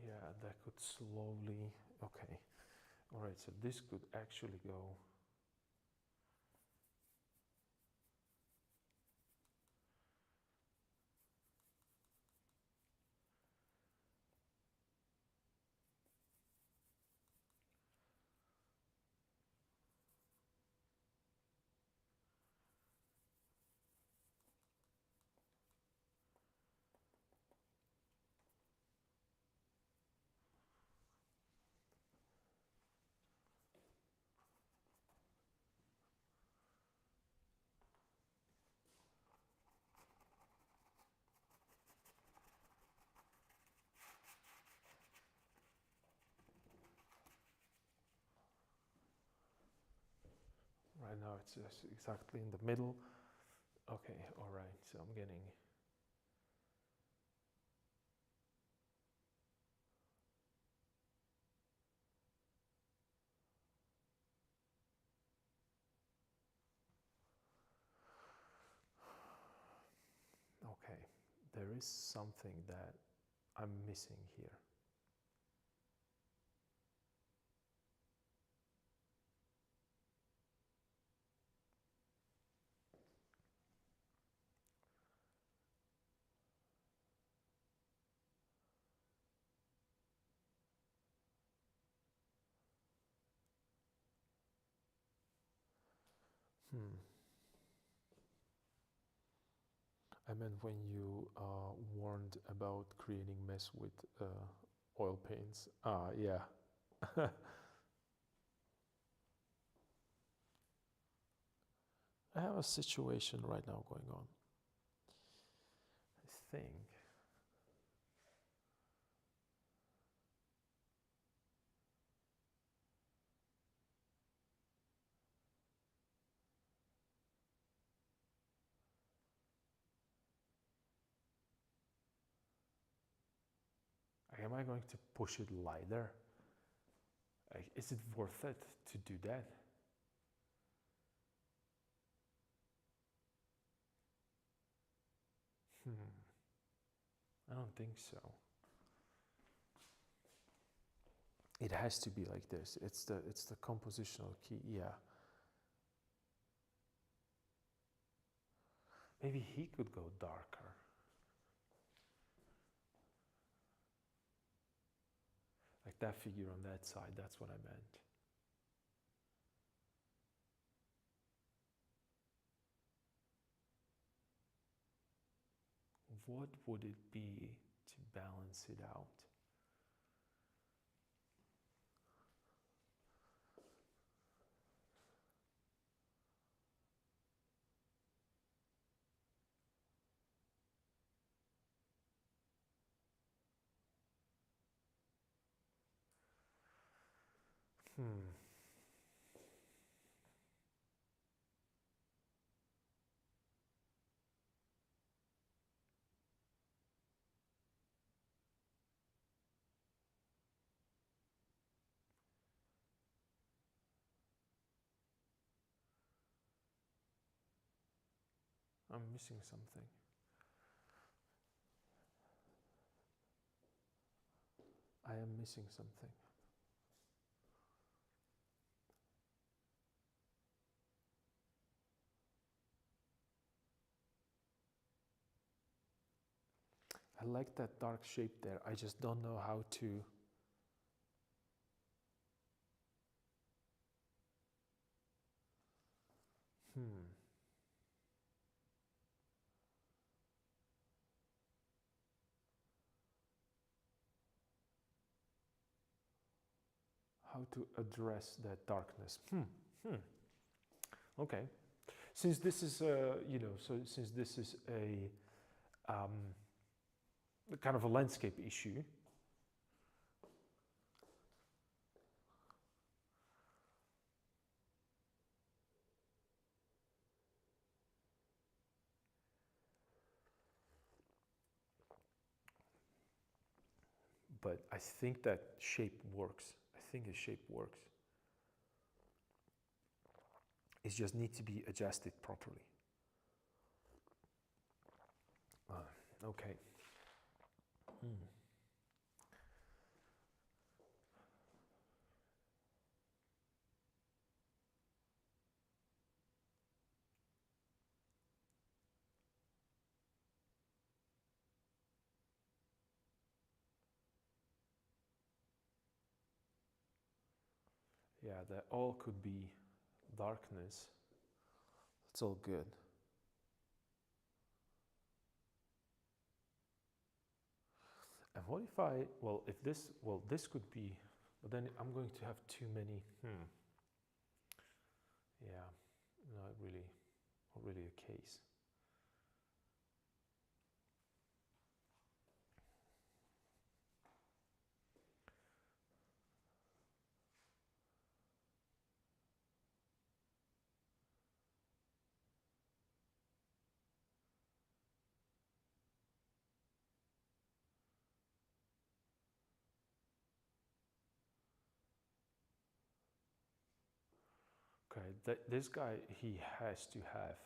yeah, that could slowly, okay. All right, so this could actually go. Right now it's just exactly in the middle. Okay, all right, so I'm getting. Okay, there is something that I'm missing here. I meant when you warned about creating mess with oil paints. Ah, yeah. I have a situation right now going on. I think. Am I going to push it lighter? Like, is it worth it to do that? I don't think so. It has to be like this. It's the compositional key. Yeah. Maybe he could go darker. Like that figure on that side, that's what I meant. What would it be to balance it out? I'm missing something. I am missing something. like that dark shape there. I just don't know how to. How to address that darkness. Okay. Since this is since this is a kind of a landscape issue, but I think that shape works. I think the shape works. It just needs to be adjusted properly. Okay. Yeah, that all could be darkness. It's all good. And what if this could be, but then I'm going to have too many. Yeah, not really a case. Okay, this guy, he has to have.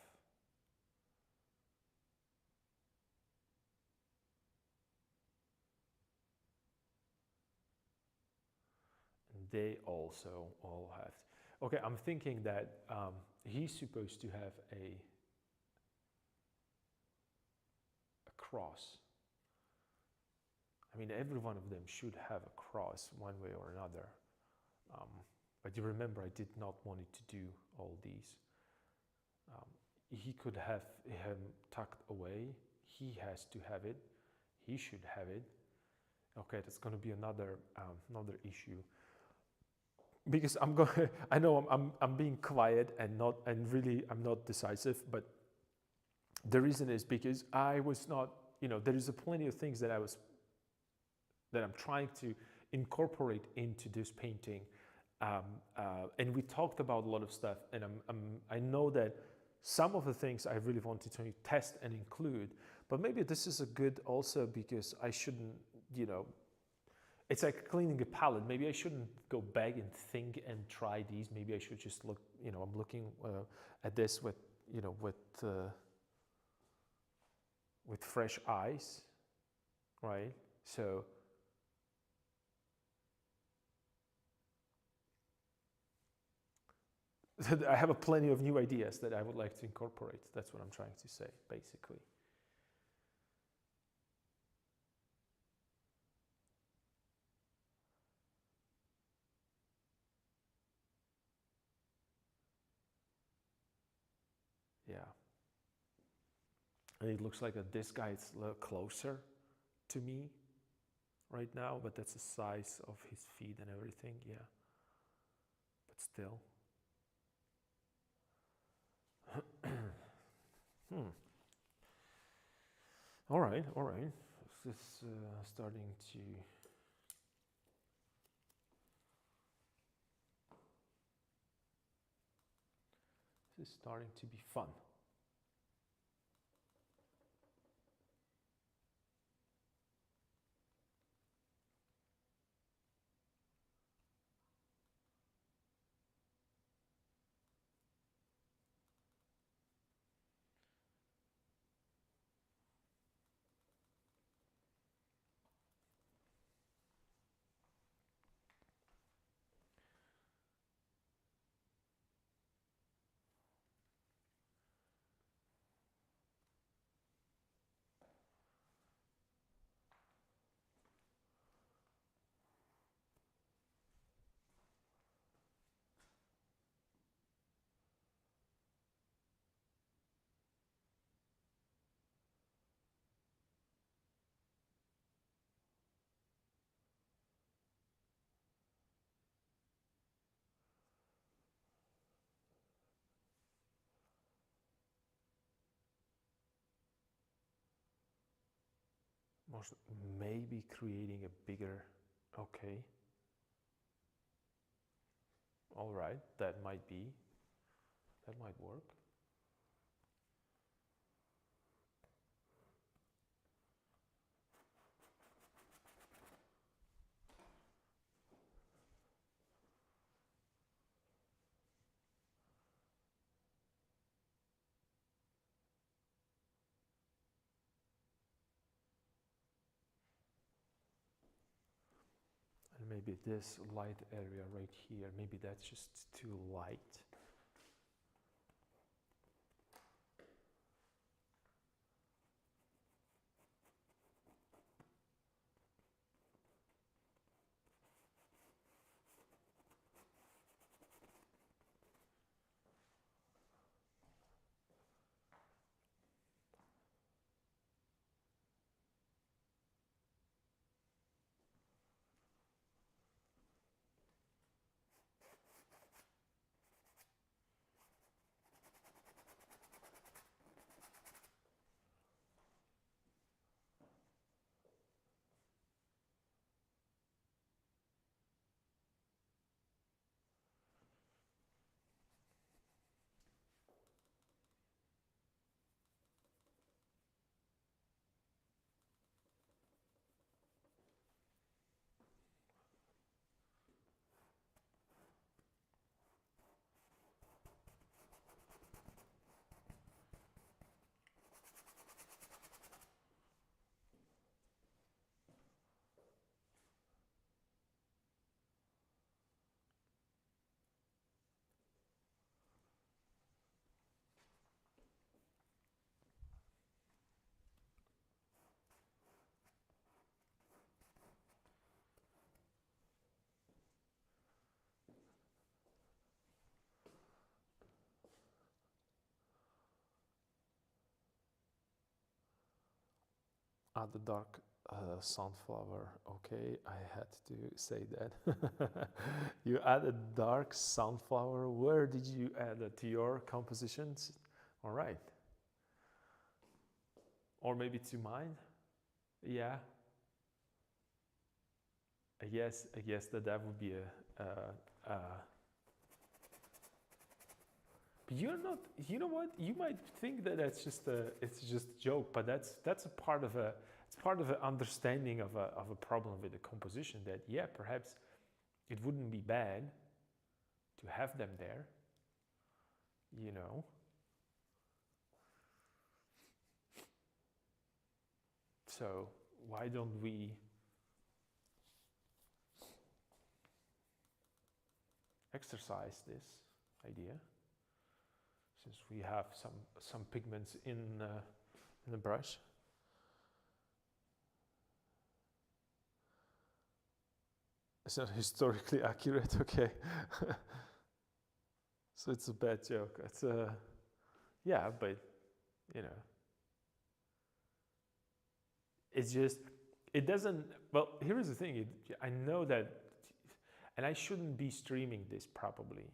And they also all have. Okay, I'm thinking that he's supposed to have a cross. I mean, every one of them should have a cross one way or another. But you remember, I did not want it to do all these. He could have him tucked away. He has to have it. He should have it. Okay, that's going to be another issue. Because I'm going, I know I'm being quiet and really I'm not decisive. But the reason is because I was not. There is plenty of things that I'm trying to incorporate into this painting. And we talked about a lot of stuff, and I know that some of the things I really wanted to test and include, but maybe this is a good also because I shouldn't, it's like cleaning a palette. Maybe I shouldn't go back and think and try these. Maybe I should just look, I'm looking at this with fresh eyes, right? So I have plenty of new ideas that I would like to incorporate. That's what I'm trying to say, basically. Yeah. And it looks like that this guy is a little closer to me right now, but that's the size of his feet and everything, yeah. But still. All right. This is starting to. This is starting to be fun. maybe creating a bigger, okay. All right, that might work. And maybe this light area right here, maybe that's just too light. The dark sunflower. Okay, I had to say that. You added dark sunflower. Where did you add it? To your compositions? All right. Or maybe to mine? Yeah. I guess that would be but you're not. You know what? You might think that it's just a joke, but that's a part of a. It's part of an understanding of a problem with the composition. That yeah, perhaps it wouldn't be bad to have them there. You know. So why don't we exercise this idea? Since we have some pigments in the brush. It's not historically accurate, okay. So it's a bad joke. It's yeah, but you know, it's just it doesn't. Well, here's the thing. I know that, and I shouldn't be streaming this probably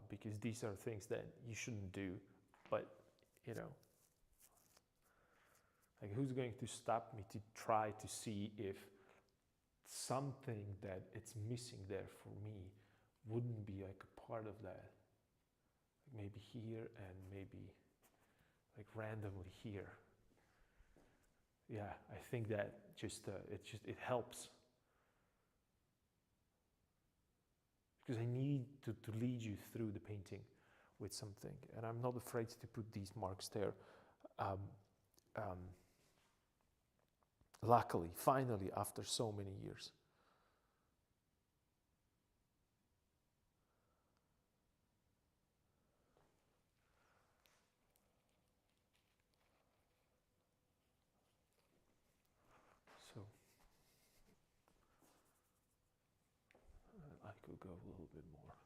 because these are things that you shouldn't do. But you know, like who's going to stop me to try to see if something that it's missing there for me wouldn't be like a part of that, like maybe here and maybe like randomly here. Yeah, I think that it helps because I need to lead you through the painting with something, and I'm not afraid to put these marks there. Luckily, finally, after so many years. So I could go a little bit more.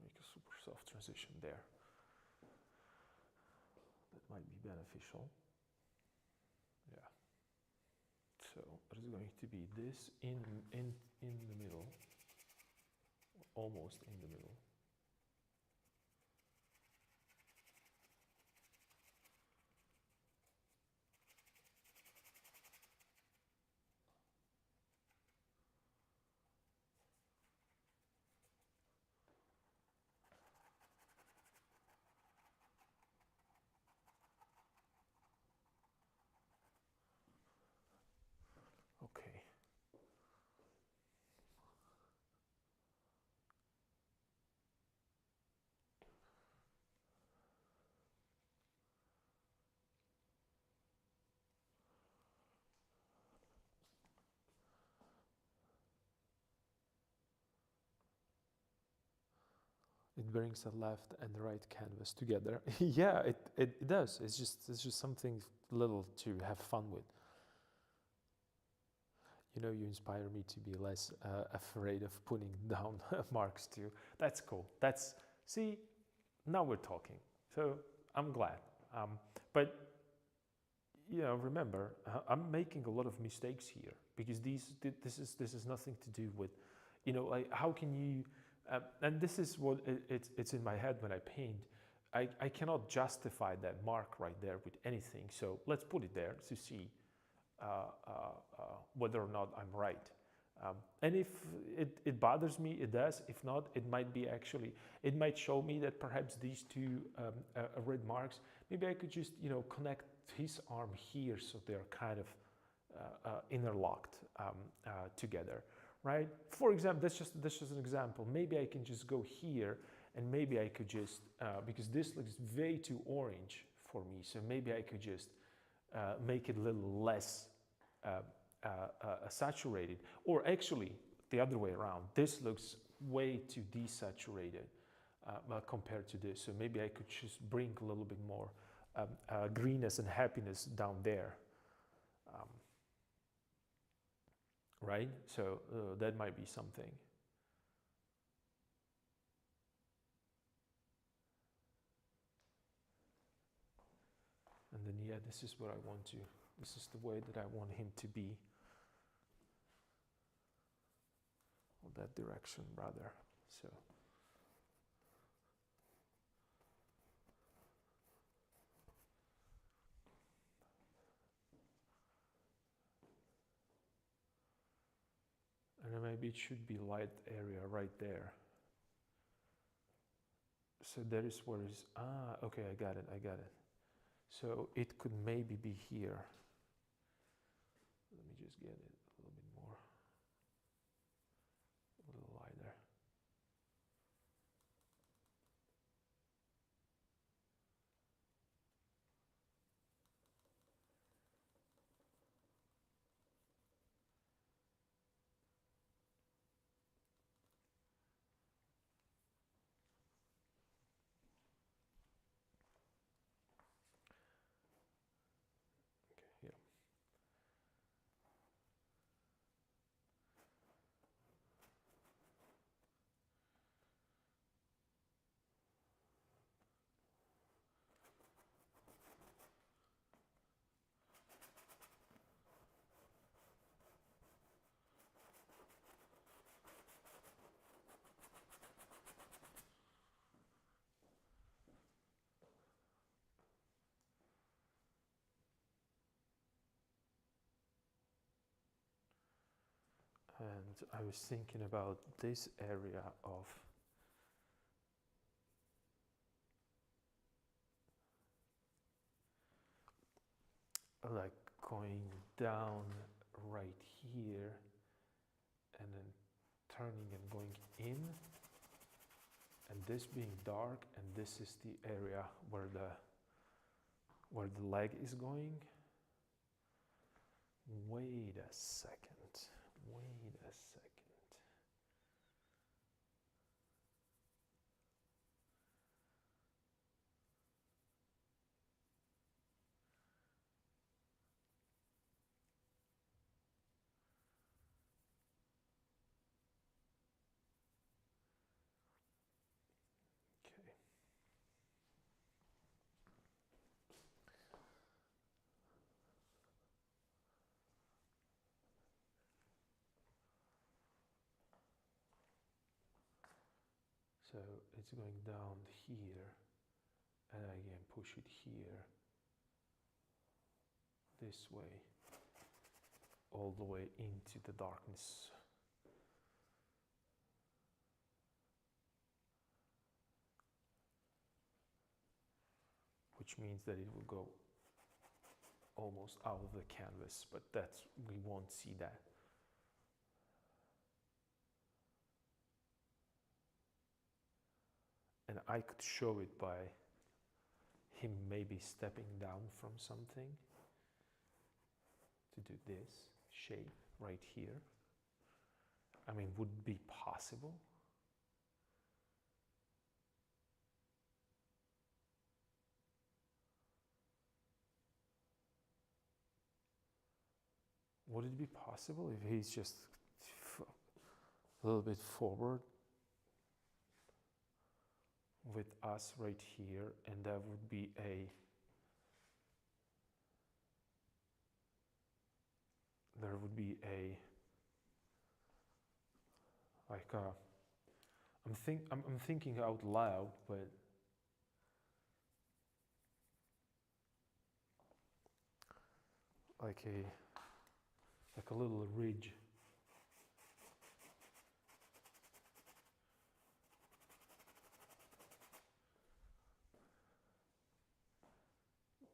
Make a super soft transition there. That might be beneficial. it is going to be this in the middle, almost in the middle. Okay. It brings the left and the right canvas together. Yeah, it does. It's just something little to have fun with. You know, you inspire me to be less afraid of putting down marks too. That's cool. See, now we're talking. So I'm glad. But you know, remember, I'm making a lot of mistakes here because this is nothing to do with, you know, like how can you, and this is what it's in my head when I paint. I cannot justify that mark right there with anything. So let's put it there to see whether or not I'm right. And if it bothers me, it does. If not, it might be actually, it might show me that perhaps these two red marks, maybe I could just, you know, connect his arm here so they're kind of interlocked together, right? For example, that's just an example. Maybe I can just go here and maybe I could just, because this looks way too orange for me, so maybe I could just make it a little less saturated, or actually the other way around. This looks way too desaturated compared to this. So maybe I could just bring a little bit more greenness and happiness down there, right? So that might be something. And then, yeah, this is what I want to, this is the way that I want him to be. Or that direction, rather. So. And then maybe it should be light area right there. So that is where is, okay, I got it. So it could maybe be here. Let me just get it a little bit more, a little lighter. Okay, yeah. And I was thinking about this area of like going down right here and then turning and going in, and this being dark, and this is the area where the leg is going. Wait a second. Okay. So it's going down here, and again push it here, this way, all the way into the darkness. Which means that it will go almost out of the canvas, but we won't see that. And I could show it by him maybe stepping down from something to do this shape right here. I mean, would it be possible? Would it be possible if he's just a little bit forward with us right here, and that would be there would be like I'm thinking out loud, but like a little ridge.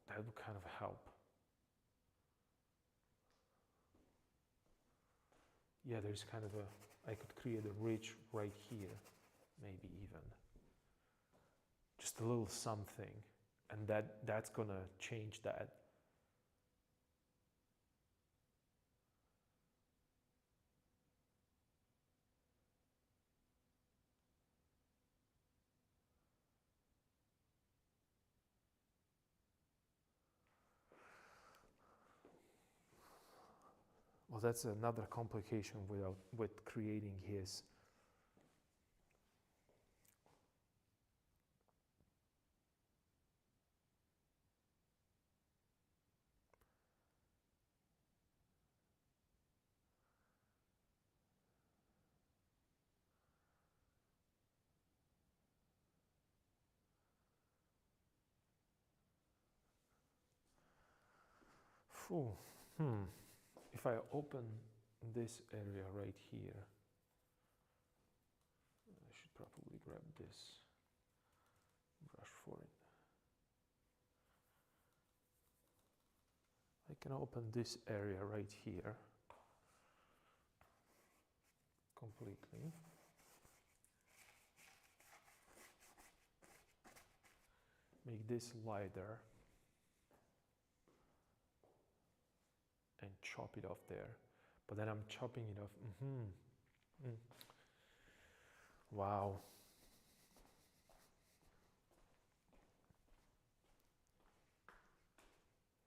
That would kind of help. Yeah, there's kind of I could create a ridge right here, maybe even. Just a little something, and that's gonna change that. Well, that's another complication with creating his. If I open this area right here, I should probably grab this brush for it. I can open this area right here completely. Make this lighter and chop it off there. But then I'm chopping it off. Wow.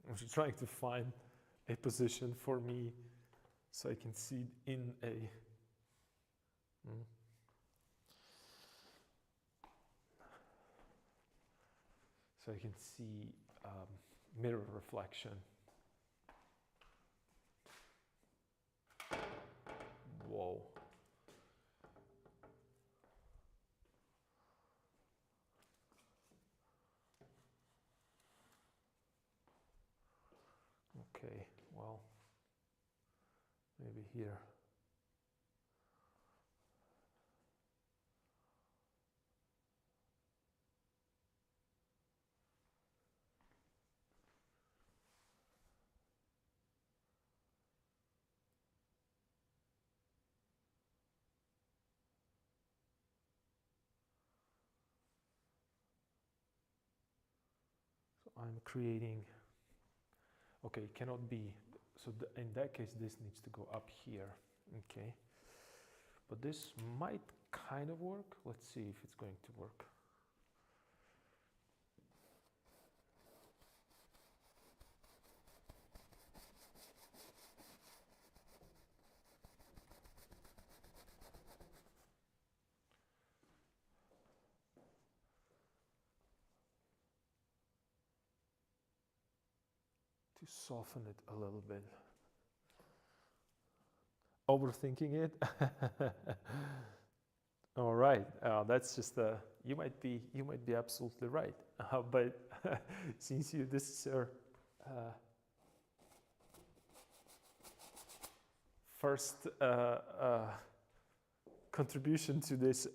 I'm just trying to find a position for me so I can see it in a so I can see mirror reflection. Whoa. Okay, well, maybe here. So I'm creating, okay, it cannot be, so in that case this needs to go up here, okay. But this might kind of work. Let's see if it's going to work. To soften it a little bit. Overthinking it. All right, that's just you might be absolutely right, but since this is your first contribution to this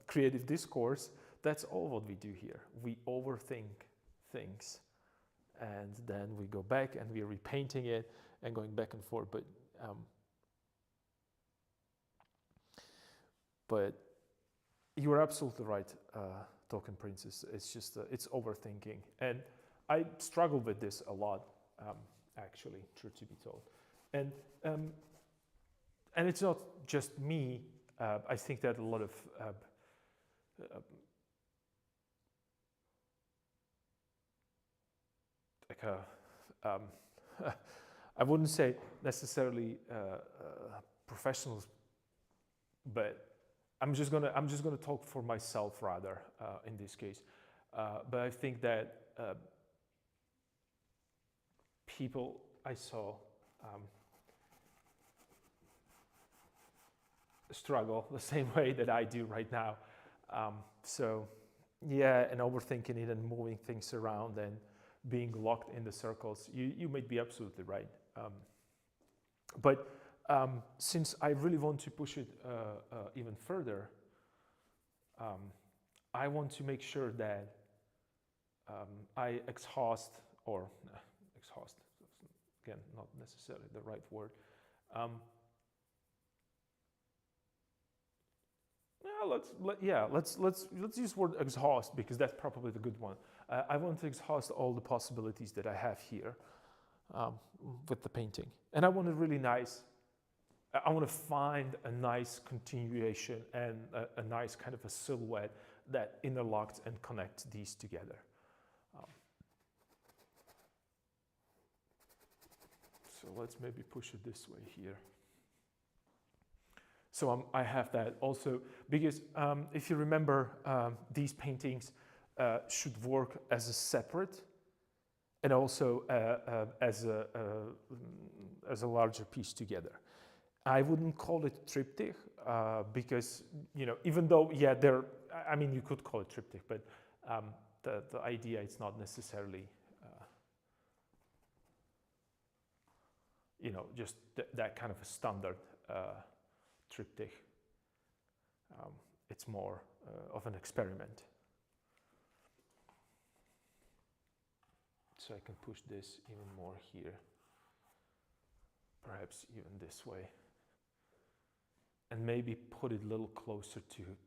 creative discourse, that's all what we do here. We overthink things, and then we go back and we're repainting it and going back and forth. But you are absolutely right, Token Princess. It's just it's overthinking, and I struggle with this a lot, actually, truth to be told, and it's not just me. I think that a lot of I wouldn't say necessarily professionals, but I'm just gonna talk for myself rather in this case. But I think that people I saw struggle the same way that I do right now. So yeah, and overthinking it and moving things around and being locked in the circles. You might be absolutely right. But since I really want to push it even further, I want to make sure that I exhaust, again, not necessarily the right word. Let's use the word exhaust, because that's probably the good one. I want to exhaust all the possibilities that I have here with the painting, and I want it really nice. I want to find a nice continuation and a nice kind of a silhouette that interlocks and connects these together. So let's maybe push it this way here. So I have that also, because if you remember, these paintings should work as a separate and also as a larger piece together. I wouldn't call it triptych because, even though, you could call it triptych, but the idea is not necessarily, just that kind of a standard triptych. It's more of an experiment. So I can push this even more here, perhaps even this way, and maybe put it a little closer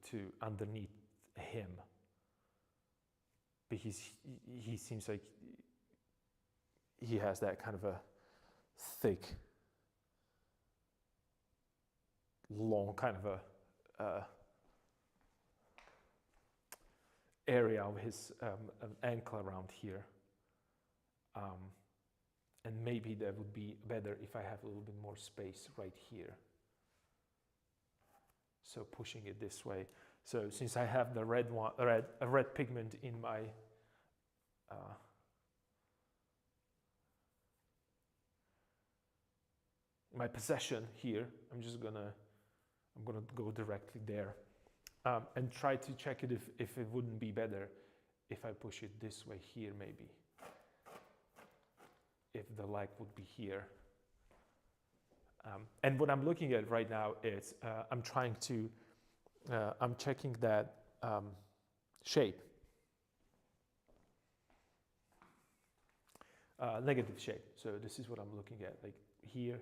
to underneath him, because he seems like he has that kind of a thick, long kind of a area of his ankle around here, and maybe that would be better if I have a little bit more space right here. So pushing it this way. So since I have the red pigment in my possession here, I'm gonna go directly there, and try to check it if it wouldn't be better if I push it this way here, maybe. If the light would be here. And what I'm looking at right now is I'm checking that shape, negative shape. So this is what I'm looking at, like here,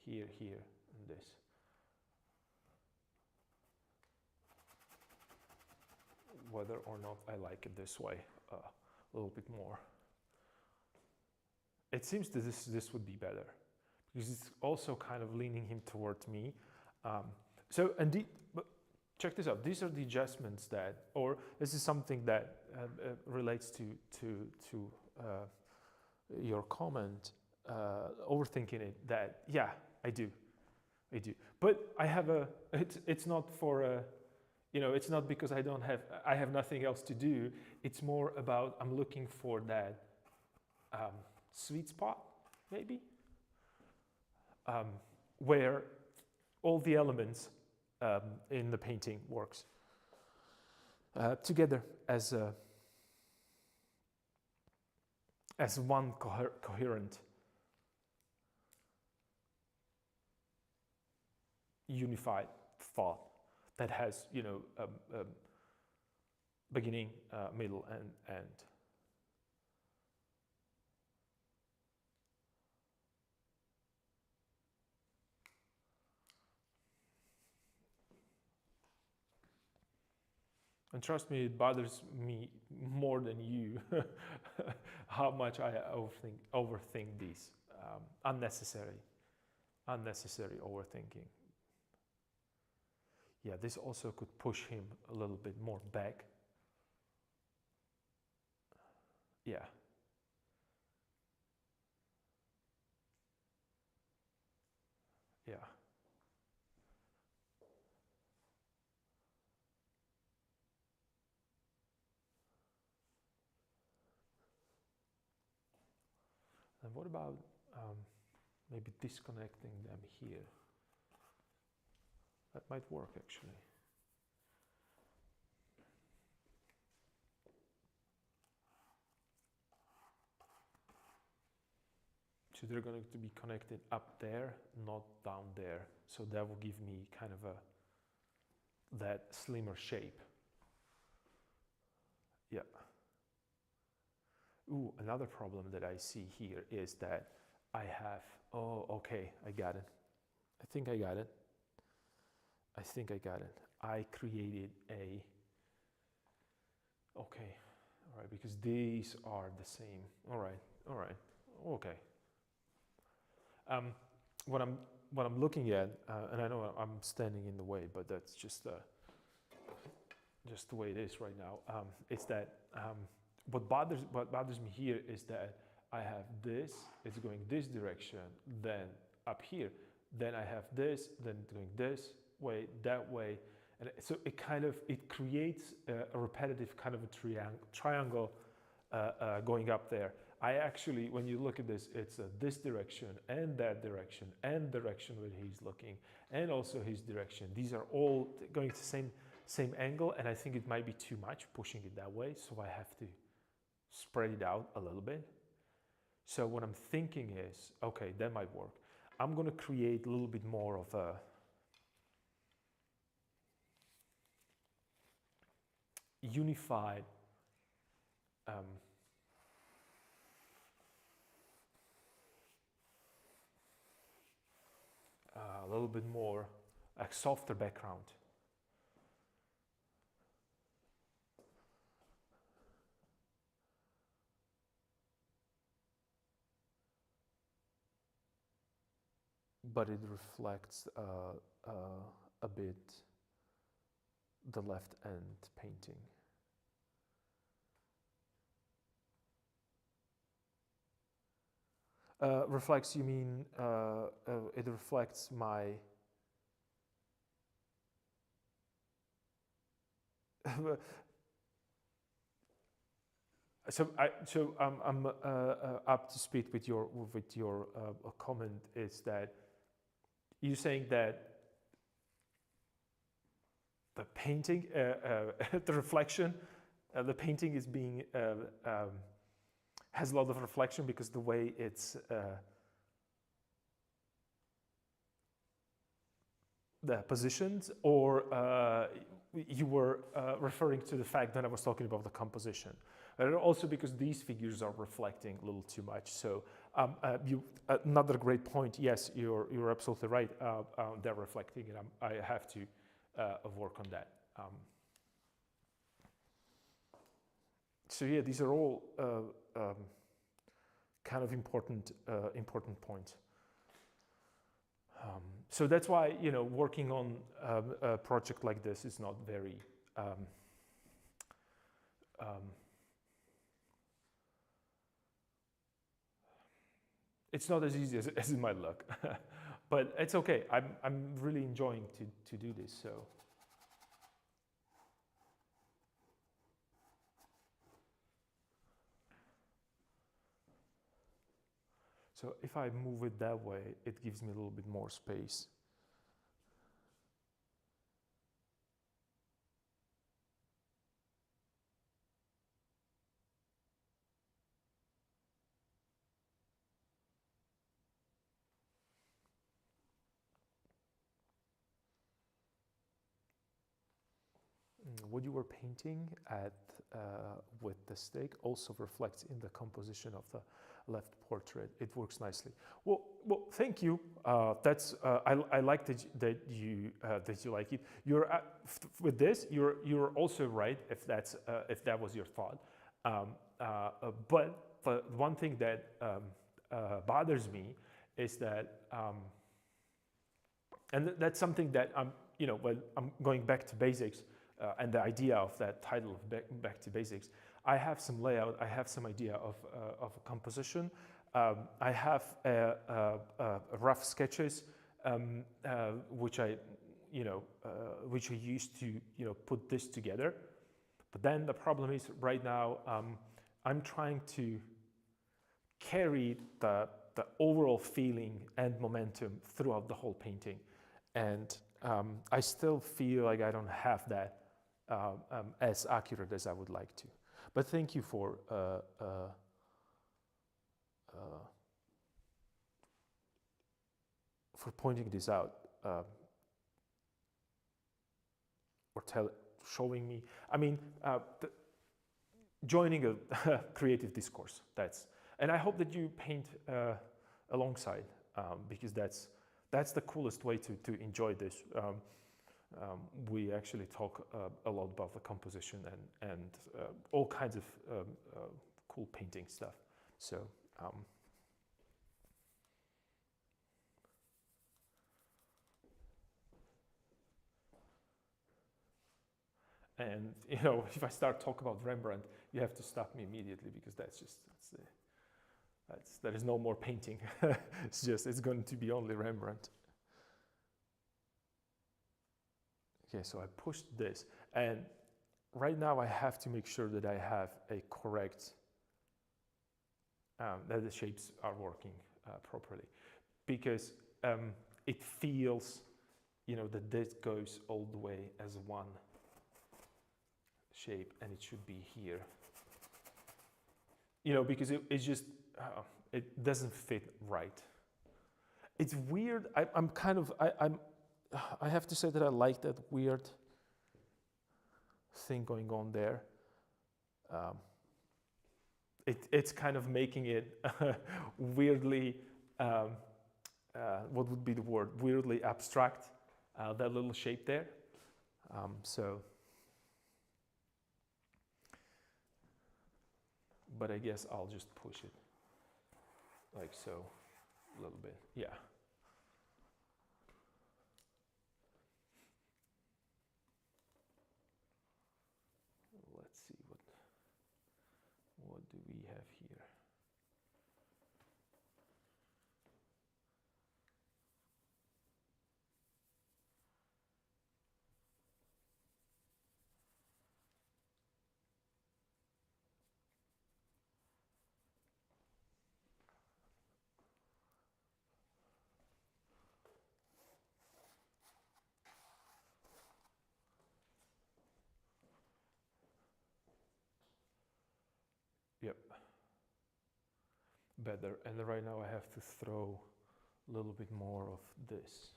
here, here, and this. Whether or not I like it this way a little bit more. It seems that this would be better, because it's also kind of leaning him towards me. So indeed, but check this out. These are the adjustments or this is something that relates to your comment, overthinking it. That I do. But I have it's not for it's not because I have nothing else to do. It's more about I'm looking for that sweet spot, maybe, where all the elements in the painting works together as one coherent, unified thought that has, beginning, middle, and end. And trust me, it bothers me more than you how much I overthink these. Unnecessary overthinking. Yeah, this also could push him a little bit more back. Yeah. Yeah. And what about maybe disconnecting them here? That might work actually. So they're going to be connected up there, not down there. So that will give me kind of that slimmer shape. Yeah. Ooh, another problem that I see here is that I have, oh, okay, I got it. I think I got it. I created a, okay, all right, because these are the same. All right, okay. What I'm looking at, and I know I'm standing in the way, but that's just the way it is right now. It's that what bothers me here is that I have this, it's going this direction, then up here, then I have this, then going this way, that way, and so it creates a repetitive kind of a triangle going up there. I actually, when you look at this, it's this direction and that direction and direction where he's looking, and also his direction. These are all going to the same angle, and I think it might be too much pushing it that way, so I have to spread it out a little bit. So what I'm thinking is, okay, that might work. I'm going to create a little bit more of a unified a little bit more a softer background. But it reflects a bit the left end painting. Reflects, you mean it reflects my So I'm up to speed with your comment. Is that you saying that the painting, the reflection, the painting is being has a lot of reflection because the way it's positioned, or you were referring to the fact that I was talking about the composition, and also because these figures are reflecting a little too much. So another great point. Yes, you're absolutely right. They're reflecting, and I have to work on that. So yeah, these are all kind of important points. So that's why, working on a project like this is not very it's not as easy as it might look, but it's okay. I'm really enjoying to do this. So if I move it that way, it gives me a little bit more space. what you were painting at with the stick also reflects in the composition of the left portrait. It works nicely. Well, thank you. That's I like that you like it. You're with this. You're also right if that was your thought. But one thing that bothers me is that, and that's something that when I'm going back to basics, and the idea of that title of back to basics, I have some layout, I have some idea of a composition. I have rough sketches, which I used to put this together. But then the problem is right now I'm trying to carry the overall feeling and momentum throughout the whole painting, and I still feel like I don't have that as accurate as I would like to. But thank you for pointing this out, or showing me. I mean, joining a creative discourse. And I hope that you paint alongside, because that's the coolest way to enjoy this. We actually talk a lot about the composition and all kinds of cool painting stuff. So and if I start talking about Rembrandt, you have to stop me immediately, because there is no more painting. It's going to be only Rembrandt. Okay, so I pushed this, and right now I have to make sure that I have a correct, that the shapes are working properly, because it feels, that this goes all the way as one shape, and it should be here. Because it's just, it doesn't fit right. It's weird. I have to say that I like that weird thing going on there. It's kind of making it weirdly, what would be the word? Weirdly abstract, that little shape there. But I guess I'll just push it like so, a little bit. Yeah. Let's see what do we have here. Yep. Better. And right now I have to throw a little bit more of this.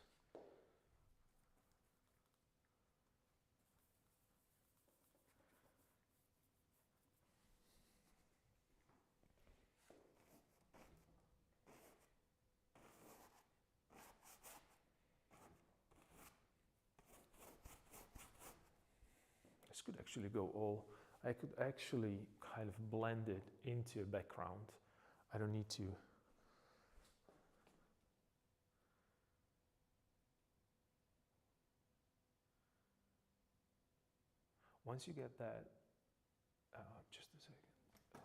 This could actually go all, I could actually kind of blend it into a background. I don't need to. Once you get that, just a second.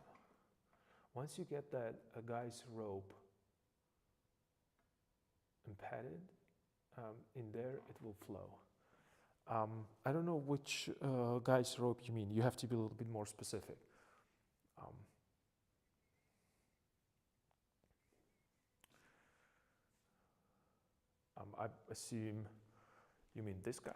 Once you get that guy's robe embedded in there, it will flow. I don't know which guy's robe you mean. You have to be a little bit more specific. I assume you mean this guy?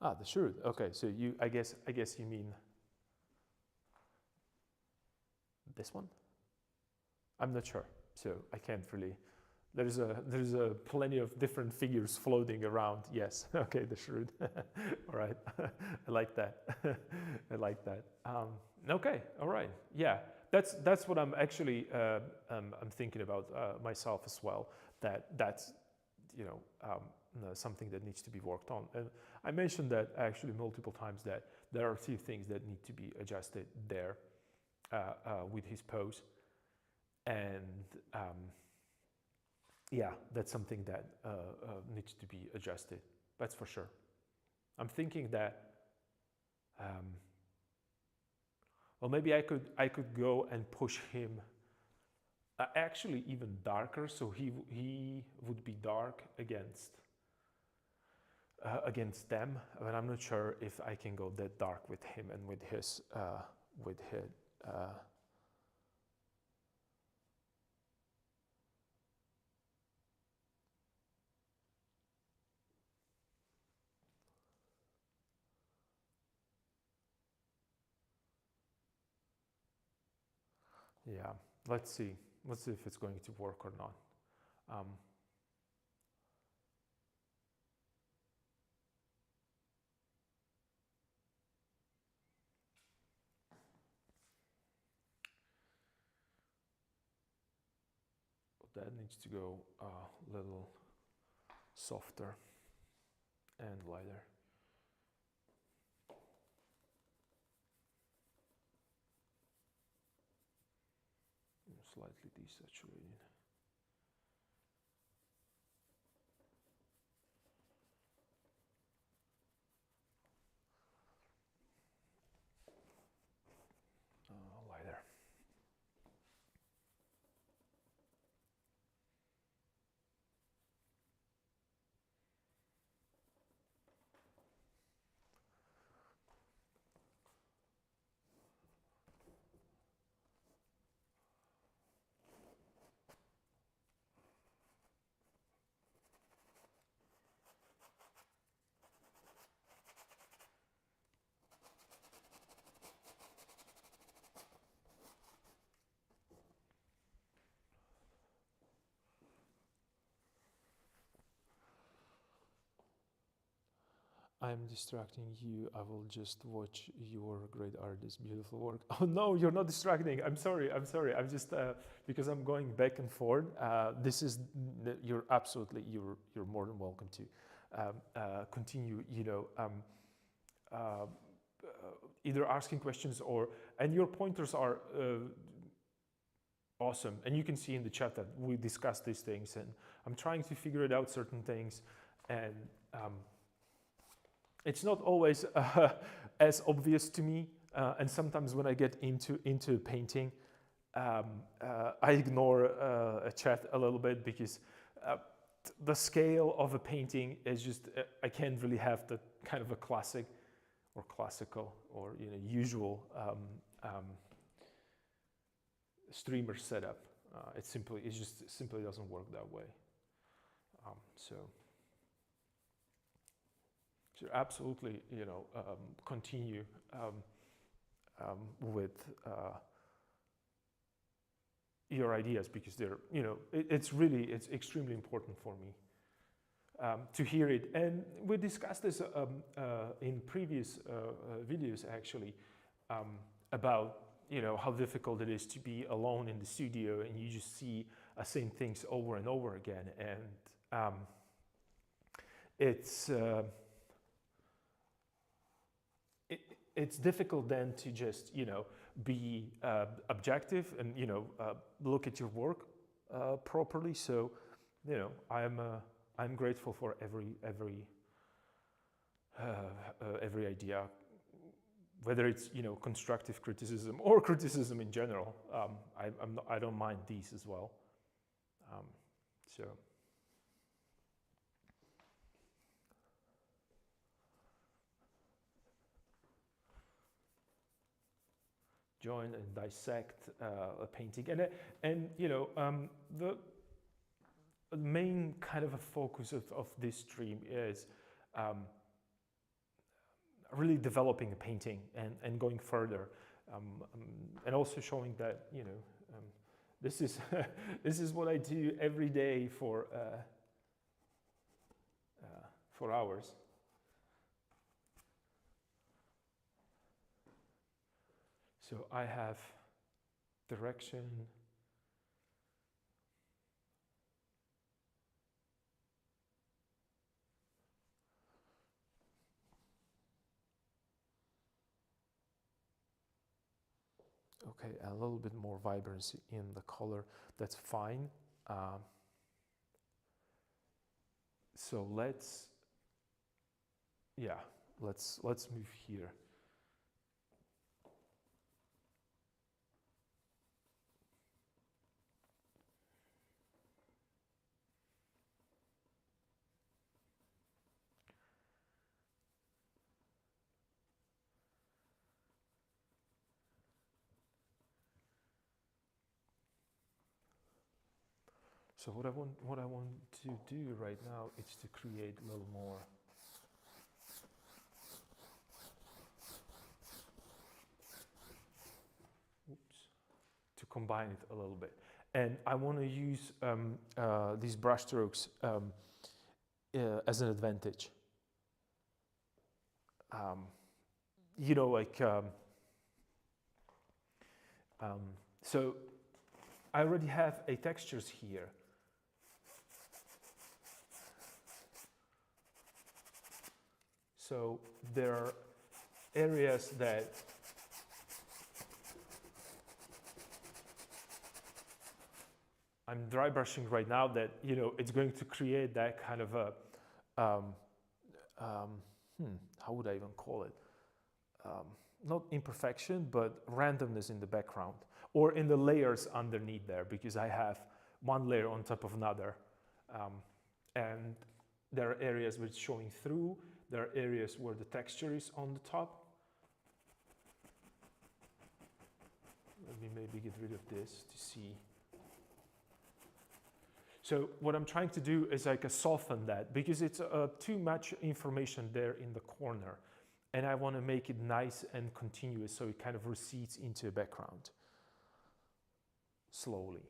Ah, the shirt. Okay, so I guess you mean this one? I'm not sure, so I can't really. There's a plenty of different figures floating around. Yes, okay, the shroud. All right, I like that. I like that. Okay, all right, yeah, that's what I'm actually I'm thinking about myself as well. That's you know something that needs to be worked on. And I mentioned that actually multiple times that there are a few things that need to be adjusted there with his pose, and yeah, that's something that needs to be adjusted. That's for sure. I'm thinking that, well, maybe I could go and push him actually even darker, so he would be dark against them. But I'm not sure if I can go that dark with him and with his with his. Yeah, let's see. Let's see if it's going to work or not. Um, that needs to go a little softer and lighter. Slightly desaturated. Lighter. I'm distracting you. I will just watch your great artist, beautiful work. Oh no, you're not distracting. I'm sorry. I'm sorry. I'm just because I'm going back and forth. This is you're absolutely you're more than welcome to continue. Either asking questions or and your pointers are awesome. And you can see in the chat that we discuss these things, and I'm trying to figure it out certain things, and it's not always as obvious to me. And sometimes when I get into painting, I ignore a chat a little bit because the scale of a painting is just I can't really have the kind of a classic or classical or usual streamer setup. It just simply doesn't work that way. So absolutely, continue with your ideas because they're, it's extremely important for me to hear it. And we discussed this in previous videos actually about how difficult it is to be alone in the studio and you just see same things over and over again, and it's difficult then to just be objective and look at your work properly. So I'm grateful for every idea, whether it's constructive criticism or criticism in general. I don't mind these as well. So. Join and dissect a painting, and the main kind of a focus of this stream is really developing a painting and going further, and also showing that This is this is what I do every day for hours. So I have direction. Okay, a little bit more vibrancy in the color. That's fine. So let's move here. So what I want to do right now is to create a little more. Oops. To combine it a little bit, and I want to use these brush strokes as an advantage. You know, like so I already have a textures here. So there are areas that I'm dry brushing right now that, you know, it's going to create that kind of a, how would I even call it? Not imperfection, but randomness in the background or in the layers underneath there, because I have one layer on top of another. And there are areas where it's showing through. There are areas where the texture is on the top. Let me maybe get rid of this to see. So what I'm trying to do is like soften that, because it's too much information there in the corner. And I want to make it nice and continuous, so it kind of recedes into the background slowly.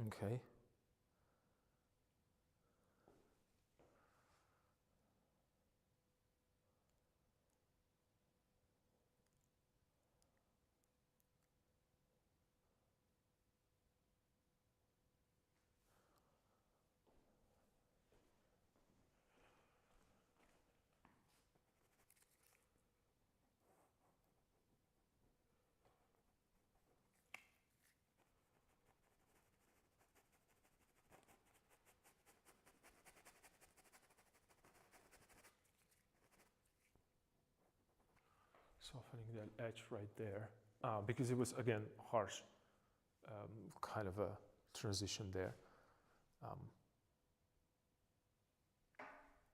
Okay. Softening that edge right there, because it was, again, harsh, kind of a transition there.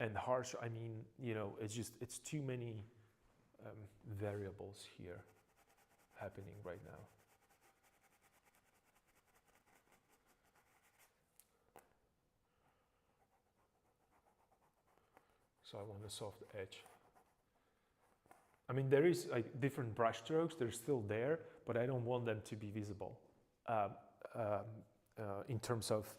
And harsh, I mean, you know, it's too many variables here happening right now. So I want a soft edge. I mean, there is like different brush strokes, they're still there, but I don't want them to be visible. In terms of,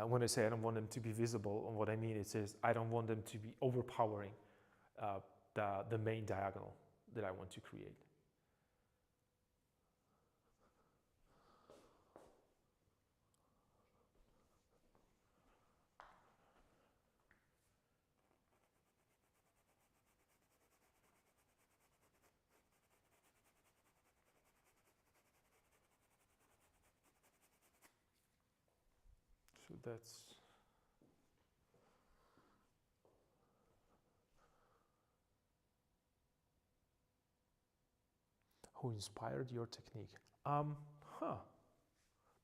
when I say I don't want them to be visible, what I mean is I don't want them to be overpowering the main diagonal that I want to create. So that's, who inspired your technique?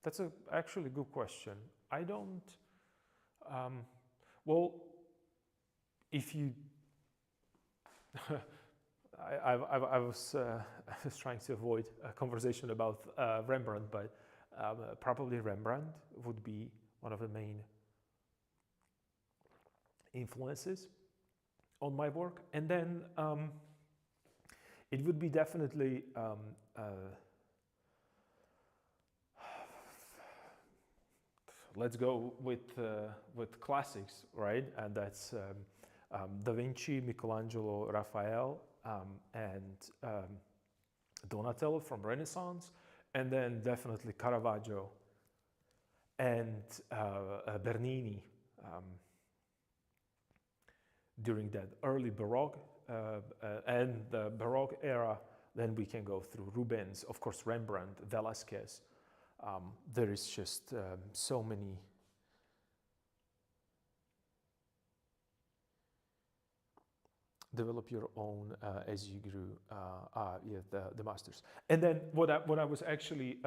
That's a actually good question. I don't, well, if you, I was I was trying to avoid a conversation about Rembrandt, but probably Rembrandt would be one of the main influences on my work. And then it would be definitely let's go with classics, right? And that's Da Vinci, Michelangelo, Raphael, and Donatello from Renaissance, and then definitely Caravaggio and Bernini during that early Baroque and the Baroque era. Then we can go through Rubens, of course, Rembrandt, Velasquez. There is just so many. Develop your own as you grew. Yeah, the masters. And then what I was actually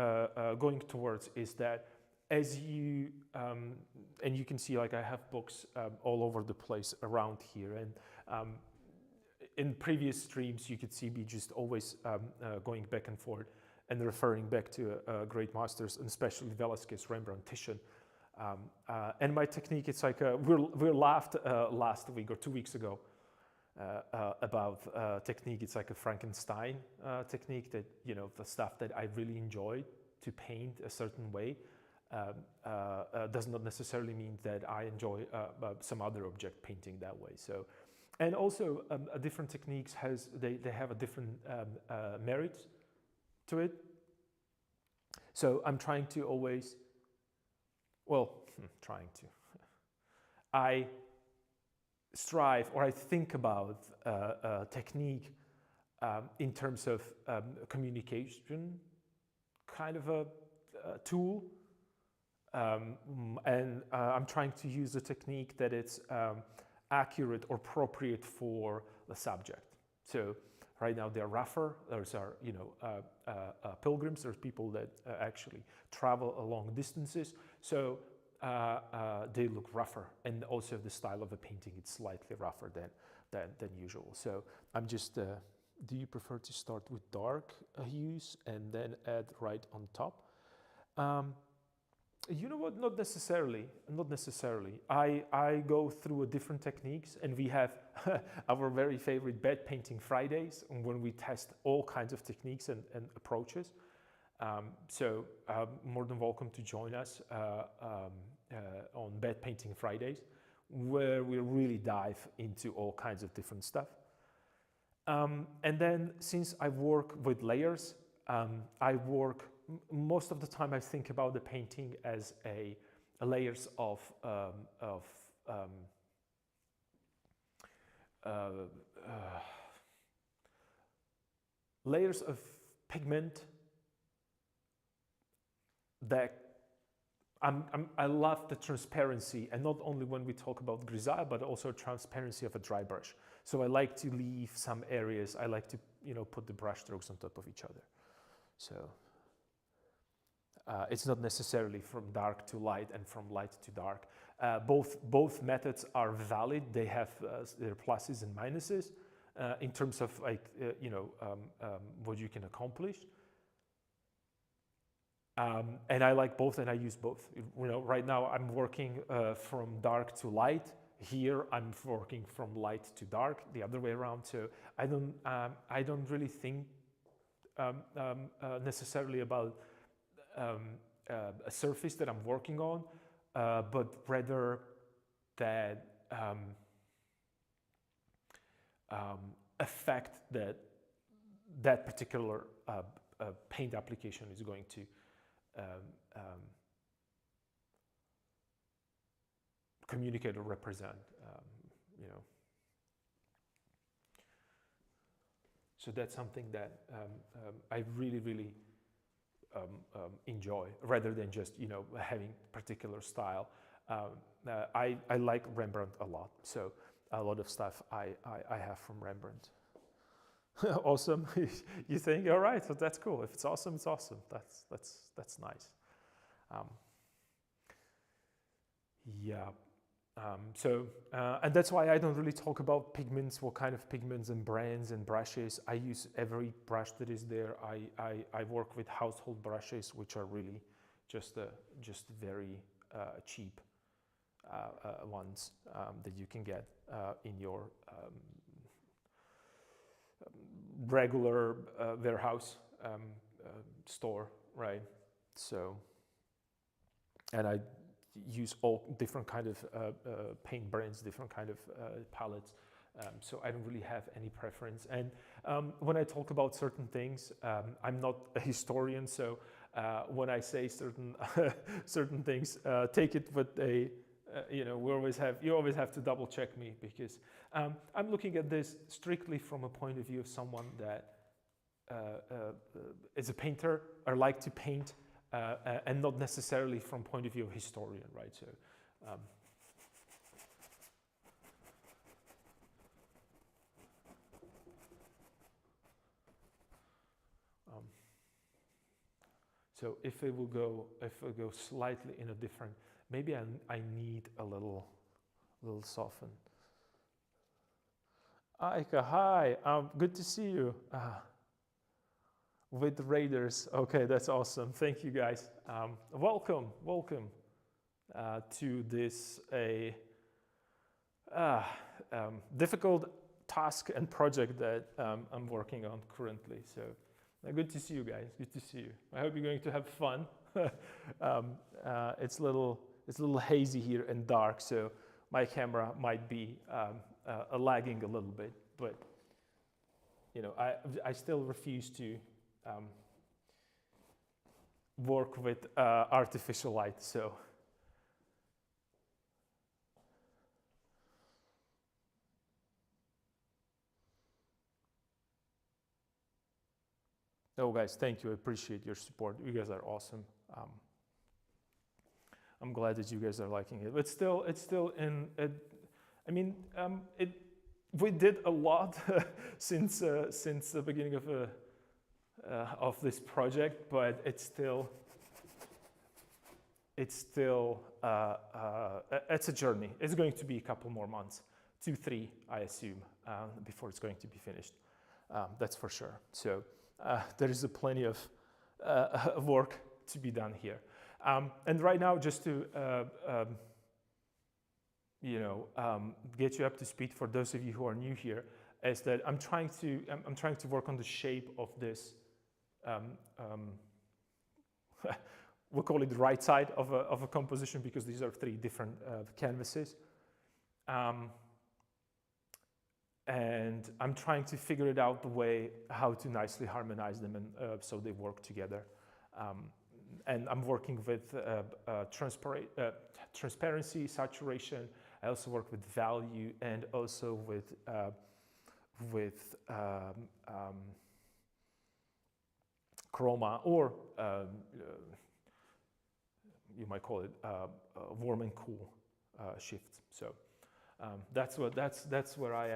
going towards is that as you and you can see, like, I have books all over the place around here, and in previous streams you could see me just always going back and forth and referring back to great masters, and especially Velasquez, Rembrandt, Titian. And my technique, it's like we laughed last week or 2 weeks ago about technique. It's like a Frankenstein technique, that, you know, the stuff that I really enjoy to paint a certain way does not necessarily mean that I enjoy some other object painting that way. So, and also different techniques they have a different merits to it. So I'm trying to always, I strive, or I think about technique in terms of communication, kind of a tool, and I'm trying to use a technique that it's accurate or appropriate for the subject. So right now they're rougher. There's pilgrims. There's people that actually travel a long distances. So they look rougher, and also the style of the painting, it's slightly rougher than usual. So I'm just, do you prefer to start with dark hues and then add right on top? You know what, not necessarily. I go through different techniques, and we have our very favorite bed painting Fridays, when we test all kinds of techniques and approaches. So more than welcome to join us on Bed Painting Fridays, where we really dive into all kinds of different stuff. And then, since I work with layers, most of the time I think about the painting as a layers of layers of pigment that I love the transparency, and not only when we talk about grisaille, but also transparency of a dry brush. So I like to leave some areas. I like to, put the brush strokes on top of each other. So it's not necessarily from dark to light and from light to dark. Both methods are valid. They have their pluses and minuses in terms of what you can accomplish. And I like both, and I use both. Right now I'm working from dark to light. Here I'm working from light to dark, the other way around. So I don't really think necessarily about a surface that I'm working on, but rather that effect that particular paint application is going to communicate or represent, So that's something that I really enjoy, rather than just having particular style. I like Rembrandt a lot, so a lot of stuff I have from Rembrandt. Awesome. You think, all right, so that's cool. If it's awesome, it's awesome. That's nice. Yeah. And that's why I don't really talk about pigments, what kind of pigments and brands and brushes. I use every brush that is there. I work with household brushes, which are really just very cheap ones that you can get in your regular warehouse store, right? So, and I use all different kind of paint brands, different kind of palettes. So I don't really have any preference. And when I talk about certain things, I'm not a historian, so when I say certain certain things, take it with a you know, you always have to double check me, because I'm looking at this strictly from a point of view of someone that is a painter or like to paint, and not necessarily from point of view of historian, right? So. So if it will go slightly in a different, maybe I need a little soften. Aika, hi, good to see you. With the Raiders, okay, that's awesome. Thank you guys. Welcome to this difficult task and project that I'm working on currently. So. Good to see you guys. Good to see you. I hope you're going to have fun. It's a little hazy here and dark, so my camera might be lagging a little bit. But you know, I still refuse to work with artificial light. So. No, guys, thank you. I appreciate your support. You guys are awesome. I'm glad that you guys are liking it. But still, it's still in. We did a lot since the beginning of this project, but it's still it's a journey. It's going to be a couple more months, 2, 3, I assume, before it's going to be finished. That's for sure. So. There is plenty of work to be done here. And right now, just to get you up to speed for those of you who are new here, is that I'm trying to work on the shape of this. We'll call it the right side of a composition, because these are 3 different canvases. And I'm trying to figure it out the way how to nicely harmonize them, and so they work together. And I'm working with transparency, saturation. I also work with value, and also with chroma, or you might call it warm and cool shifts. So. That's where I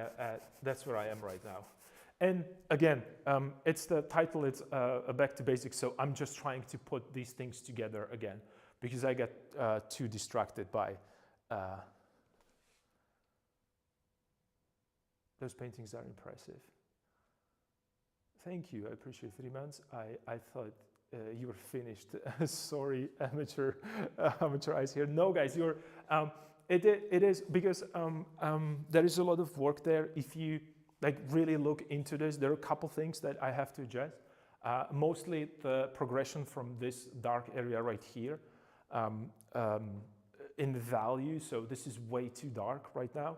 am right now. And again, it's the title. It's back to basics. So I'm just trying to put these things together again, because I get too distracted by those paintings are impressive. Thank you. I appreciate 3 months. I thought you were finished. Sorry, amateur eyes here. No, guys, you're. It is, because there is a lot of work there. If you really look into this, there are a couple things that I have to adjust. Mostly the progression from this dark area right here in the value. So this is way too dark right now,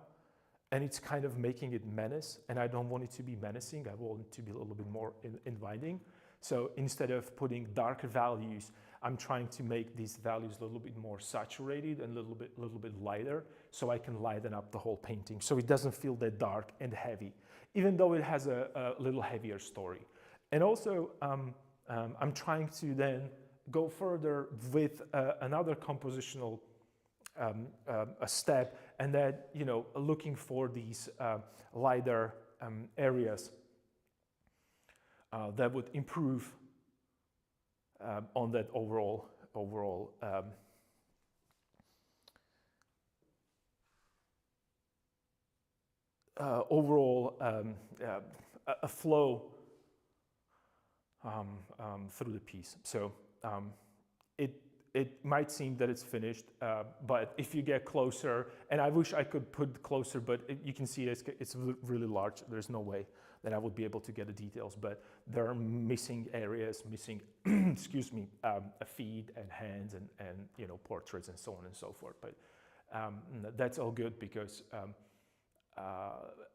and it's kind of making it menace. And I don't want it to be menacing. I want it to be a little bit more inviting. So instead of putting darker values, I'm trying to make these values a little bit more saturated and a little bit lighter, so I can lighten up the whole painting, so it doesn't feel that dark and heavy, even though it has a little heavier story. And also, I'm trying to then go further with another compositional a step, and that, looking for these lighter areas that would improve on that overall overall a flow through the piece. So it might seem that it's finished, but if you get closer, and I wish I could put closer, but you can see it's really large. There's no way that I would be able to get the details, but there are missing areas, missing, excuse me, feet and hands and portraits and so on and so forth. But that's all good because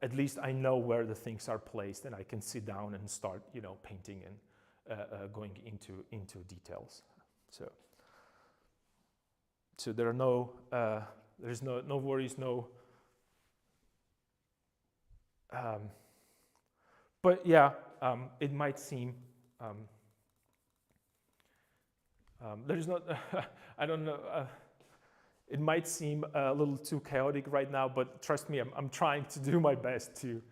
at least I know where the things are placed, and I can sit down and start painting and going into details. So there are no there's no worries, no. But yeah, it might seem there's not. I don't know. It might seem a little too chaotic right now, but trust me, I'm trying to do my best to.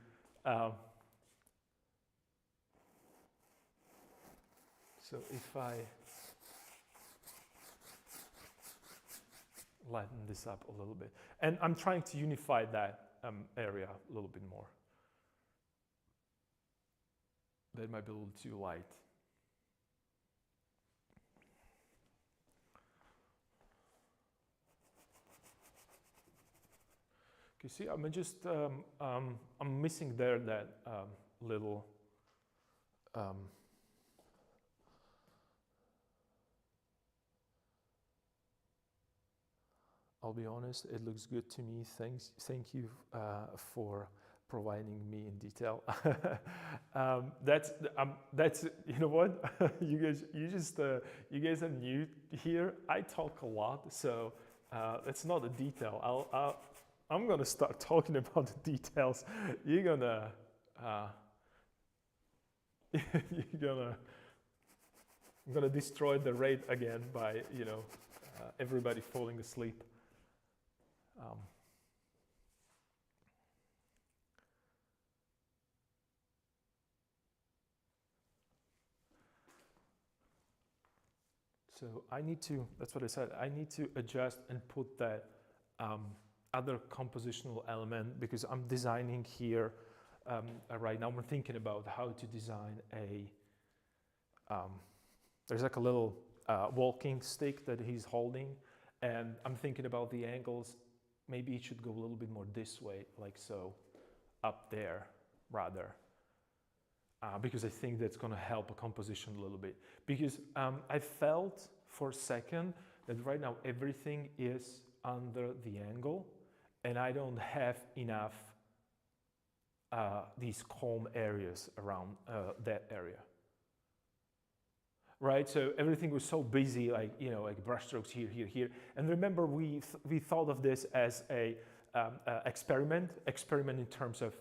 So if I lighten this up a little bit, and I'm trying to unify that area a little bit more. That might be a little too light. You see, I'm just I'm missing there that little. I'll be honest, it looks good to me. Thank you for providing me in detail. That's you know what, you guys are new here. I talk a lot, so it's not a detail. I'm gonna start talking about the details. You're gonna I'm gonna destroy the rate again by everybody falling asleep. So I need to, that's what I said, I need to adjust and put that other compositional element, because I'm designing here right now. We're thinking about how to design there's like a little walking stick that he's holding, and I'm thinking about the angles. Maybe it should go a little bit more this way, like so, up there rather, because I think that's going to help a composition a little bit. Because I felt for a second that right now everything is under the angle, and I don't have enough these calm areas around that area. Right, so everything was so busy, like like brushstrokes here, and remember we thought of this as a experiment in terms of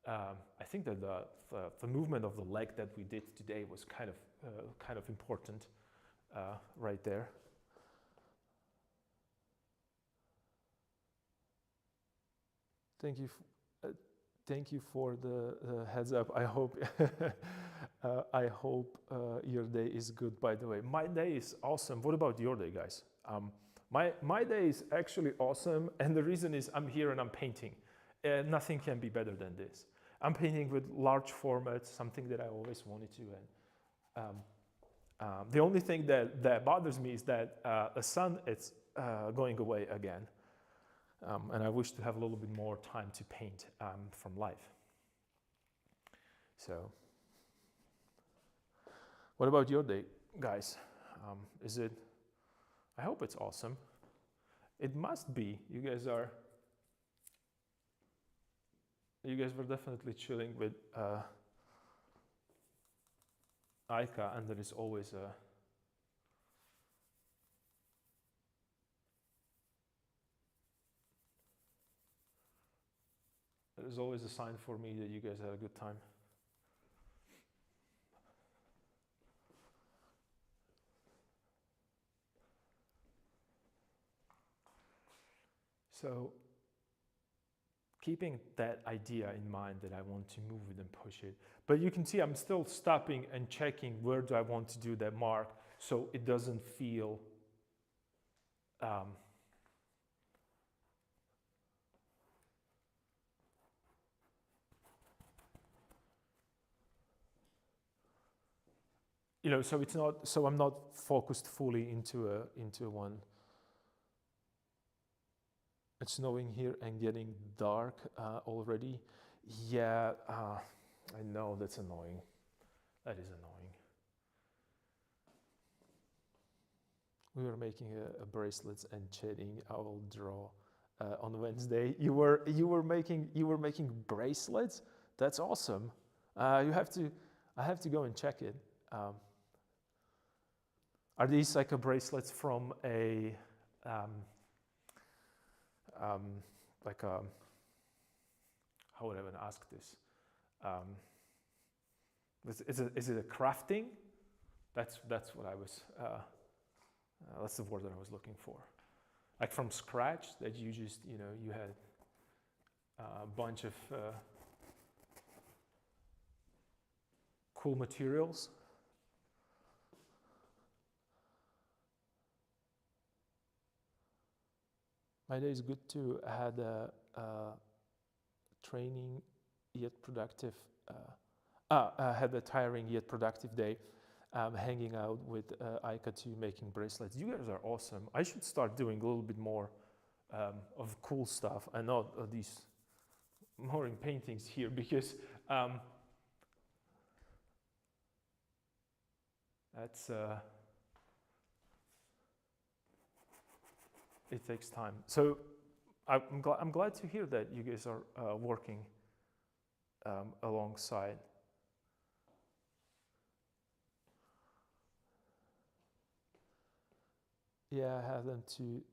I think that the movement of the leg that we did today was kind of important right there. Thank you for the heads up. I hope I hope your day is good. By the way, my day is awesome. What about your day, guys? My day is actually awesome, and the reason is I'm here and I'm painting. Nothing can be better than this. I'm painting with large formats, something that I always wanted to. And the only thing that bothers me is that the sun is going away again. And I wish to have a little bit more time to paint from life. So, what about your day, guys? Is it? I hope it's awesome. It must be. You guys were definitely chilling with Aika, and there is always a. There's always a sign for me that you guys had a good time. So, keeping that idea in mind that I want to move it and push it. But you can see I'm still stopping and checking where do I want to do that mark so it doesn't feel so it's not, so I'm not focused fully into one. It's snowing here and getting dark already. Yeah, I know that's annoying. That is annoying. We were making a bracelets and chatting. I will draw on Wednesday. You were making bracelets. That's awesome. I have to go and check it. Are these like a bracelets from a like a, how would I even ask this? Is it a crafting? That's what I was. That's the word that I was looking for. Like from scratch, that you just you had a bunch of cool materials. My day is good too. I had a training yet productive. I had a tiring yet productive day. Hanging out with Aika too, making bracelets. You guys are awesome. I should start doing a little bit more of cool stuff and not these boring paintings here, because that's it takes time. So I'm glad to hear that you guys are working alongside. Yeah, I have them to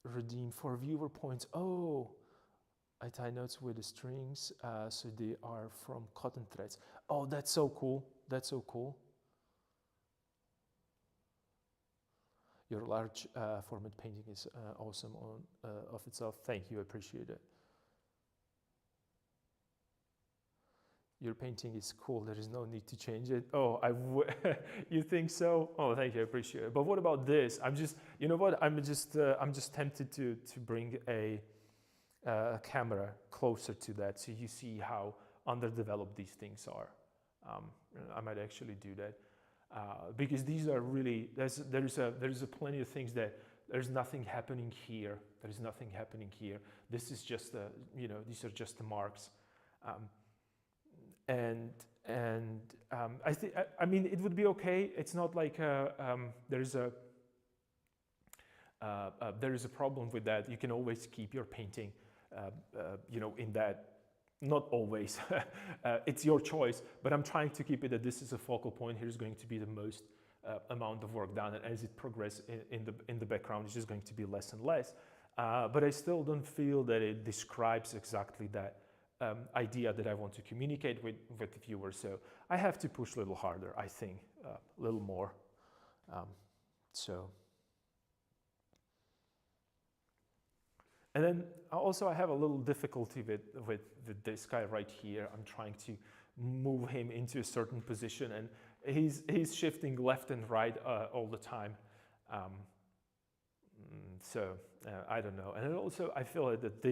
redeem for viewer points. Oh, I tie knots with the strings, so they are from cotton threads. Oh, that's so cool. That's so cool. Your large format painting is awesome on of itself. Thank you, I appreciate it. Your painting is cool. There is no need to change it. Oh, you think so? Oh, thank you. I appreciate it. But what about this? I'm just, you know what? I'm just tempted to bring a camera closer to that, so you see how underdeveloped these things are. I might actually do that because these are really there is a plenty of things that there's nothing happening here. There is nothing happening here. This is just these are just the marks. I mean, it would be okay. It's not like there is a problem with that. You can always keep your painting, in that. Not always. It's your choice. But I'm trying to keep it that this is a focal point. Here's going to be the most amount of work done, and as it progresses in the background, it's just going to be less and less. But I still don't feel that it describes exactly that. Idea that I want to communicate with the viewers, so I have to push a little harder, I think, a little more. And then also I have a little difficulty with this guy right here. I'm trying to move him into a certain position, and he's shifting left and right all the time. I don't know. And then also I feel that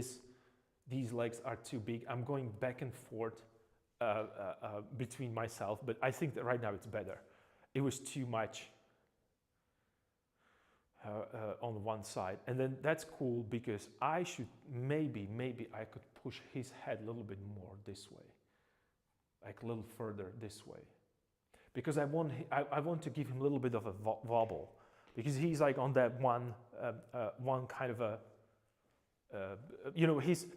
these legs are too big. I'm going back and forth between myself, but I think that right now it's better. It was too much on one side. And then that's cool because I should, maybe I could push his head a little bit more this way, like a little further this way. Because I want to give him a little bit of a wobble, because he's like on that one kind of a, he's,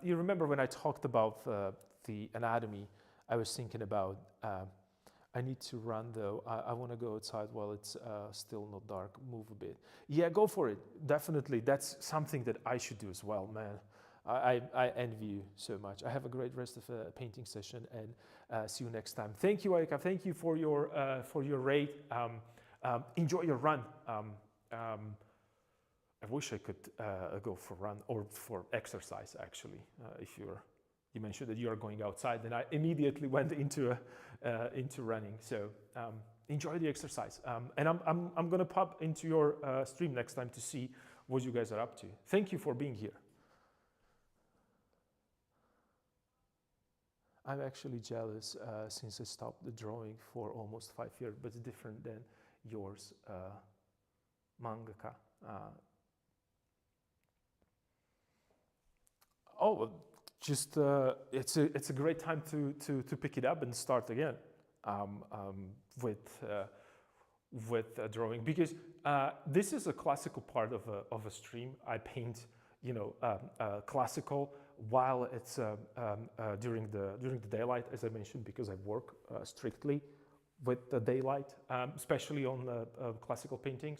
you remember when I talked about the anatomy, I was thinking about, I need to run though. I want to go outside while it's still not dark, move a bit. Yeah, go for it. Definitely. That's something that I should do as well, man. I envy you so much. I have a great rest of a painting session, and see you next time. Thank you, Aika. Thank you for your raid. Enjoy your run. I wish I could go for run or for exercise, actually. If you mentioned that you are going outside, then I immediately went into running. So enjoy the exercise, and I'm gonna pop into your stream next time to see what you guys are up to. Thank you for being here. I'm actually jealous since I stopped the drawing for almost 5 years, but it's different than yours, mangaka. Oh, just it's a great time to pick it up and start again with drawing, because this is a classical part of a stream. I paint, classical while it's during the daylight, as I mentioned, because I work strictly with the daylight, especially on classical paintings.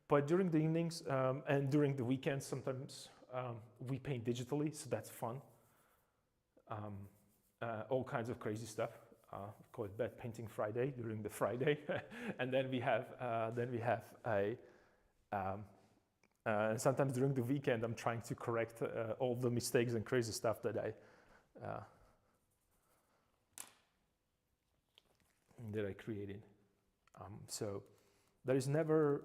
But during the evenings and during the weekends, sometimes we paint digitally, so that's fun. All kinds of crazy stuff. Call it Bad Painting Friday during the Friday, and then we have a. Sometimes during the weekend, I'm trying to correct all the mistakes and crazy stuff that I created. So there is never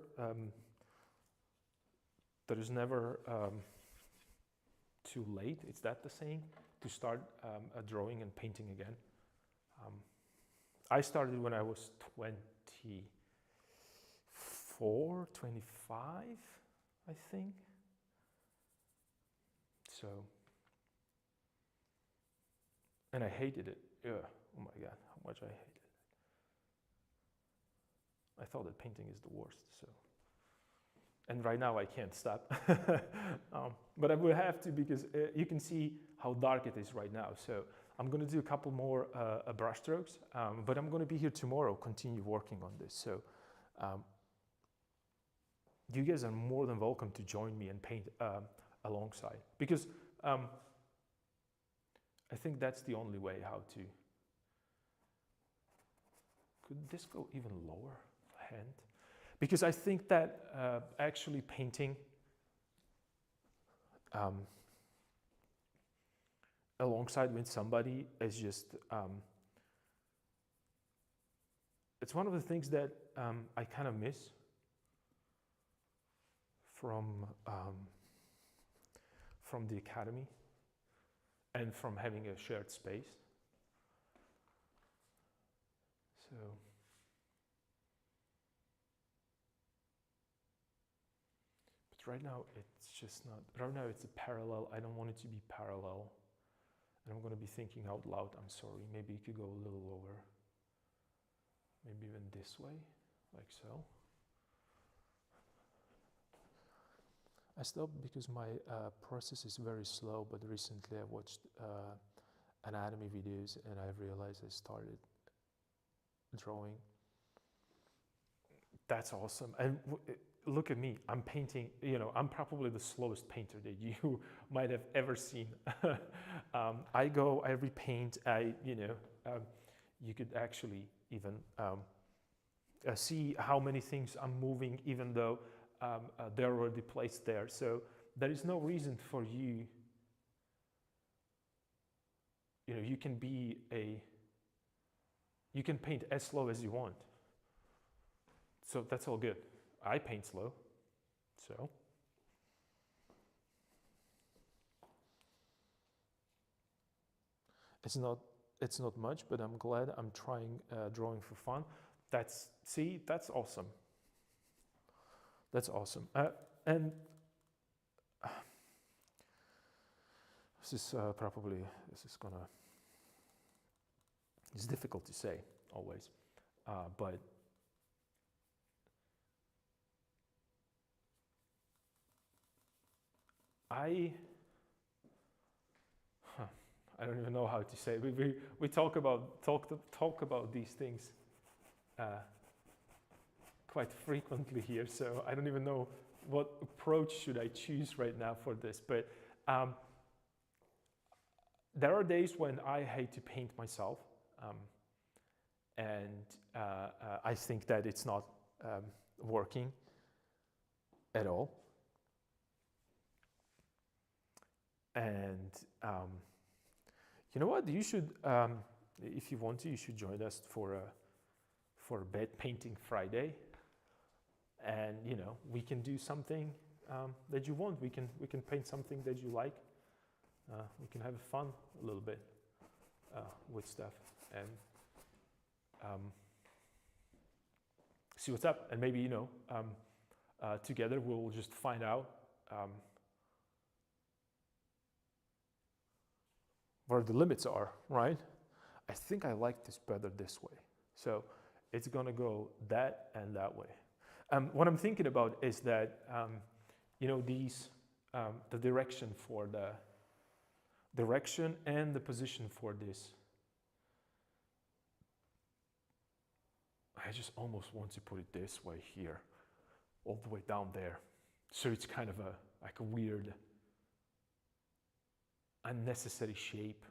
too late. Is that the saying? To start drawing and painting again. I started when I was 24, 25, I think. So, and I hated it. Yeah. Oh my God, how much I hated it. I thought that painting is the worst. So, and right now I can't stop. But I will have to, because you can see how dark it is right now. So I'm going to do a couple more brush strokes, but I'm going to be here tomorrow, continue working on this. So you guys are more than welcome to join me and paint alongside, because I think that's the only way how to. Could this go even lower, hand? Because I think that actually painting alongside with somebody is just, it's one of the things that I kind of miss from the academy and from having a shared space. So. Right now, it's just not, right now it's a parallel. I don't want it to be parallel. And I'm going to be thinking out loud. I'm sorry. Maybe you could go a little lower. Maybe even this way, like so. I stopped because my process is very slow, but recently I watched anatomy videos and I realized I started drawing. That's awesome. And look at me, I'm painting, I'm probably the slowest painter that you might have ever seen. I repaint, you could actually even see how many things I'm moving, even though they're already placed there. So there is no reason for you, you can paint as slow as you want. So that's all good. I paint slow, so. It's not much, but I'm glad I'm trying drawing for fun. That's awesome. That's awesome. And this is it's difficult to say always, but I don't even know how to say it. We talk about these things quite frequently here, so I don't even know what approach should I choose right now for this. But there are days when I hate to paint myself, and I think that it's not working at all. And you know what? You should, if you want to, you should join us for Bad Painting Friday. And we can do something that you want. We can paint something that you like. We can have fun a little bit. with stuff and see what's up. And maybe, together we'll just find out where the limits are, right? I think I like this better this way. So it's gonna go that and that way. What I'm thinking about is that, these, the direction for the direction and the position for this. I just almost want to put it this way here, all the way down there. So it's kind of like a weird, unnecessary shape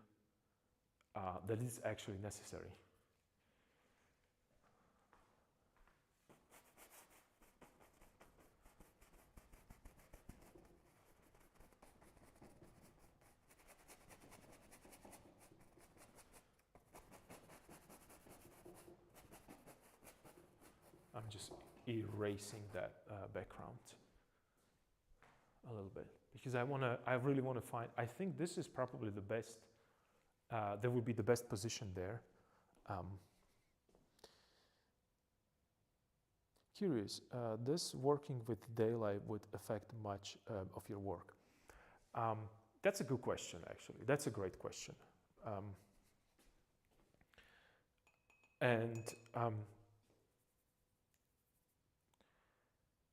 that is actually necessary. I'm just erasing that background a little bit because I really want to find, I think this is probably the best, that would be the best position there. Curious, does working with daylight would affect much of your work? That's a good question, actually. That's a great question.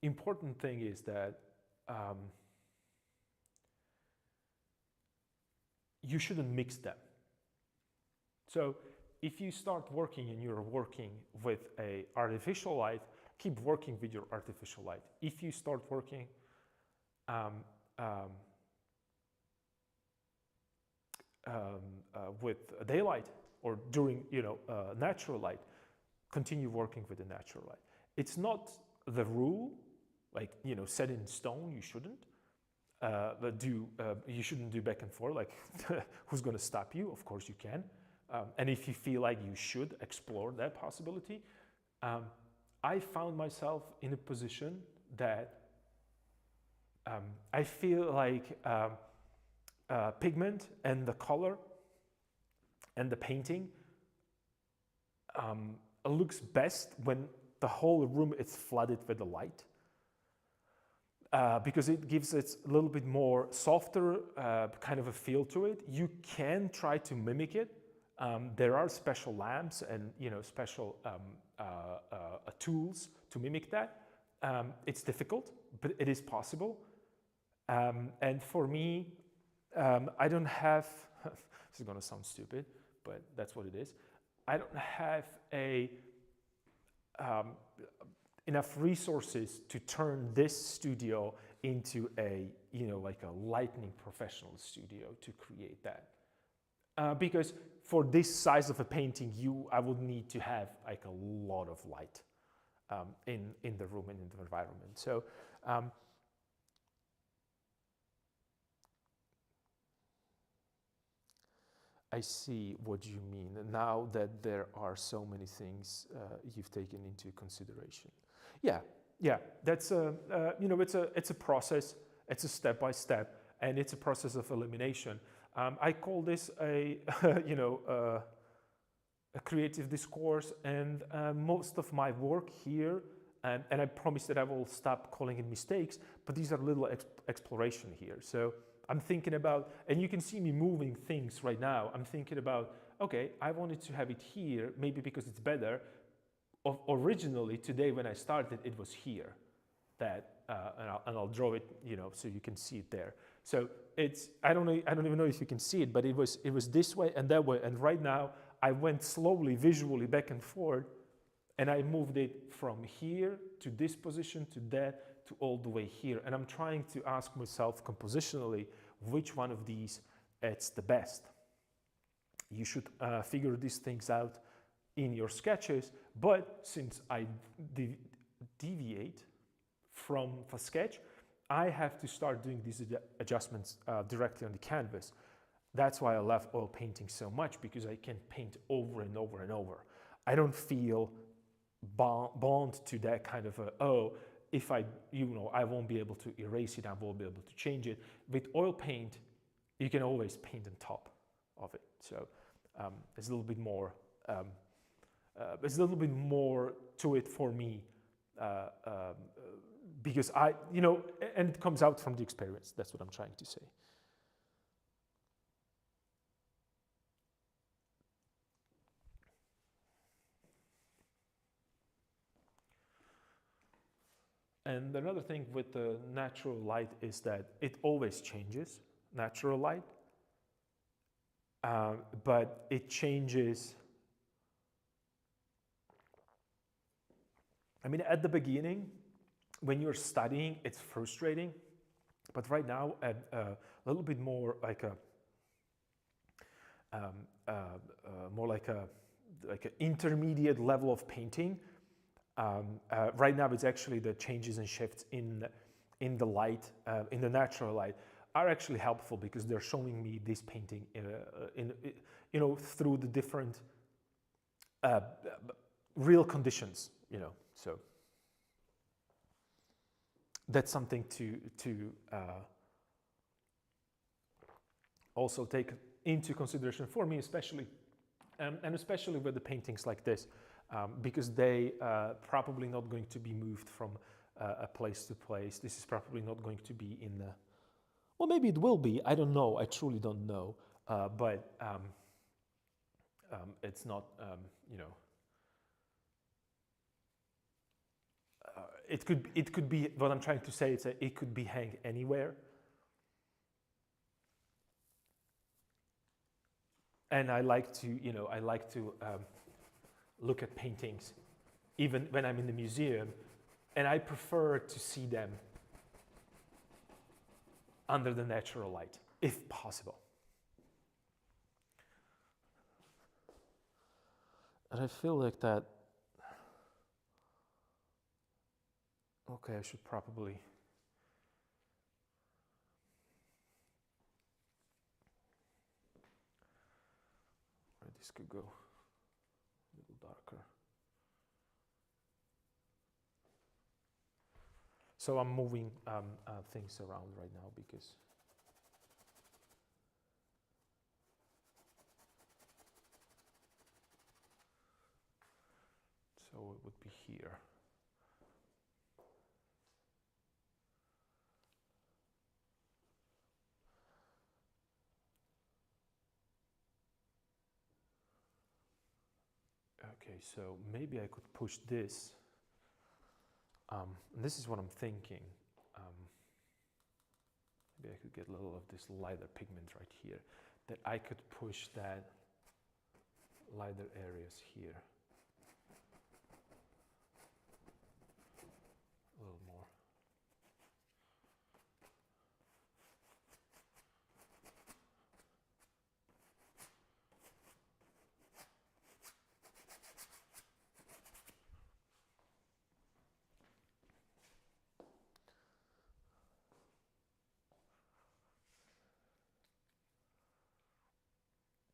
Important thing is that you shouldn't mix them. So if you start working and you're working with a artificial light, keep working with your artificial light. If you start working with daylight or during natural light, continue working with the natural light. It's not the rule, like set in stone. You shouldn't you shouldn't do back and forth. Like who's going to stop you? Of course you can. And if you feel like you should explore that possibility, I found myself in a position that I feel like pigment and the color and the painting looks best when the whole room is flooded with the light, because it gives it a little bit more softer kind of a feel to it. You can try to mimic it. There are special lamps and special tools to mimic that. It's difficult, but it is possible. And for me, I don't have, this is gonna sound stupid, but that's what it is. I don't have enough resources to turn this studio into like a lighting professional studio to create that. Because for this size of a painting, I would need to have like a lot of light in the room and in the environment. So I see what you mean now that there are so many things you've taken into consideration. Yeah, that's it's a process. It's a step by step, and it's a process of elimination. I call this a creative discourse, and most of my work here, and I promise that I will stop calling it mistakes, but these are little exploration here. So I'm thinking about, and you can see me moving things right now. I'm thinking about, okay, I wanted to have it here, maybe because it's better. Originally, today when I started, it was here. And I'll draw it, so you can see it there. So I don't even know if you can see it, but it was this way and that way. And right now, I went slowly, visually back and forth, and I moved it from here to this position, to that, to all the way here. And I'm trying to ask myself compositionally, which one of these it's the best. You should figure these things out in your sketches, but since I deviate from the sketch, I have to start doing these adjustments directly on the canvas. That's why I love oil painting so much, because I can paint over and over and over. I don't feel bound to that kind of if I won't be able to erase it, I won't be able to change it. With oil paint, you can always paint on top of it. So it's a little bit more. There's a little bit more to it for me because and it comes out from the experience. That's what I'm trying to say. And another thing with the natural light is that it always changes, natural light, but it changes. I mean, at the beginning, when you're studying, it's frustrating, but right now, at a little bit more like more like an intermediate level of painting. Right now, it's actually the changes and shifts in the light, in the natural light, are actually helpful because they're showing me this painting through the different real conditions. So that's something to also take into consideration for me, especially, and especially with the paintings like this. Because they probably not going to be moved from a place to place. This is probably not going to be in the, well, maybe it will be. I don't know. I truly don't know. But it's not, it could be, what I'm trying to say is that it could be hang anywhere. And I like to, look at paintings, even when I'm in the museum, and I prefer to see them under the natural light, if possible. And I feel like that, okay, I should probably, this could go a little darker. So I'm moving things around right now because so it would be here. Okay, so maybe I could push this. This is what I'm thinking. Maybe I could get a little of this lighter pigment right here. That I could push that lighter areas here. A little more.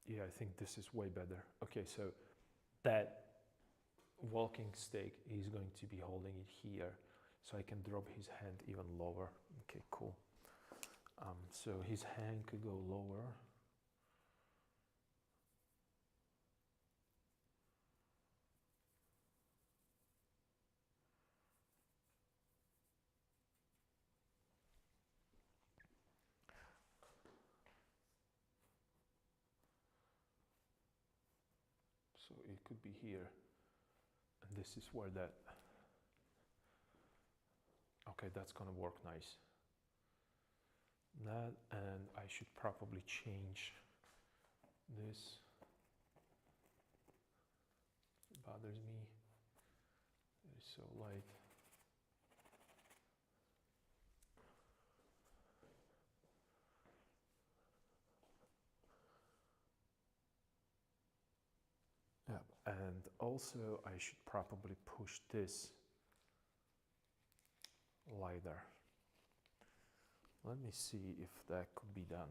Yeah, I think this is way better. Okay, so that walking stick, he's going to be holding it here, so I can drop his hand even lower. Okay, cool. So his hand could go lower. So it could be here, and this is where that, okay, that's gonna work nice. That, and I should probably change this. It bothers me. It's so light. Yeah, and also I should probably push this lighter. Let me see if that could be done.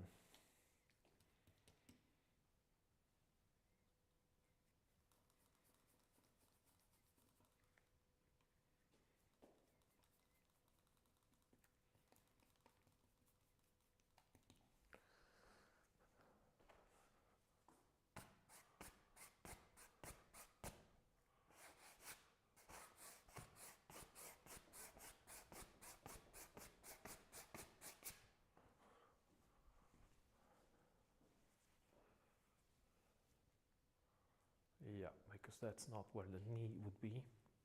because that's not where the knee would be.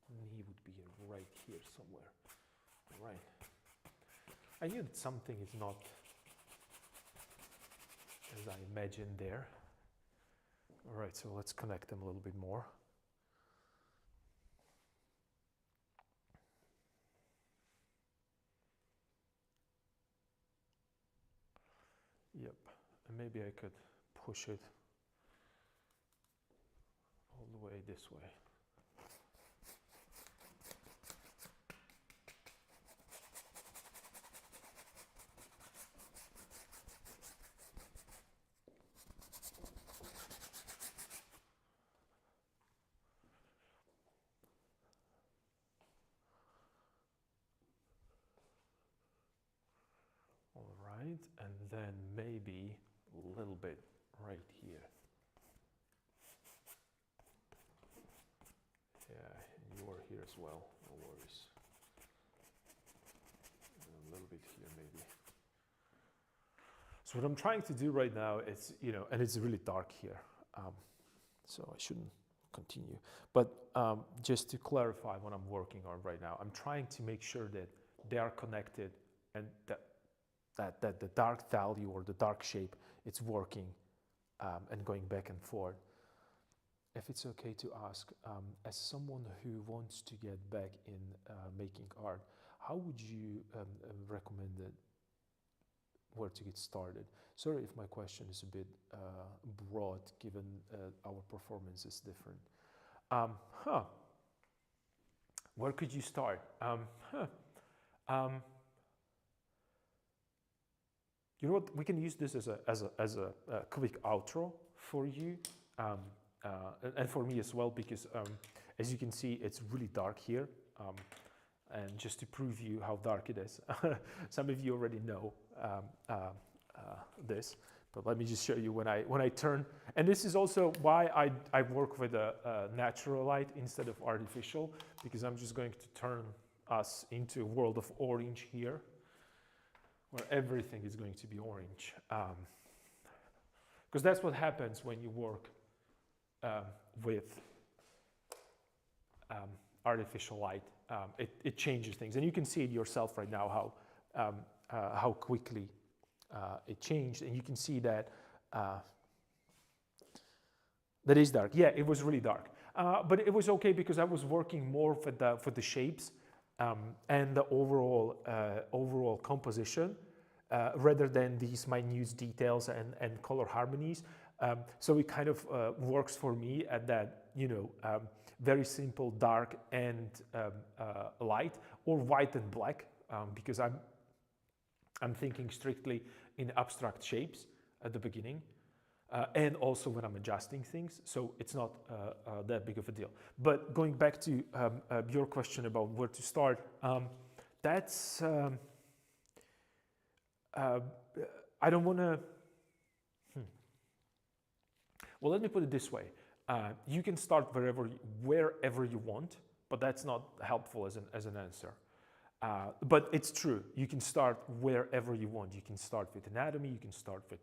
The knee would be right here somewhere. All right. I knew that something is not as I imagined there. All right, so let's connect them a little bit more. Yep, and maybe I could push it all the way this way. All right, and then maybe a little bit right here. Yeah, you are here as well, no worries. And a little bit here maybe. So what I'm trying to do right now is, and it's really dark here, so I shouldn't continue. But just to clarify what I'm working on right now, I'm trying to make sure that they are connected and that the dark value or the dark shape, it's working and going back and forth. If it's okay to ask, as someone who wants to get back in making art, how would you recommend it, where to get started? Sorry if my question is a bit broad, given our performance is different. Where could you start? You know what? We can use this as a quick outro for you, and for me as well, because as you can see, it's really dark here. And just to prove you how dark it is, some of you already know this, but let me just show you when I turn. And this is also why I work with a natural light instead of artificial, because I'm just going to turn us into a world of orange here, where everything is going to be orange. Because that's what happens when you work with artificial light. It changes things, and you can see it yourself right now how quickly it changed, and you can see that that is dark. Yeah, it was really dark, but it was okay because I was working more for the shapes and the overall composition rather than these minute details and color harmonies. So it kind of works for me at that, very simple dark and light, or white and black, because I'm thinking strictly in abstract shapes at the beginning, and also when I'm adjusting things. So it's not that big of a deal. But going back to your question about where to start, that's I don't want to. Well, let me put it this way. You can start wherever you want, but that's not helpful as an answer. But it's true. You can start wherever you want. You can start with anatomy. You can start with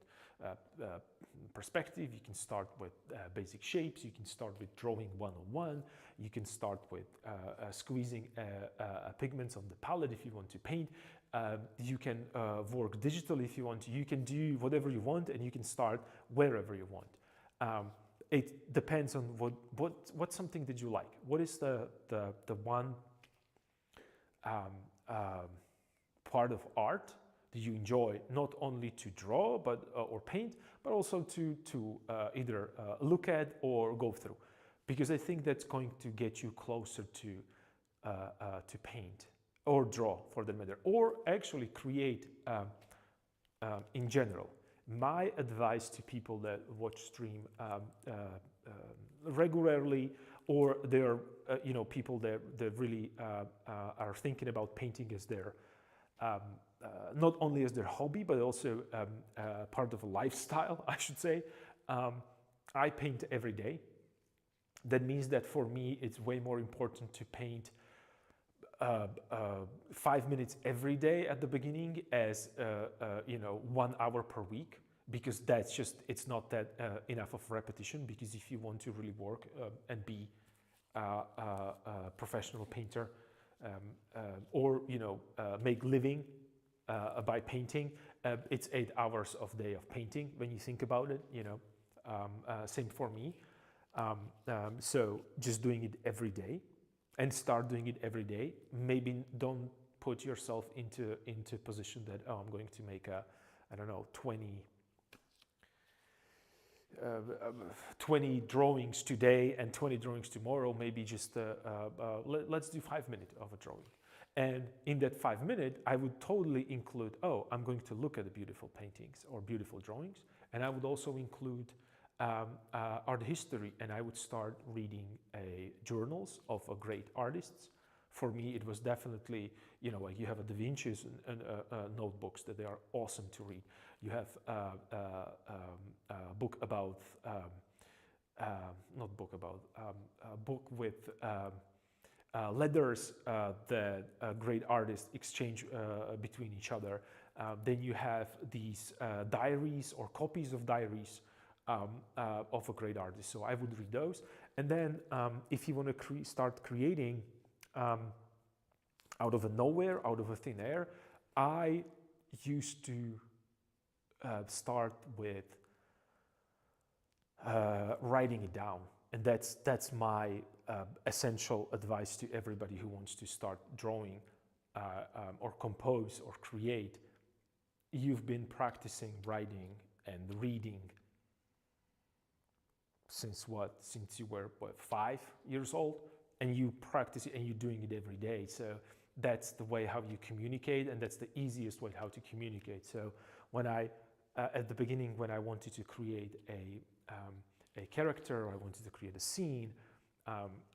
perspective. You can start with basic shapes. You can start with drawing 101. You can start with squeezing pigments on the palette if you want to paint. You can work digitally if you want to. You can do whatever you want, and you can start wherever you want. It depends on what something did you like. What is the one part of art that you enjoy, not only to draw but or paint, but also to either look at or go through, because I think that's going to get you closer to paint or draw, for that matter, or actually create in general. My advice to people that watch stream regularly, or they're people that really are thinking about painting as their not only as their hobby but also part of a lifestyle, I should say. I paint every day. That means that for me it's way more important to paint 5 minutes every day at the beginning as 1 hour per week, because that's just, it's not that enough of repetition. Because if you want to really work and be a professional painter, or make living by painting, it's 8 hours of day of painting when you think about it. Same for me. So just doing it every day, and start doing it every day. Maybe don't put yourself into a position that, oh, I'm going to make I don't know, 20 drawings today and 20 drawings tomorrow. Maybe just let's do 5 minutes of a drawing. And in that 5 minutes, I would totally include, oh, I'm going to look at the beautiful paintings or beautiful drawings. And I would also include art history, and I would start reading journals of great artists. For me, it was definitely, like you have a Da Vinci's and notebooks that they are awesome to read. You have a book about, not book about, a book with letters that great artists exchange between each other. Then you have these diaries or copies of diaries of a great artist. So I would read those. And then if you want to start creating out of a nowhere, out of a thin air, I used to start with writing it down. And that's my essential advice to everybody who wants to start drawing or compose or create. You've been practicing writing and reading since you were 5 years old, and you practice it and you're doing it every day. So that's the way how you communicate, and that's the easiest way how to communicate. So when at the beginning, when I wanted to create a character, or I wanted to create a scene,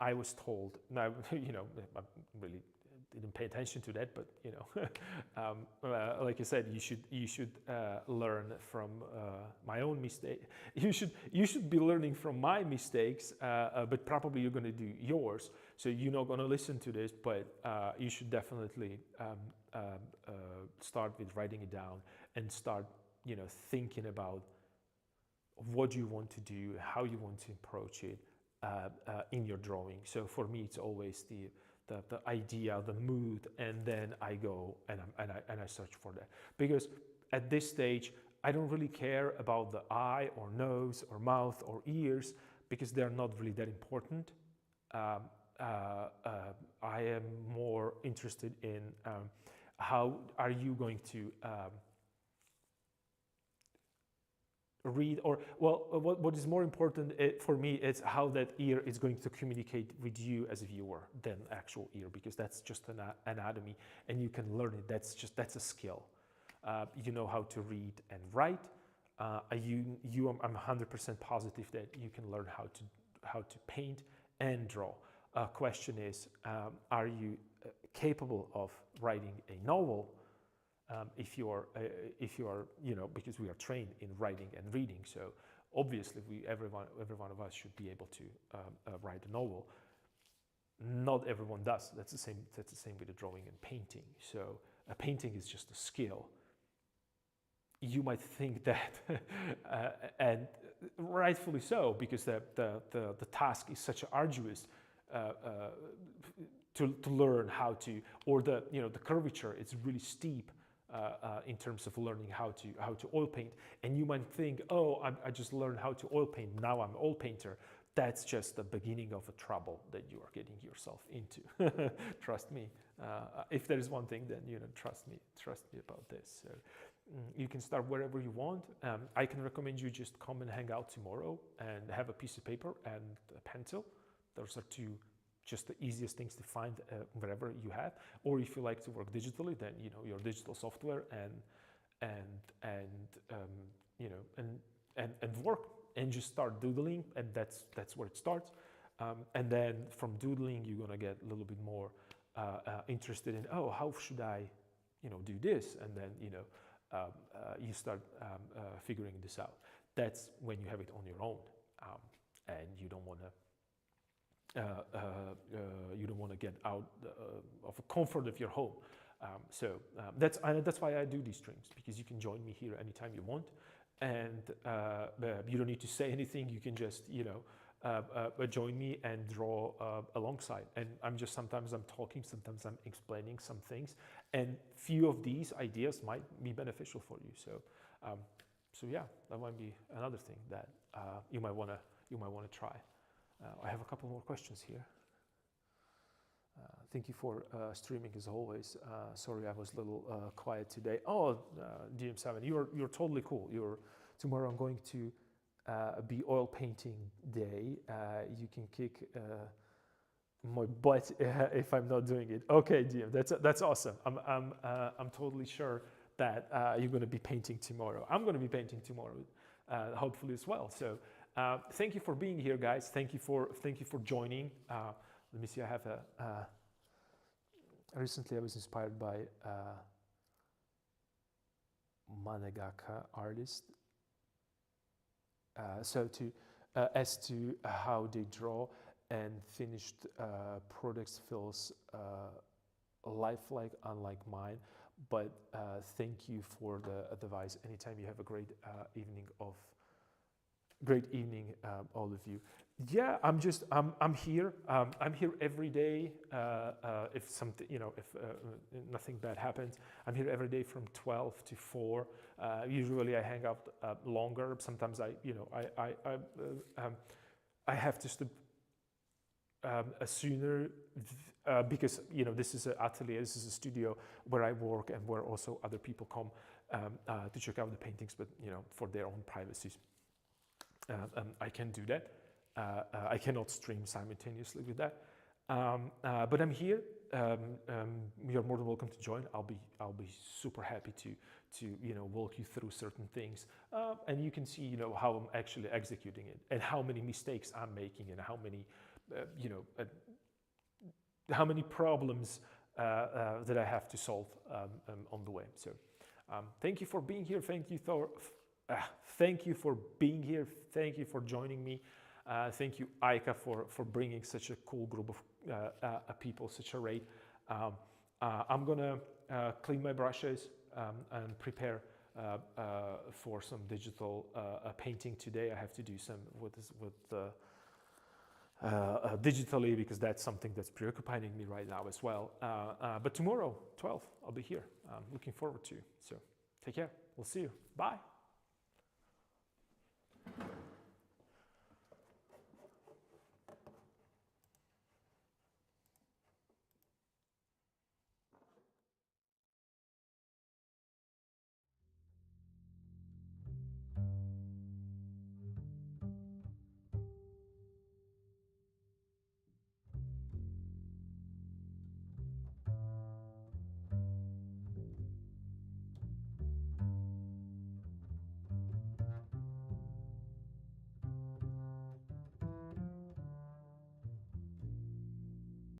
I was told, now, I really didn't pay attention to that, but like I said, you should learn from my own mistake. You should be learning from my mistakes, but probably you're going to do yours. So you're not going to listen to this, but you should definitely start with writing it down and start, thinking about what you want to do, how you want to approach it in your drawing. So for me, it's always the idea, the mood, and then I go and I search for that. Because at this stage, I don't really care about the eye or nose or mouth or ears, because they're not really that important. I am more interested in how are you going to read, or what is more important for me is how that ear is going to communicate with you as a viewer than actual ear, because that's just an anatomy and you can learn it. That's a skill. You know how to read and write. I'm 100% positive that you can learn how to paint and draw. Question is, are you capable of writing a novel? If you are, because we are trained in writing and reading, so obviously every one of us should be able to write a novel. Not everyone does. That's the same with the drawing and painting. So a painting is just a skill. You might think that, and rightfully so, because the task is such arduous. To learn how to, or the curvature, it's really steep. In terms of learning how to oil paint, and you might think, oh, I just learned how to oil paint, now I'm an oil painter. That's just the beginning of a trouble that you are getting yourself into. Trust me. If there is one thing, then trust me about this. So you can start wherever you want. I can recommend you just come and hang out tomorrow and have a piece of paper and a pencil. Those are two just the easiest things to find wherever you have. Or if you like to work digitally, then your digital software and work and just start doodling, and that's where it starts. And then from doodling, you're gonna get a little bit more interested in, oh, how should I do this? And then you start figuring this out. That's when you have it on your own, and you don't want to. You don't want to get out of the comfort of your home. That's why I do these streams, because you can join me here anytime you want, and you don't need to say anything. You can just, join me and draw alongside. And sometimes I'm talking, sometimes I'm explaining some things, and few of these ideas might be beneficial for you. So yeah, that might be another thing that you might want to try. I have a couple more questions here. Thank you for streaming as always. Sorry, I was a little quiet today. Oh, DM7, you're totally cool. Tomorrow I'm going to be oil painting day. You can kick my butt if I'm not doing it. Okay, DM, that's awesome. I'm totally sure that you're going to be painting tomorrow. I'm going to be painting tomorrow, hopefully as well. So thank you for being here, guys. Thank you for joining. Let me see. I have recently I was inspired by Manegaka artist. As to how they draw and finished products feels lifelike, unlike mine. But thank you for the advice. Anytime you have a great evening, all of you. Yeah, I'm here. I'm here every day. If something, if nothing bad happens, I'm here every day from 12 to 4. Usually I hang out longer. Sometimes I have to stop sooner because this is an atelier, this is a studio where I work and where also other people come to check out the paintings, but for their own privacies. I can do that. I cannot stream simultaneously with that, but I'm here. You're more than welcome to join. I'll be super happy to walk you through certain things, and you can see how I'm actually executing it and how many mistakes I'm making and how many problems that I have to solve on the way. So thank you for being here. Thank you for being here. Thank you for joining me. Thank you, Aika, for bringing such a cool group of people, such a rate. I'm gonna clean my brushes and prepare for some digital painting today. I have to do some digitally because that's something that's preoccupying me right now as well. But tomorrow, 12, I'll be here. I'm looking forward to. So take care. We'll see you. Bye.